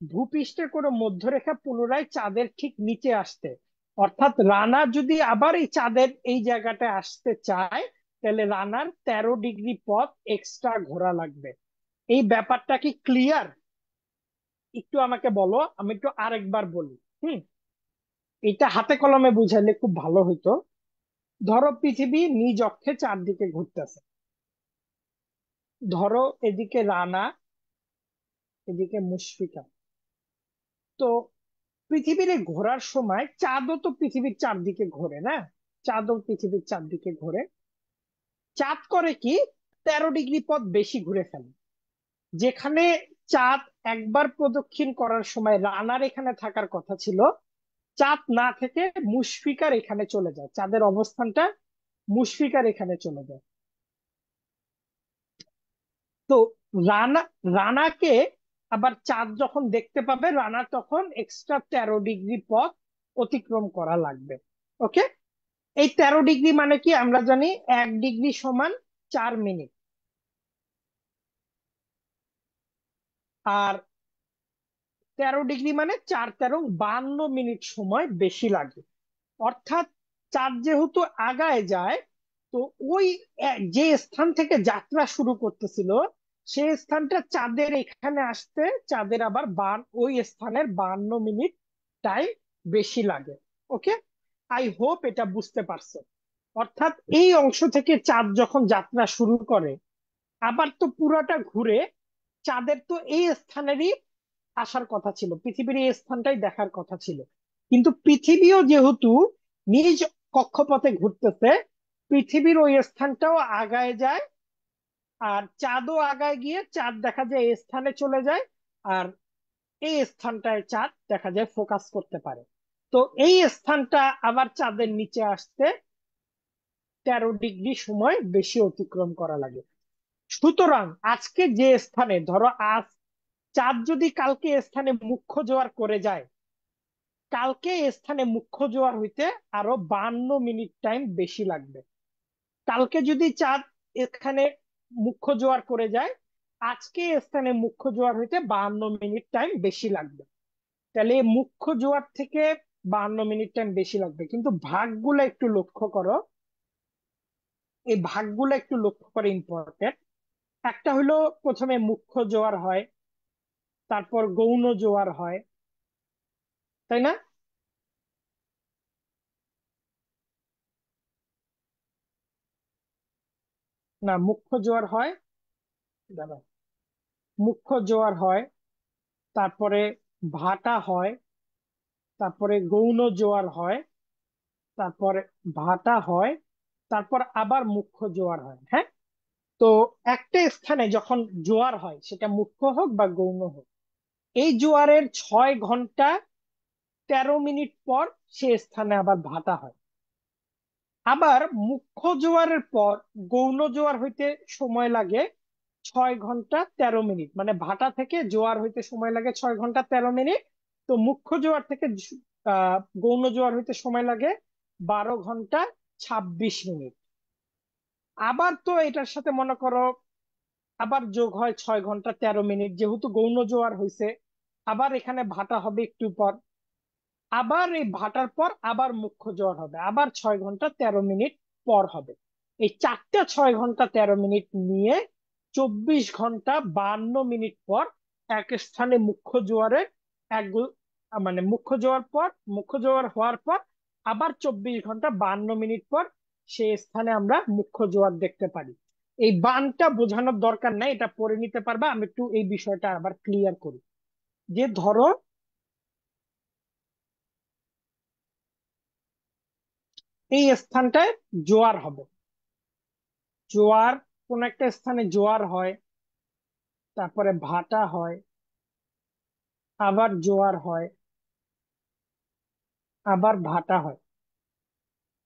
A: ভূপৃষ্ঠের কোনো মধ্যরেখা পুনরায় চাঁদের ঠিক নিচে আসতে, অর্থাৎ রানা যদি আবার এই চাঁদের এই জায়গাটায় আসতে চায়, তাহলে রানার 13 ডিগ্রি পথ এক্সট্রা ঘোরা লাগবে। এই ব্যাপারটা কি ক্লিয়ার? একটু আমাকে বলো, আমি একটু আরেকবার বলি। হুম। এটা হাতে কলমে বুঝাইলে খুব ভালো হইতো। ধরো পৃথিবী নিজ অক্ষে চারদিকে ঘুরতেছে। ধরো এদিকে রানা, এদিকে মুশফিকা। তো পৃথিবীর এই ঘোরার সময় চাঁদও তো পৃথিবীর চারদিকে ঘোরে না? চাঁদও পৃথিবীর চারদিকে ঘোরে। চাঁদ করে কি, 13 ডিগ্রি পথ বেশি ঘুরে ফেলে। যেখানে চাঁদ একবার প্রদক্ষিণ করার সময় রানার এখানে থাকার কথা ছিল, চাঁদ না থেকে মুশফিকার এখানে চলে যায়, চাঁদের অবস্থানটা মুশফিকার এখানে চলে যায়। তো রানা রানাকে আবার চাঁদ যখন দেখতে পাবে, রানা তখন এক্সট্রা 13 ডিগ্রি পথ অতিক্রম করা লাগবে। ওকে। এই 13 ডিগ্রি মানে কি আমরা জানি, 1 ডিগ্রি সমান 4 মিনিট। আর 13 ডিগ্রি মানে 4 তেরো 52 মিনিট সময় বেশি লাগে। অর্থাৎ চাঁদ যেহেতু আগায় যায়, তো ওই যে স্থান থেকে যাত্রা শুরু করতেছিল, সেই স্থানটা চাঁদের এখানে আসতে চাঁদের আবার ওই স্থানের 52 মিনিট টাইম বেশি লাগে। ওকে। আই হোপ এটা বুঝতে পারছো। অর্থাৎ এই অংশ থেকে চাঁদ যখন যাত্রা শুরু করে, আবার তো পুরাটা ঘুরে চাঁদের তো এই স্থানেরই আসার কথা ছিল, পৃথিবীর এই স্থানটাই দেখার কথা ছিল। কিন্তু পৃথিবীও যেহেতু নিজ কক্ষপথে ঘুরতেছে, পৃথিবীর ওই স্থানটাও আগায় যায়। আর চাঁদও আগায় গিয়ে চাঁদ দেখা যায় এই স্থানে চলে যায়। আর এই স্থানটায় চাঁদ দেখা যায় ফোকাস করতে পারে। তো এই স্থানটা আবার চাঁদের নিচে আসতে 13 ডিগ্রি সময় বেশি অতিক্রম করা লাগে। সুতরাং আজকে যে স্থানে, ধরো আজ চাঁদ যদি কালকে এ স্থানে মুখ্য জোয়ার করে যায়, কালকে এ স্থানে মুখ্য জোয়ার হইতে আরো 52 মিনিট টাইম বেশি লাগবে। কালকে যদি চাঁদ এখানে মুখ্য জোয়ার করে যায়, আজকে এ স্থানে মুখ্য জোয়ার হইতে 52 মিনিট টাইম বেশি লাগবে। তাহলে এই মুখ্য জোয়ার থেকে 52 মিনিট টাইম বেশি লাগবে। কিন্তু ভাগগুলো একটু লক্ষ্য করো, এই ভাগগুলো একটু লক্ষ্য করে ইম্পর্টেন্ট। একটা হলো প্রথমে মুখ্য জোয়ার হয়, তারপর গৌণ জোয়ার হয়, তাই না? না, মুখ্য জোয়ার হয়, দাঁড়াও, মুখ্য জোয়ার হয়, তারপরে ভাটা হয়, তারপরে গৌণ জোয়ার হয়, তারপরে ভাটা হয়, তারপর আবার মুখ্য জোয়ার হয়। হ্যাঁ। তো একটা স্থানে যখন জোয়ার হয়, সেটা মুখ্য হোক বা গৌণ হোক, এই জোয়ারের 6 ঘন্টা 13 মিনিট পর সে স্থানে আবার ভাটা হয়। আবার মুখ্য জোয়ারের পর গৌণ জোয়ার হইতে সময় লাগে 6 ঘন্টা 13 মিনিট, মানে ভাটা থেকে জোয়ার হইতে সময় লাগে 6 ঘন্টা 13 মিনিট। তো মুখ্য জোয়ার থেকে গৌণ জোয়ার হইতে সময় লাগে 12 ঘন্টা 26 মিনিট। আবার তো এটার সাথে মনে করো আবার যোগ হয় 6 ঘন্টা 13 মিনিট, যেহেতু গৌণ জোয়ার হয়েছে। আবার এখানে ভাটা হবে একটু পর, আবার এই ভাটার পর আবার মুখ্য জোয়ার হবে, আবার 6 ঘন্টা 13 মিনিট পর হবে। এই চারটা 6 ঘন্টা 13 মিনিট নিয়ে 24 ঘন্টা 52 মিনিট পর এক স্থানে মুখ্য জোয়ারে এক মানে মুখ্য জোয়ার পর, মুখ্য জোয়ার হওয়ার পর আবার 24 ঘন্টা 52 মিনিট পর সেই স্থানে আমরা মুখ্য জোয়ার দেখতে পারি। এই বানটা বোঝানোর দরকার নাই, এটা পড়ে নিতে পারবা। আমি একটু এই বিষয়টা আবার ক্লিয়ার করি। যে ধরো এই স্থানটায় জোয়ার হবে, জোয়ার, কোন একটা স্থানে জোয়ার হয়, তারপরে ভাটা হয়, আবার জোয়ার হয়, আবার ভাটা হয়।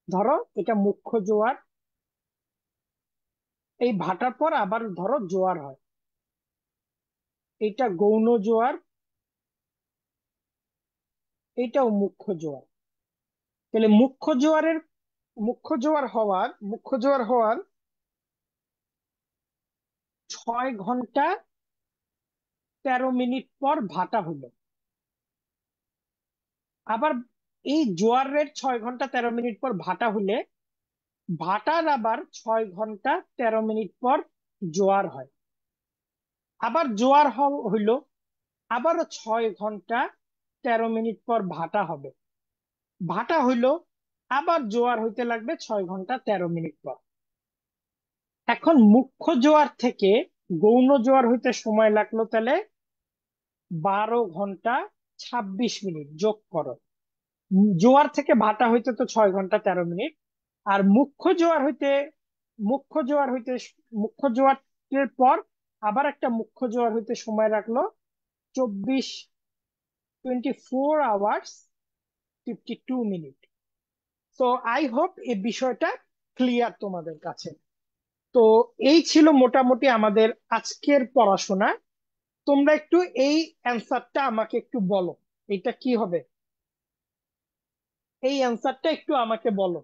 A: ধরো এটা মুখ্য জোয়ার, এই ভাটার পর আবার ধরো জোয়ার হয়, এটা গৌণ জোয়ার, এটাও মুখ্য জোয়ার। তাহলে মুখ্য জোয়ার হওয়ার 6 ঘন্টা 13 মিনিট পর ভাটা হলো। আবার এই জোয়ারের 6 ঘন্টা 13 মিনিট পর ভাটা হলে ভাটার আবার 6 ঘন্টা 13 মিনিট পর জোয়ার হয়। আবার জোয়ার হইলো, আবারও 6 ঘন্টা 13 মিনিট পর ভাটা হবে। ভাটা হইলো, আবার জোয়ার হইতে লাগবে 6 ঘন্টা 13 মিনিট পর। এখন মুখ্য জোয়ার থেকে গৌণ জোয়ার হইতে সময় লাগলো তাহলে 12 ঘন্টা 26 মিনিট, যোগ করো। জোয়ার থেকে ভাটা হইতে তো 6 ঘন্টা 13 মিনিট, আর মুখ্য জোয়ার হইতে মুখ্য জোয়ারের পর আবার একটা মুখ্য জোয়ার হইতে সময় রাখলো 24, 24 আওয়ার্স 52 মিনিট। তো আই হোপ এই বিষয়টা ক্লিয়ার তোমাদের কাছে। তো এই ছিল মোটামুটি আমাদের আজকের পড়াশোনা। তোমরা একটু এই অ্যান্সারটা আমাকে একটু বলো, এটা কি হবে? এই অ্যান্সারটা একটু আমাকে বলো।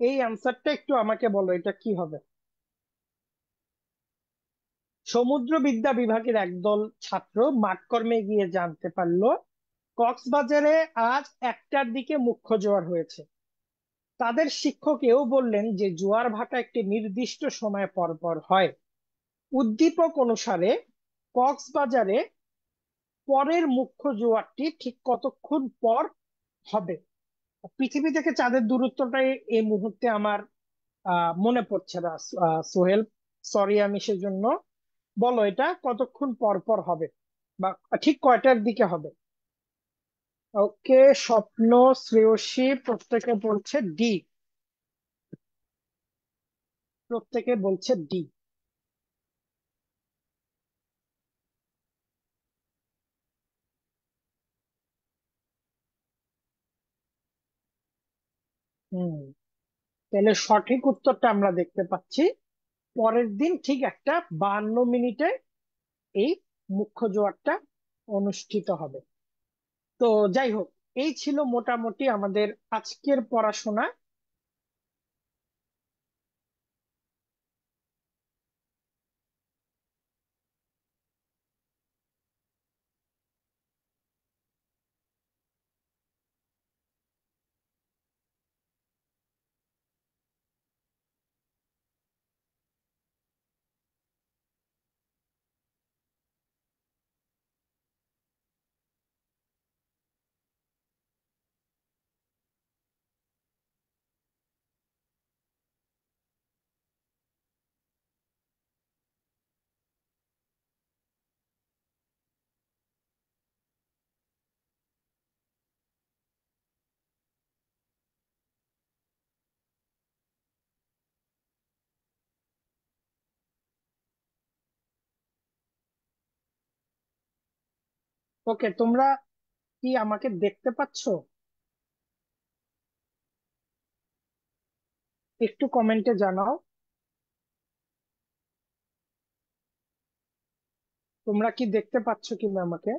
A: এই অ্যান্সারটা একটু আমাকে বলো, এটা কি হবে? সমুদ্রবিদ্যা বিভাগের একদল ছাত্র মাঠকর্মে গিয়ে জানতে পারলো কক্সবাজারে আজ 1টার দিকে মুখ্য জোয়ার হয়েছে। তাদের শিক্ষক এও বললেন যে জোয়ার ভাটা একটি নির্দিষ্ট সময় পর পর হয়। উদ্দীপক অনুসারে কক্সবাজারে পরের মুখ্য জোয়ারটি ঠিক কতক্ষণ পর হবে? পৃথিবী থেকে চাঁদের দূরত্বটাই এই মুহূর্তে আমার মনে পড়ছে না। সোহেল, সরি আমি সেজন্য। বলো এটা কতক্ষণ পর পর হবে, বা ঠিক কয়টার দিকে হবে? ওকে, স্বপ্ন, শ্রেয়সী প্রত্যেকে বলছে ডি। প্রত্যেকে বলছে ডি। হুম, তাহলে সঠিক উত্তরটা আমরা দেখতে পাচ্ছি পরের দিন ঠিক 1:52 মিনিটে এই মুখ্য জোয়ারটা অনুষ্ঠিত হবে। তো যাই হোক, এই ছিল মোটামুটি আমাদের আজকের পড়াশোনা। ওকে, তোমরা কি আমাকে দেখতে পাচ্ছো? একটু কমেন্টে জানাও তোমরা কি দেখতে পাচ্ছো কিনা আমাকে,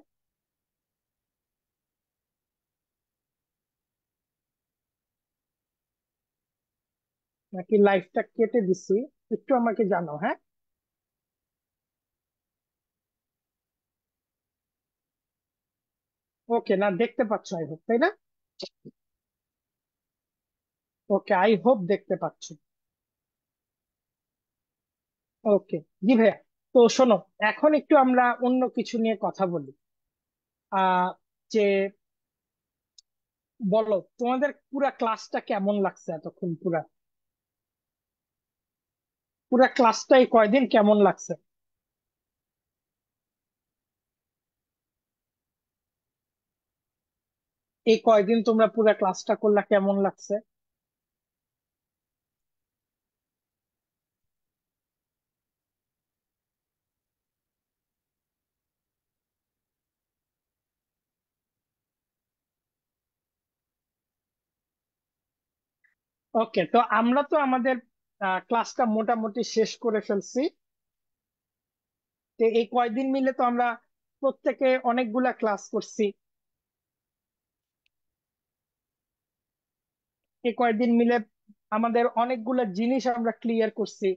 A: নাকি লাইভটা কেটে দিছি। একটু আমাকে জানাও, হ্যাঁ। ওকে, না দেখতে পাচ্ছো আই হোপ, তাই না? ওকে, আই হোপ দেখতে পাচ্ছো। ওকে, জি ভাইয়া। তো শোনো, এখন একটু আমরা অন্য কিছু নিয়ে কথা বলি। আহ যে বলো, তোমাদের পুরা ক্লাসটা কেমন লাগছে এতক্ষণ? পুরা পুরা ক্লাসটা এই কয়দিন কেমন লাগছে? এই কয়দিন তোমরা পুরা ক্লাসটা করলা, কেমন লাগছে? ওকে, তো আমরা তো আমাদের ক্লাসটা মোটামুটি শেষ করে ফেলছি। তো এই কয়দিন মিলে তো আমরা প্রত্যেকে অনেকগুলা ক্লাস করছি। এই কয়দিন মিলে আমাদের অনেকগুলা জিনিস আমরা ক্লিয়ার করছি।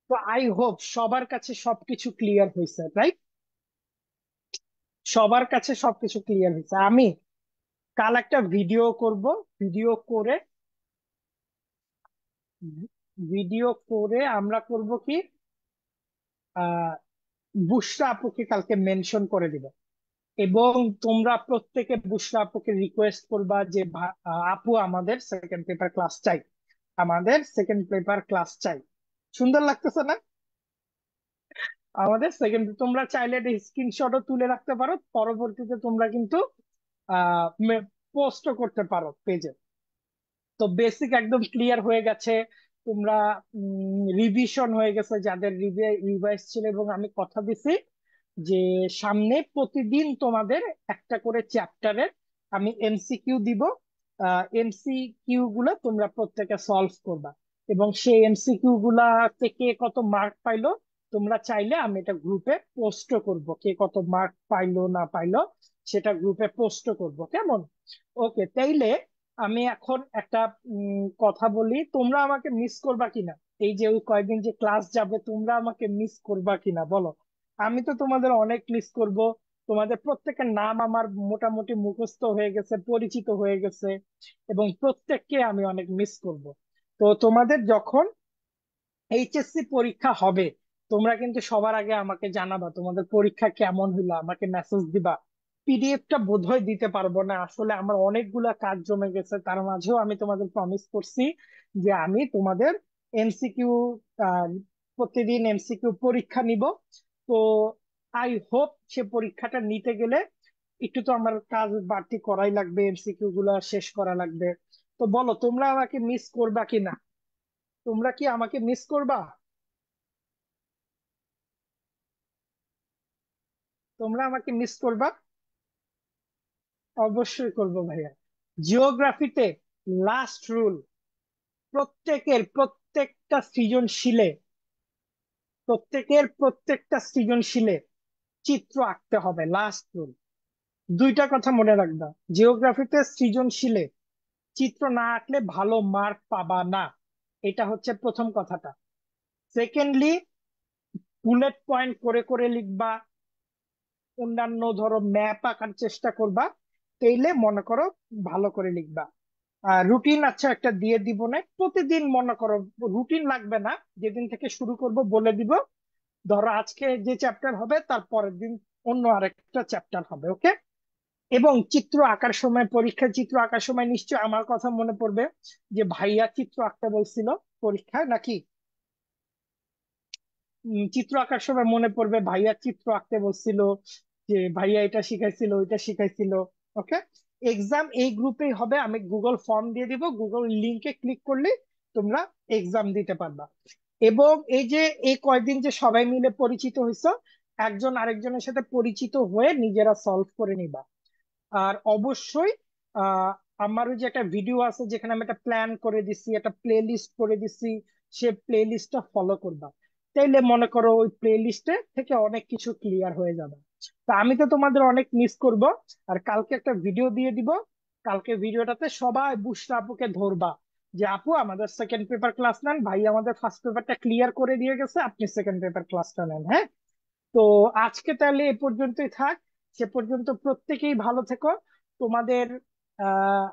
A: তো আই হোপ সবার কাছে সবকিছু ক্লিয়ার হয়েছে, রাইট? সবার কাছে সবকিছু ক্লিয়ার হয়েছে। আমি কাল একটা ভিডিও করব। ভিডিও করে ভিডিও করে আমরা করব কি, আহ বুশরা আপুকে কালকে মেনশন করে দিব। এবং তোমরা প্রত্যেকে বুশরা আপুকে রিকোয়েস্ট করবা যে আপু আমাদের সেকেন্ড পেপার ক্লাস চাই, আমাদের সেকেন্ড পেপার ক্লাস চাই। সুন্দর লাগতেছে না? আমাদের সেকেন্ড, তোমরা চাইলে স্ক্রিনশটও তুলে রাখতে পারো, পরবর্তীতে তোমরা কিন্তু আহ পোস্টও করতে পারো পেজে। তো বেসিক একদম ক্লিয়ার হয়ে গেছে। তোমরা রিভিশন হয়ে গেছে যাদের রিভাইজ ছিল, এবং আমি কথা দিছি যে সামনে প্রতিদিন তোমাদের একটা করে চ্যাপ্টারের আমি এমসিকিউ দিব। এমসিকিউ গুলো তোমরা প্রত্যেকে সলভ করবা, এবং সেই এমসিকিউ গুলা থেকে কত মার্ক পাইলো তোমরা চাইলে আমি এটা গ্রুপে পোস্টও করব, কে কত মার্ক পাইলো না পাইলো সেটা গ্রুপে পোস্টও করব, কেমন? ওকে, তাইলে আমি এখন একটা কথা বলি, তোমরা আমাকে মিস করবা কিনা? এই যে ওই কয়েকদিন যে ক্লাস যাবে, তোমরা আমাকে মিস করবা কিনা বলো? আমি তো তোমাদের অনেক মিস করব। তোমাদের প্রত্যেকের নাম আমার মোটামুটি মুখস্থ হয়ে গেছে, পরিচিত হয়ে গেছে, এবং প্রত্যেককে আমি অনেক মিস করব। তো তোমাদের যখন এইচএসসি পরীক্ষা হবে, তোমরা কিন্তু সবার আগে আমাকে জানাবা তোমাদের পরীক্ষা কেমন হলো, আমাকে মেসেজ দিবা। পিডিএফটা বোধহয় দিতে পারবো না, আসলে আমার অনেকগুলা কাজ জমে গেছে, তার মাঝেও আমি তোমাদের প্রমিস করছি যে আমি তোমাদের এমসিকিউ, প্রতিদিন এমসিকিউ পরীক্ষা নিব। তো আই হোপ সে পরীক্ষাটা নিতে গেলে একটু তো আমার কাজ বাড়তি করাই লাগবে, এমসিকিউ গুলা শেষ করা লাগবে। তো বলো তোমরা আমাকে মিস করবা কিনা? তোমরা কি আমাকে মিস করবা? তোমরা আমাকে মিস করবা? অবশ্যই করবো ভাইয়া। জিওগ্রাফিতে লাস্ট রুল, প্রত্যেকটা সৃজনশীলে চিত্র আঁকতে হবে, লাস্ট রুল। দুইটা কথা মনে রাখবা, জিওগ্রাফিতে সৃজনশীলে চিত্র না আঁকলে ভালো মার্ক পাবা না, এটা হচ্ছে প্রথম কথাটা। সেকেন্ডলি, বুলেট পয়েন্ট করে করে লিখবা, অন্যান্য ধরো ম্যাপ আঁকার চেষ্টা করবা, তাইলে মনে করো ভালো করে লিখবা। রুটিন আচ্ছা একটা দিয়ে দিব না, প্রতিদিন মনে করো, রুটিন লাগবে না, যেদিন থেকে শুরু করব বলে দিব, ধরো আজকে যে চ্যাপ্টার হবে তার পরের দিন অন্য আরেকটা চ্যাপ্টার হবে, ওকে? এবং চিত্র আঁকার সময়, পরীক্ষায় চিত্র আঁকার সময় নিশ্চয় আমার কথা মনে পড়বে যে ভাইয়া চিত্র আঁকতে বলছিল পরীক্ষায় নাকি? চিত্র আঁকার সময় মনে পড়বে ভাইয়া চিত্র আঁকতে বলছিল, যে ভাইয়া এটা শিখাইছিল ওইটা শিখাইছিল। ওকে, এক্সাম এই গ্রুপেই হবে, আমি গুগল ফর্ম দিয়ে দিব, গুগল লিংকে ক্লিক করলে তোমরা এক্সাম দিতে পারবা। এবং এই যে এই কয়দিন যে সবাই মিলে পরিচিত হইছো, একজন আরেকজনের সাথে পরিচিত হয়ে নিজেরা সলভ করে নিবা। আর অবশ্যই আহ আমার ওই যে একটা ভিডিও আছে যেখানে আমি একটা প্ল্যান করে দিছি, একটা প্লে লিস্ট করে দিছি, সে প্লে লিস্টটা ফলো করবা। তাইলে মনে করো ওই প্লে লিস্টে থেকে অনেক কিছু ক্লিয়ার হয়ে যাবে। তা আমি তো তোমাদের অনেক মিস করব। আর কালকে একটা ভিডিও দিয়ে দিব, কালকে ভিডিওটাতে সবাই বুশরা আপুকে ধরবা যে আপু আমাদের সেকেন্ড পেপার ক্লাস নেন, ভাই আমাদের ফার্স্ট পেপারটা ক্লিয়ার করে দিয়ে গেছে, আপনি সেকেন্ড পেপার ক্লাসটা নেন, হ্যাঁ? তো আজকে তাহলে এ পর্যন্তই থাক। সে পর্যন্ত প্রত্যেকেই ভালো থেকো। তোমাদের আহ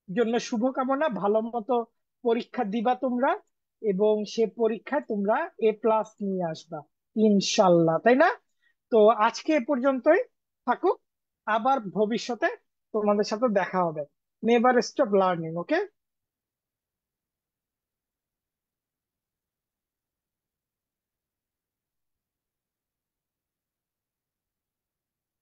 A: জন্য শুভকামনা, ভালো মতো পরীক্ষা দিবা তোমরা, এবং সে পরীক্ষায় তোমরা A+ নিয়ে আসবা ইনশাল্লাহ, তাই না? তো আজকে এ পর্যন্তই থাকুক, আবার ভবিষ্যতে তোমাদের সাথে দেখা হবে। নেভার স্টপ লার্নিং, ওকে?